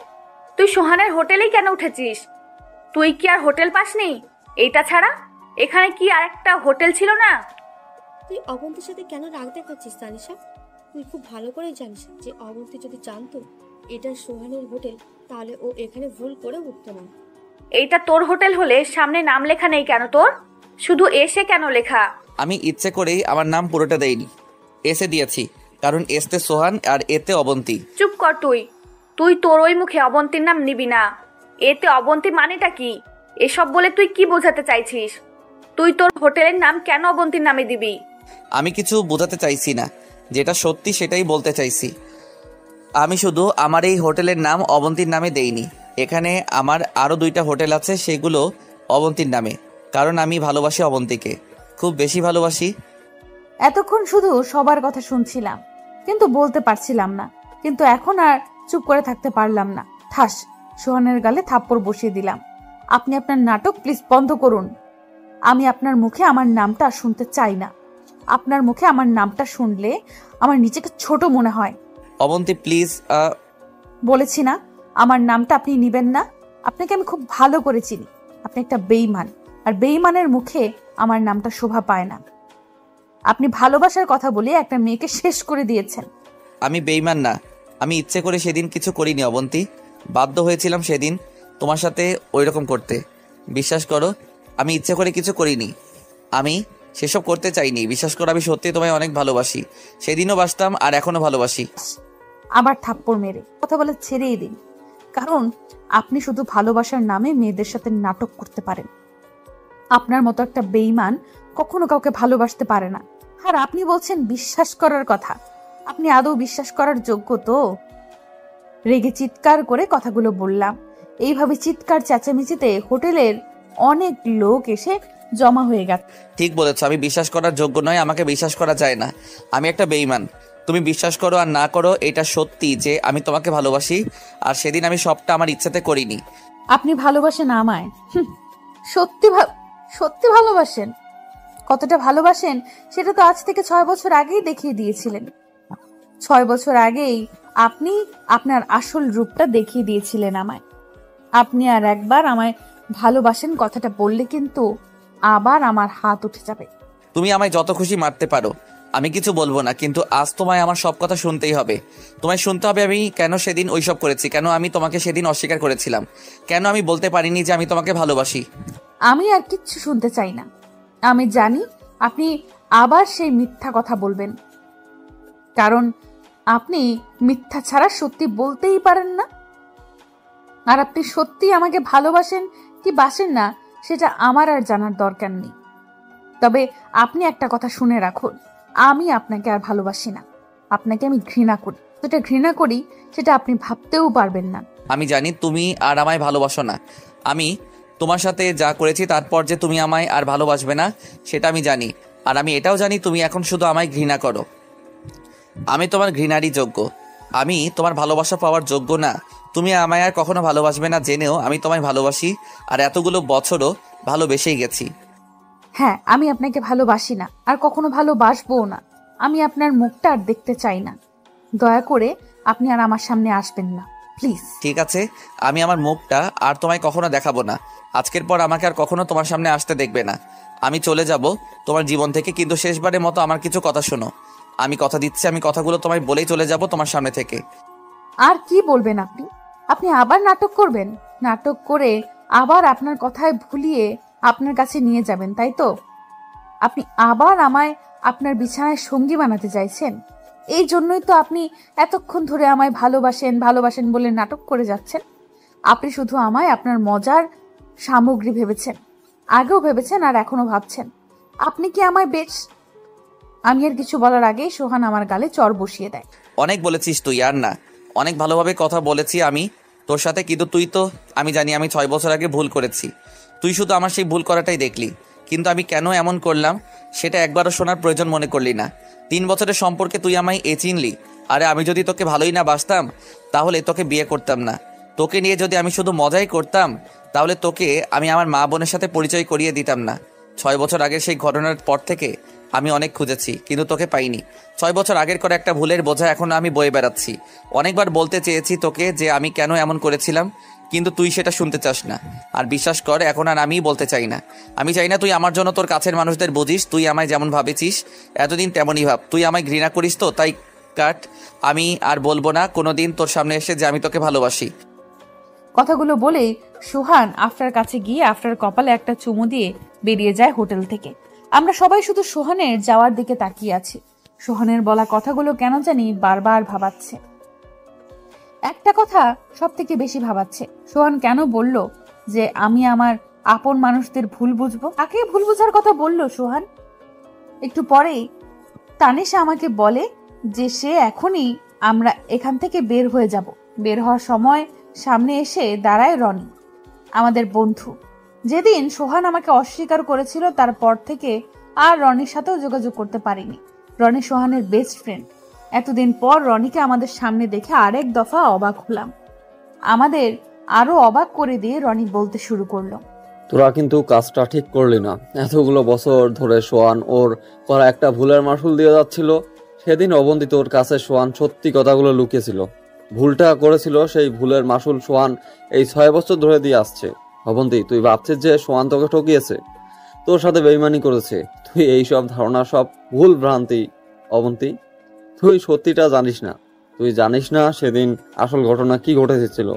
S5: তুই সোহানের হোটেলেই কেন উঠেছিস? তুই কি আর হোটেল পাসনি? এইটা ছাড়া এখানে কি আর একটা হোটেল ছিল না?
S8: তুই অবন্তীর সাথে কেন রাগ দেখাচ্ছিস তানিশা? তুই খুব ভালো করে জানিস যে অবন্তী যদি জানতো এটা সোহানের হোটেল, তাহলে ও এখানে ভুল করে উঠতো না।
S5: এইটা তোর হোটেল হলে সামনে নাম লেখা নেই কেন তোর? শুধু এসে কেন লেখা?
S2: আমি ইচ্ছে করেই আমার নাম পুরোটা দেইনি, এসে দিয়েছি, কারণ এসতে সোহান আর এতে অবন্তী।
S5: চুপ কর তুই। তুই তোর ওই মুখে অবন্তীর নাম নিবি না। এতে অবন্তী মানেটা কি? এসব বলে তুই কি বোঝাতে চাইছিস? তুই তোর হোটেলের নাম কেন অবন্তীর নামে দিবি?
S2: আমি কিছু বোঝাতে চাইছি না, যেটা সত্যি সেটাই বলতে চাইছি। আমি শুধু আমার এই হোটেলের নাম অবন্তীর নামে দেইনি। এখানে আমার আরও 2টা হোটেল আছে, সেগুলো অবন্তীর নামে, কারণ আমি ভালোবাসি অবন্তীকে, খুব বেশি ভালোবাসি।
S1: এতক্ষণ শুধু সবার কথা শুনছিলাম, কিন্তু বলতে পারছিলাম না। কিন্তু এখন আর চুপ করে থাকতে পারলাম না। ঠাস, সোহানের গালে থাপ্পড় বসিয়ে দিলাম। আপনি আপনার নাটক প্লিজ বন্ধ করুন। আমি আপনার মুখে আমার নামটা শুনতে চাই না। আপনার মুখে আমার নামটা শুনলে আমার নিজেকে ছোট মনে হয়।
S2: অবন্তী প্লিজ।
S1: বলেছি না, আমার নামটা আপনি নিবেন না। আপনাকে আমি খুব ভালো করে চিনি। আপনি একটা বেঈমান, আর বেঈমানের মুখে আমার নামটা শোভা পায় না। আপনি ভালোবাসার কথা বলে একটা মেয়েকে শেষ করে দিয়েছেন।
S2: আমি বেঈমান না, আমি ইচ্ছে করে সেদিন কিছু করিনি অবন্তী, বাধ্য হয়েছিলাম সেদিন তোমার সাথে ওই রকম করতে। বিশ্বাস করো, আমি ইচ্ছে করে কিছু করিনি, আমি সেসব করতে চাইনি। বিশ্বাস করো, আমি সত্যি তোমায় অনেক ভালোবাসি, সেদিনও বাসতাম আর এখনো ভালোবাসি।
S1: আবার থাপ্পড় মেরে কথা বলে ছেড়েই দিন, কারণ আপনি শুধু ভালোবাসার নামে মেয়েদের সাথে নাটক করতে পারেন। আপনার মতো একটা বেঈমান কখনো কাউকে ভালোবাসতে পারে না। আর আপনি বলছেন বিশ্বাস করার কথা। আপনি আদৌ বিশ্বাস করার যোগ্য তো? রেগে চিৎকার করে কথাগুলো বললাম। এইভাবে চিৎকার চেঁচামেচিতে হোটেলের অনেক লোক এসে জমা হয়ে গেছে।
S2: ঠিক বলেছ, আমি বিশ্বাস করার যোগ্য নয়, আমাকে বিশ্বাস করা যায় না, আমি একটা বেঈমান। তুমি বিশ্বাস করো আর না করো, এটা সত্যি যে আমি তোমাকে ভালোবাসি, আর সেদিন আমি সবটা আমার ইচ্ছাতে করিনি।
S1: আপনি ভালোবাসেন আমায়? সত্যি ভালোবাসেন? কতটা ভালোবাসেন সেটা তো আজ থেকে 6 বছর আগেই দেখিয়ে দিয়েছিলেন। 6 বছর আগেই আপনি আপনার আসল রূপটা দেখিয়ে দিয়েছিলেন আমায়। আপনি আর একবার আমায় ভালোবাসেন কথাটা বললে কিন্তু আবার আমার হাত উঠে যাবে।
S2: তুমি আমায় যত খুশি মারতে পারো, আমি কিছু বলবো না, কিন্তু আজ তোমায় আমার সব কথা শুনতেই হবে। তোমায় শুনতে হবে আমি কেন সেদিন ওইসব করেছি, কেন আমি তোমাকে সেদিন অস্বীকার করেছিলাম, কেন আমি বলতে পারিনি যে আমি তোমাকে ভালোবাসি।
S1: আমি আর কিচ্ছু শুনতে চাই না। আমি জানি আপনি আবার সেই মিথ্যা কথা বলবেন, কারণ আপনি মিথ্যা ছাড়া সত্যি বলতেই পারেন না। আর আপনি সত্যি আমাকে ভালোবাসেন কি বাসেন না সেটা আমার আর জানার দরকার নেই। তবে আপনি একটা কথা শুনে রাখুন, আমি আপনাকে আর ভালোবাসি না। আপনাকে আমি ঘৃণা করি। যেটা ঘৃণা করি সেটা আপনি ভাবতেও পারবেন না।
S2: আমি জানি তুমি আর আমায় ভালোবাসো না। আমি তোমার সাথে যা করেছি তারপর যে তুমি আমায় আর ভালোবাসবে না সেটা আমি জানি। আর আমি এটাও জানি তুমি এখন শুধু আমায় ঘৃণা করো। আমি তোমার ঘৃণারই যোগ্য, আমি তোমার ভালোবাসা পাওয়ার যোগ্য না। তুমি আমায় আর কখনো ভালোবাসবে না জেনেও আমি তোমায় ভালোবাসি, আর এতগুলো বছরও ভালোবেসেই গেছি।
S1: হ্যাঁ, আমি আপনাকে ভালোবাসি না, আর কখনো ভালোবাসবও না। আমি আপনার মুখটা আর দেখতে চাই না। দয়া করে আপনি আর আমার সামনে আসবেন না, প্লিজ।
S2: ঠিক আছে, আমি আমার মুখটা আর তোমায় কখনো দেখাবো না। আজকের পর আমাকে আর কখনো তোমার সামনে আসতে দেখবে না। আমি চলে যাব তোমার জীবন থেকে, কিন্তু শেষবারের মতো আমার কিছু কথা শোনো। আমি কথা দিচ্ছি, আমি কথাগুলো তোমায় বলেই চলে যাব তোমার সামনে থেকে।
S1: আর কি বলবেন আপনি? আপনি আবার নাটক করবেন? নাটক করে আবার আপনার কথায় ভুলিয়ে আপনার কাছে নিয়ে যাবেন, তাই তো? আপনি আবার আমায় আপনার বিছানায় সঙ্গী বানাতে চাইছেন। এই জন্যই তো আপনি এতক্ষণ ধরে আমায় ভালোবাসেন বলে নাটক করে যাচ্ছেন। আপনি শুধু আমায় আপনার মজার সামগ্রী ভেবেছেন, আগেও ভেবেছেন আর এখনো ভাবছেন। আপনি কি আমায় বেশ... আমি আর কিছু বলার আগেই সোহান আমার গালে চড় বসিয়ে দেয়।
S2: অনেক বলেছিস তুই, আর না, অনেক ভালোভাবে কথা বলেছি আমি তোর সাথে, কিন্তু তুই তো, আমি জানি আমি 6 বছর আগে ভুল করেছি। তুই শুধু আমার সেই ভুল করাটাই দেখলি, কিন্তু আমি কেন এমন করলাম সেটা একবারও শোনার প্রয়োজন মনে করলি না। 3 বছরের সম্পর্কে তুই আমায় চিনলি। আরে আমি যদি তোকে ভালোই না বাসতাম তাহলে তোকে বিয়ে করতাম না। তোকে নিয়ে যদি আমি শুধু মজাই করতাম তাহলে তোকে আমি আমার মা বোনের সাথে পরিচয় করিয়ে দিতাম না। 6 বছর আগের সেই ঘটনার পর থেকে আমি অনেক খুঁজেছি, কিন্তু তোকে পাইনি। 6 বছর আগের করে একটা ভুলের বোঝা এখন আমি বয়ে বেড়াচ্ছি। অনেকবার বলতে চেয়েছি তোকে যে আমি কেন এমন করেছিলাম, কিন্তু তুই সেটা শুনতে চাস না। আর বিশ্বাস কর, এখন আর আমিই বলতে চাই না। আমি চাই না তুই আমার জন্য তোর কাছের মানুষদের বুঝিস। তুই আমায় যেমন ভাবেছিস এতদিন তেমনই ভাব। তুই আমায় ঘৃণা করিস তো তাই কাট। আমি আর বলবো না কোনোদিন তোর সামনে এসে যে আমি তোকে ভালোবাসি।
S1: কথাগুলো বলেই সোহান আফরার কাছে গিয়ে আফরার কপালে একটা চুমু দিয়ে বেরিয়ে যায় হোটেল থেকে। আমরা সবাই শুধু সোহানের যাওয়ার দিকে তাকিয়ে আছি। সোহানের বলা কথাগুলো কেন জানি বারবার ভাবাচ্ছে। একটা কথা সব থেকে বেশি ভাবাচ্ছে, সোহান কেন বলল যে আমি আমার আপন মানুষদের ভুল বুঝবো? কাকে ভুল বুঝার কথা বলল সোহান? একটু পরেই তানিশা আমাকে বলে যে সে এখনই আমরা এখান থেকে বের হয়ে যাব। বের হওয়ার সময় সামনে এসে দাঁড়ায় রনি, আমাদের বন্ধু। যেদিন সোহান আমাকে অস্বীকার করেছিল তারপর থেকে আর রনির সাথেও যোগাযোগ করতে পারিনি। রনি সোহানের বেস্ট ফ্রেন্ড। এতদিন পর রনিকে আমাদের সামনে দেখে আরেক দফা অবাক হলাম। আমাদের আরো অবাক করে দিয়ে রনি বলতে শুরু করলো,
S4: তোরা কিন্তু কাজটা ঠিক করলি না। এতগুলো বছর ধরে সোহান ওর করা একটা ভুলের মাসুল দিয়ে যাচ্ছিল। সেদিন অবন্তী তোর কাছে সোহান সত্যি কথাগুলো লুকিয়েছিল, ভুলটা করেছিল, সেই ভুলের মাসুল সোহান এই 6 বছর ধরে দিয়ে আসছে। অবন্তী, তুই ভাবছিস যে সোহান তোকে ঠকিয়েছে, তোর সাথে বেইমানি করেছে? তুই এইসব ধারণা সব ভুল ভ্রান্তি অবন্তী। তুই সত্যিটা জানিস না। তুই জানিস না সেদিন আসল ঘটনা কি ঘটেছিল।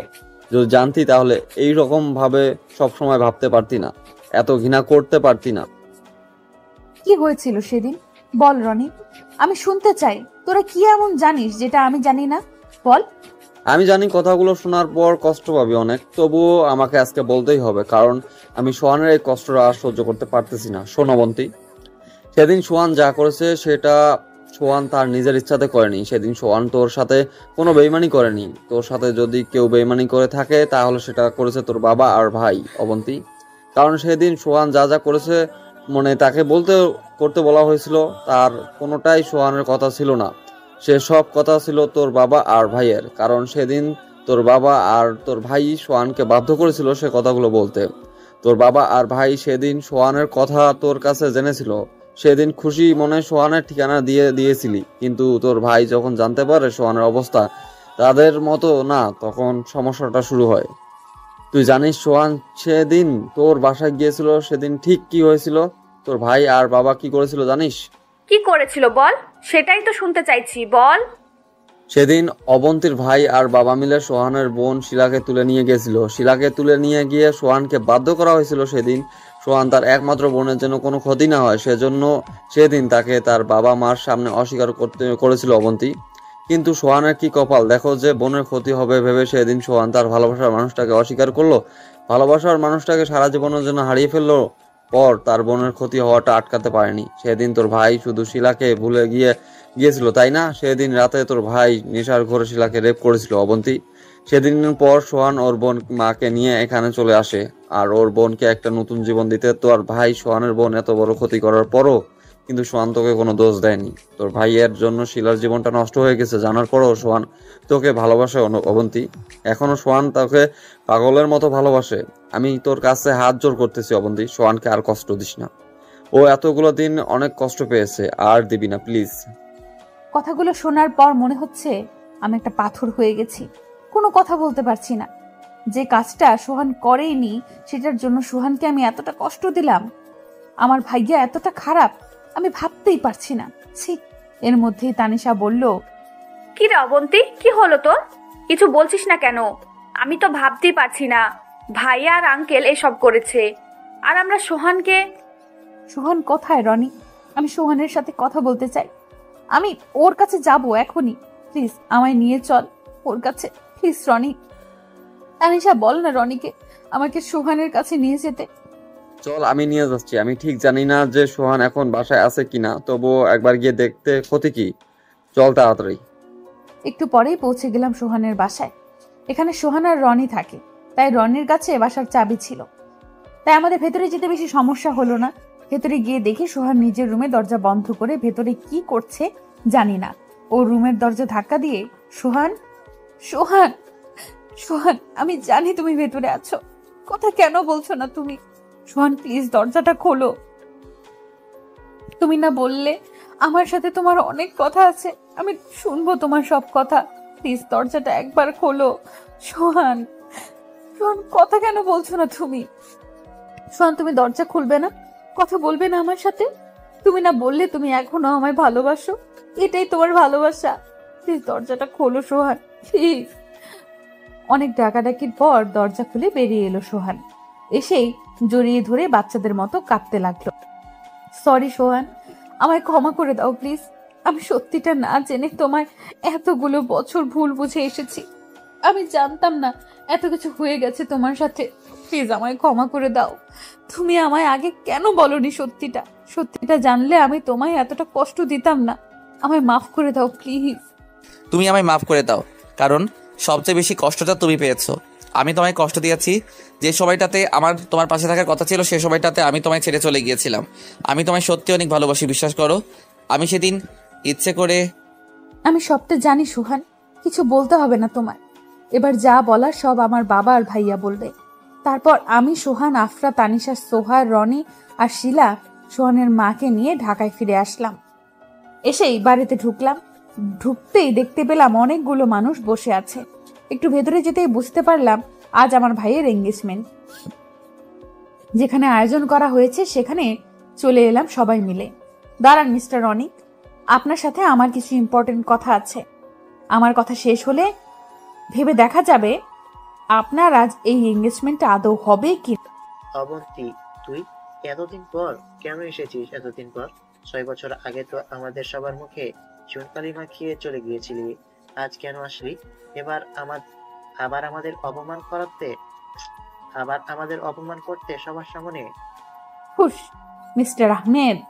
S4: যদি জানতি তাহলে এই রকম ভাবে সবসময় ভাবতে পারতি না, এত ঘৃণা করতে পারতি না।
S1: কি হয়েছিল সেদিন বল রনি, আমি শুনতে চাই। তোরা কি এমন জানিস যেটা আমি জানি না? বল।
S4: আমি জানি কথাগুলো শোনার পর কষ্ট পাবি অনেক, তবুও আমাকে আজকে বলতেই হবে, কারণ আমি সোহানের এই কষ্টটা আর সহ্য করতে পারতেছি না। শোন অবন্তী, সেদিন সোহান যা করেছে সেটা সোহান তার নিজের ইচ্ছাতে করেনি। সেদিন সোহান তোর সাথে কোনো বেইমানি করেনি। তোর সাথে যদি কেউ বেইমানি করে থাকে তাহলে সেটা করেছে তোর বাবা আর ভাই অবন্তী। কারণ সেদিন সোহান যা যা করেছে তাকে করতে বলা হয়েছিল, তার কোনোটাই সোহানের কথা ছিল না। সে সব কথা ছিল তোর বাবা আর ভাইয়ের। কারণ সেদিন তোর বাবা আর তোর ভাই সোহানকে বাধ্য করেছিল সে কথাগুলো বলতে। তোর বাবা আর ভাই সেদিন সোহানের কথা তোর কাছে জেনেছিল। সেদিন খুশি মনে সোহানের ঠিকানা দিয়েছিলি, কিন্তু তোর ভাই যখন জানতে পারে সোহানের অবস্থা তাদের মতো না, তখন সমস্যাটা শুরু হয়। তুই জানিস সোহান সেদিন তোর বাসায় গিয়েছিল, সেদিন ঠিক কি হয়েছিল? তোর ভাই আর বাবা কি করেছিল জানিস?
S5: কি করেছিল বল, সেটাই তো শুনতে চাইছি, বল।
S4: সেদিন অবন্তীর ভাই আর বাবা মিলে সোহানের বোন শিলাকে তুলে নিয়ে গেছিল। শিলাকে তুলে নিয়ে গিয়ে সোহানকে বাধ্য করা হয়েছিল সেদিন সোহান তার একমাত্র বোনের জন্য কোনো ক্ষতি না হয় সেজন্য সেদিন তাকে তার বাবা মার সামনে অস্বীকার করেছিল অবন্তী। কিন্তু সোহানের কি কপাল দেখো যে বোনের ক্ষতি হবে ভেবে সেদিন সোহান তার ভালোবাসার মানুষটাকে অস্বীকার করলো। ভালোবাসার মানুষটাকে সারা জীবনের জন্য হারিয়ে ফেললো, পর তার বোনের ক্ষতি হওয়াটা আটকাতে পারেনি। সেদিন তোর ভাই শুধু শিলাকে ভুলে গিয়েছিল, তাই না? সেদিন রাতে তোর ভাই নেশার ঘরে শিলাকে রেপ করেছিল অবন্তী। সেদিন পর সোহান ওর বোন মাকে নিয়ে এখানে চলে আসে আর ওর বোনকে একটা নতুন জীবন দিতে। তোর ভাই সোহানের বোন এত বড় ক্ষতি করার পরও কিন্তু সোহান তোকে কোনো দোষ দেয়নি। তোর ভাইয়ের জন্য শিলার জীবনটা নষ্ট হয়ে গেছে জানার পরও সোহান তোকে ভালোবাসে অবন্তী। এখনো সোহান তোকে পাগলের মতো ভালোবাসে। আমি তোর কাছে হাত জোর করতেছি অবন্তী, সোহানকে আর কষ্ট দিস না। ও এতগুলো দিন অনেক কষ্ট পেয়েছে, আর দিবি না প্লিজ।
S1: কথাগুলো শোনার পর মনে হচ্ছে আমি একটা পাথর হয়ে গেছি, কোনো কথা বলতে পারছি না। যে কাজটা সোহান করেইনি সেটার জন্য সোহানকে আমি এতটা কষ্ট দিলাম। আমার ভাইয়া এতটা খারাপ আমি ভাবতেই পারছি না। ছি। এর মধ্যেই তানিশা বলল,
S5: কি রে অবন্তী, কি হলো তোর? কিছু বলছিস না কেন? আমি তো ভাবতেই পারছি না ভাইয়া আর আঙ্কেল এসব করেছে, আর আমরা সোহানকে।
S1: সোহান কোথায় রনি? আমি সোহানের সাথে কথা বলতে চাই। আমি ওর কাছে যাব এখনই। প্লিজ আমায় নিয়ে চল ওর কাছে, প্লিজ রনি। তানিশা বল না রনিকে আমাকে সোহানের কাছে নিয়ে যেতে।
S4: চল, আমি নিয়ে যাচ্ছি। আমি ঠিক জানি না যে সোহান এখন বাসায় আছে কিনা, তবুও একবার গিয়ে দেখতে ক্ষতি কি। চল তাড়াতাড়ি।
S1: একটু পরেই পৌঁছে গেলাম সোহানের বাসায়। এখানে সোহান আর রনি থাকে, তাই রনির কাছে বাসার চাবি ছিল। তাই আমাদের ভেতরে যেতে বেশি সমস্যা হলো না। ভেতরে গিয়ে দেখি সোহান নিজের রুমে দরজা বন্ধ করে ভেতরে কি করছে জানি না। ও রুমের দরজা ধাক্কা দিয়ে, সোহান সোহান সোহান আমি জানি তুমি ভেতরে আছো, কথা কেন বলছো না তুমি? সোহান প্লিজ দরজাটা খোলো। তুমি না বললে আমার সাথে তোমার অনেক কথা আছে, আমি শুনবো তোমার সব কথা। প্লিজ দরজাটা একবার খোলো সোহান। সোহান কথা কেন বলছো না তুমি? সোহান তুমি দরজা খুলবে না, কথা বলবে না আমার সাথে? তুমি না বললে তুমি এখনো আমায় ভালোবাসো, এটাই তোমার ভালোবাসা। প্লিজ দরজাটা খোলো সোহান, প্লিজ। অনেক ডাকাডাকির পর দরজা খুলে বেরিয়ে এলো সোহান। এসেই জড়িয়ে ধরে বাচ্চাদের মতো কাঁদতে লাগলো। সরি সোহান, আমায় ক্ষমা করে দাও প্লিজ। আমি সত্যিটা না জেনে তোমায় এতগুলো বছর ভুল বুঝে এসেছি। আমি জানতাম না এত কিছু হয়ে গেছে তোমার সাথে। প্লিজ আমায় ক্ষমা করে দাও। তুমি আমায় আগে কেন বলনি সত্যিটা? সত্যিটা জানলে আমি তোমায় এতটা কষ্ট দিতাম না। আমায় মাফ করে দাও প্লিজ।
S2: তুমি আমায় মাফ করে দাও, কারণ সবচেয়ে বেশি কষ্টটা তুমি পেয়েছো। আমি তোমায় কষ্ট দিয়েছি। যে সময়টাতে আমার তোমার পাশে থাকার কথা ছিল, সে সময়টাতে আমি তোমায় ছেড়ে চলে গিয়েছিলাম। আমি তোমায় সত্যি অনেক ভালোবাসি, বিশ্বাস করো। আমি সেদিন ইচ্ছে করে
S1: আমি সবটা জানি সোহান, কিছু বলতে হবে না তোমার। এবার যা বলার সব আমার বাবা আর ভাইয়া বলবে। তারপর আমি, সোহান, আফরা, তানিশা, সোহার, রনি আর শিলা সোহানের মাকে নিয়ে ঢাকায় ফিরে আসলাম। এসেই বাড়িতে ঢুকলাম। ঢুকতেই দেখতে পেলাম অনেকগুলো মানুষ বসে আছে। একটু ভেতরে যেতেই বুঝতে পারলাম আজ আমার ভাইয়ের এঙ্গেজমেন্ট। যেখানে আয়োজন করা হয়েছে সেখানে চলে এলাম সবাই মিলে। দাঁড়ান মিস্টার রনিক, আপনার সাথে আমার কিছু ইম্পর্টেন্ট কথা আছে। আমার কথা শেষ হলে ভেবে দেখা যাবে আপনার আজ এই এঙ্গেজমেন্টটা আদৌ হবে কি।
S3: অবন্তী, তুই এতদিন পর কেন এসেছিস? এতদিন পর 6 বছর আগে তো আমাদের সবার মুখে চুনকালি মাখিয়ে চলে গিয়েছিলি। আজ কেন আসলি? এবার আবার আমাদের অপমান করাতে, আবার আমাদের অপমান করতে সবার সামনে?
S1: হুশ মিস্টার আহমেদ,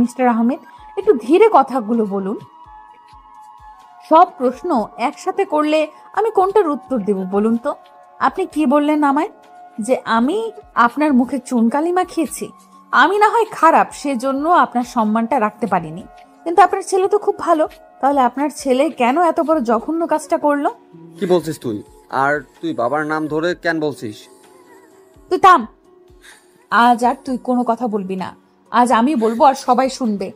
S1: মিস্টার আহমেদ, একটু ধীরে কথাগুলো বলুন। সব প্রশ্ন একসাথে করলে আমি কোনটার উত্তর দেব বলুন তো? আপনি কি বললেন আমায়? যে আমি আপনার মুখে চুনকালি মাখিয়েছি? আমি না হয় খারাপ, সেজন্য আপনার সম্মানটা রাখতে পারিনি, কিন্তু আপনার ছেলে তো খুব ভালো। তাহলে আপনার ছেলে কেন এত বড় জঘন্য কাজটা করলো?
S4: কি বলছিস তুই? আর তুই বাবার নাম ধরে কেন বলছিস?
S1: তুই থাম। আজ আর তুই কোনো কথা বলবি না। আজ আমি বলবো আর সবাই শুনবে।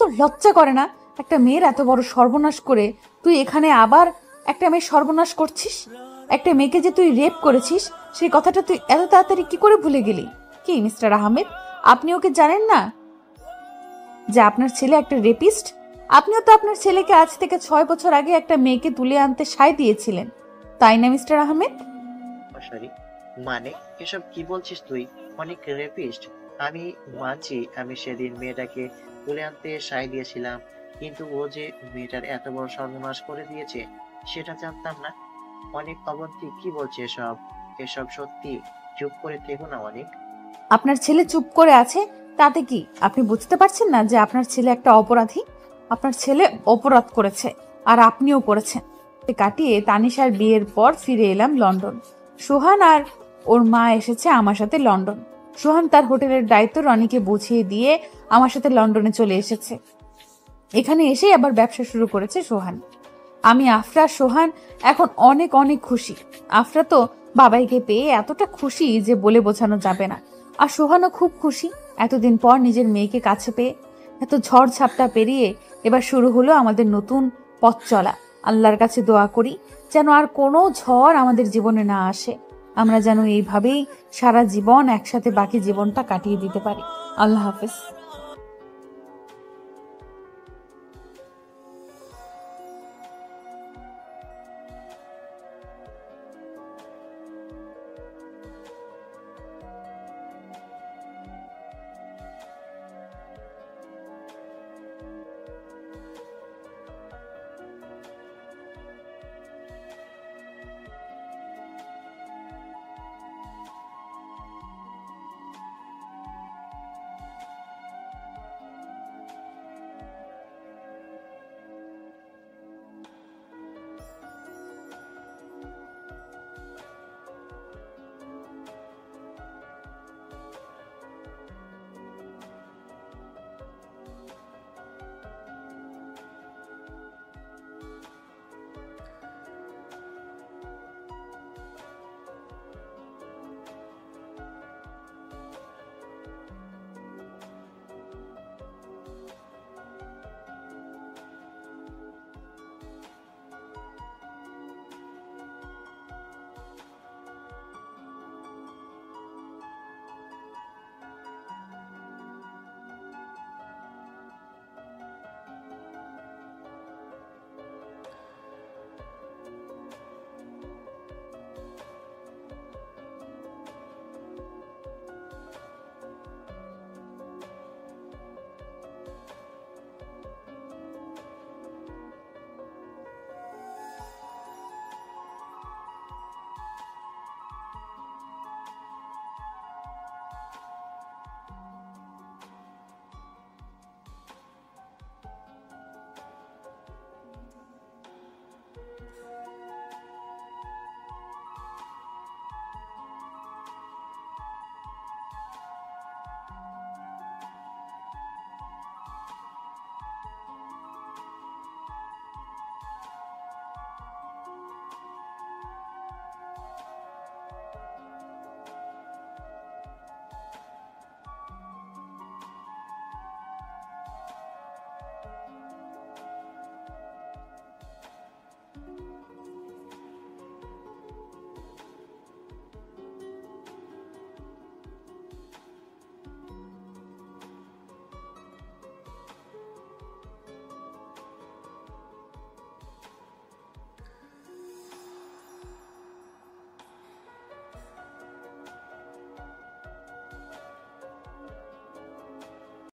S1: তোর লজ্জা করে না? একটা মেয়ের এত বড় সর্বনাশ করে তুই এখানে আবার একটা মেয়ের সর্বনাশ করছিস? একটা মেয়েকে যে তুই রেপ করেছিস সেই কথাটা তুই এত তাড়াতাড়ি কি করে ভুলে গেলি? কি মিস্টার আহমেদ, আপনি ওকে জানেন না যে আপনার ছেলে একটা রেপিস্ট? আপনিও তো আপনার ছেলেকে আজ থেকে 6 বছর আগে একটা মেয়েকে তুলে আনতে সায় দিয়েছিলেন, তাই না মিস্টার আহমেদ?
S3: সরি, মানে এসব কি বলছিস তুই? অনেক রেপিস্ট? আমি মানছি আমি সেদিন মেয়েটাকে তুলে আনতে সায় দিয়েছিলাম, কিন্তু ও যে মেয়েটার এত বড় সর্বনাশ করে দিয়েছে সেটা জানতাম না। অনেক, অবন্তী কি বলছে এসব? এসব সত্যি? চুপ করে থেকো না অনেক।
S1: আপনার ছেলে চুপ করে আছে তাতে কি আপনি বুঝতে পারছেন না যে আপনার ছেলে একটা অপরাধী? আপনার ছেলে অপরাধ করেছে, আর আপনিও করেছেন। কাটিয়ে তানিশার বিয়ের পর ফিরে এলাম লন্ডন। সোহান আর ওর মা এসেছে আমার সাথে লন্ডন। সোহান তার হোটেলের দায়িত্ব রনিকে বুঝিয়ে দিয়ে আমার সাথে লন্ডনে চলে এসেছে। এখানে এসেই আবার ব্যবসা শুরু করেছে সোহান। আমি, আফরা, সোহান এখন অনেক অনেক খুশি। আফরা তো বাবাইকে পেয়ে এতটা খুশি যে বলে বোঝানো যাবে না। আর সোহানও খুব খুশি এতদিন পর নিজের মেয়েকে কাছে পেয়ে। এত ঝড় ঝাপটা পেরিয়ে এবার শুরু হলো আমাদের নতুন পথ চলা। আল্লাহর কাছে দোয়া করি যেন আর কোনো ঝড় আমাদের জীবনে না আসে। আমরা যেন এইভাবেই সারা জীবন একসাথে বাকি জীবনটা কাটিয়ে দিতে পারি। আল্লাহ হাফেজ।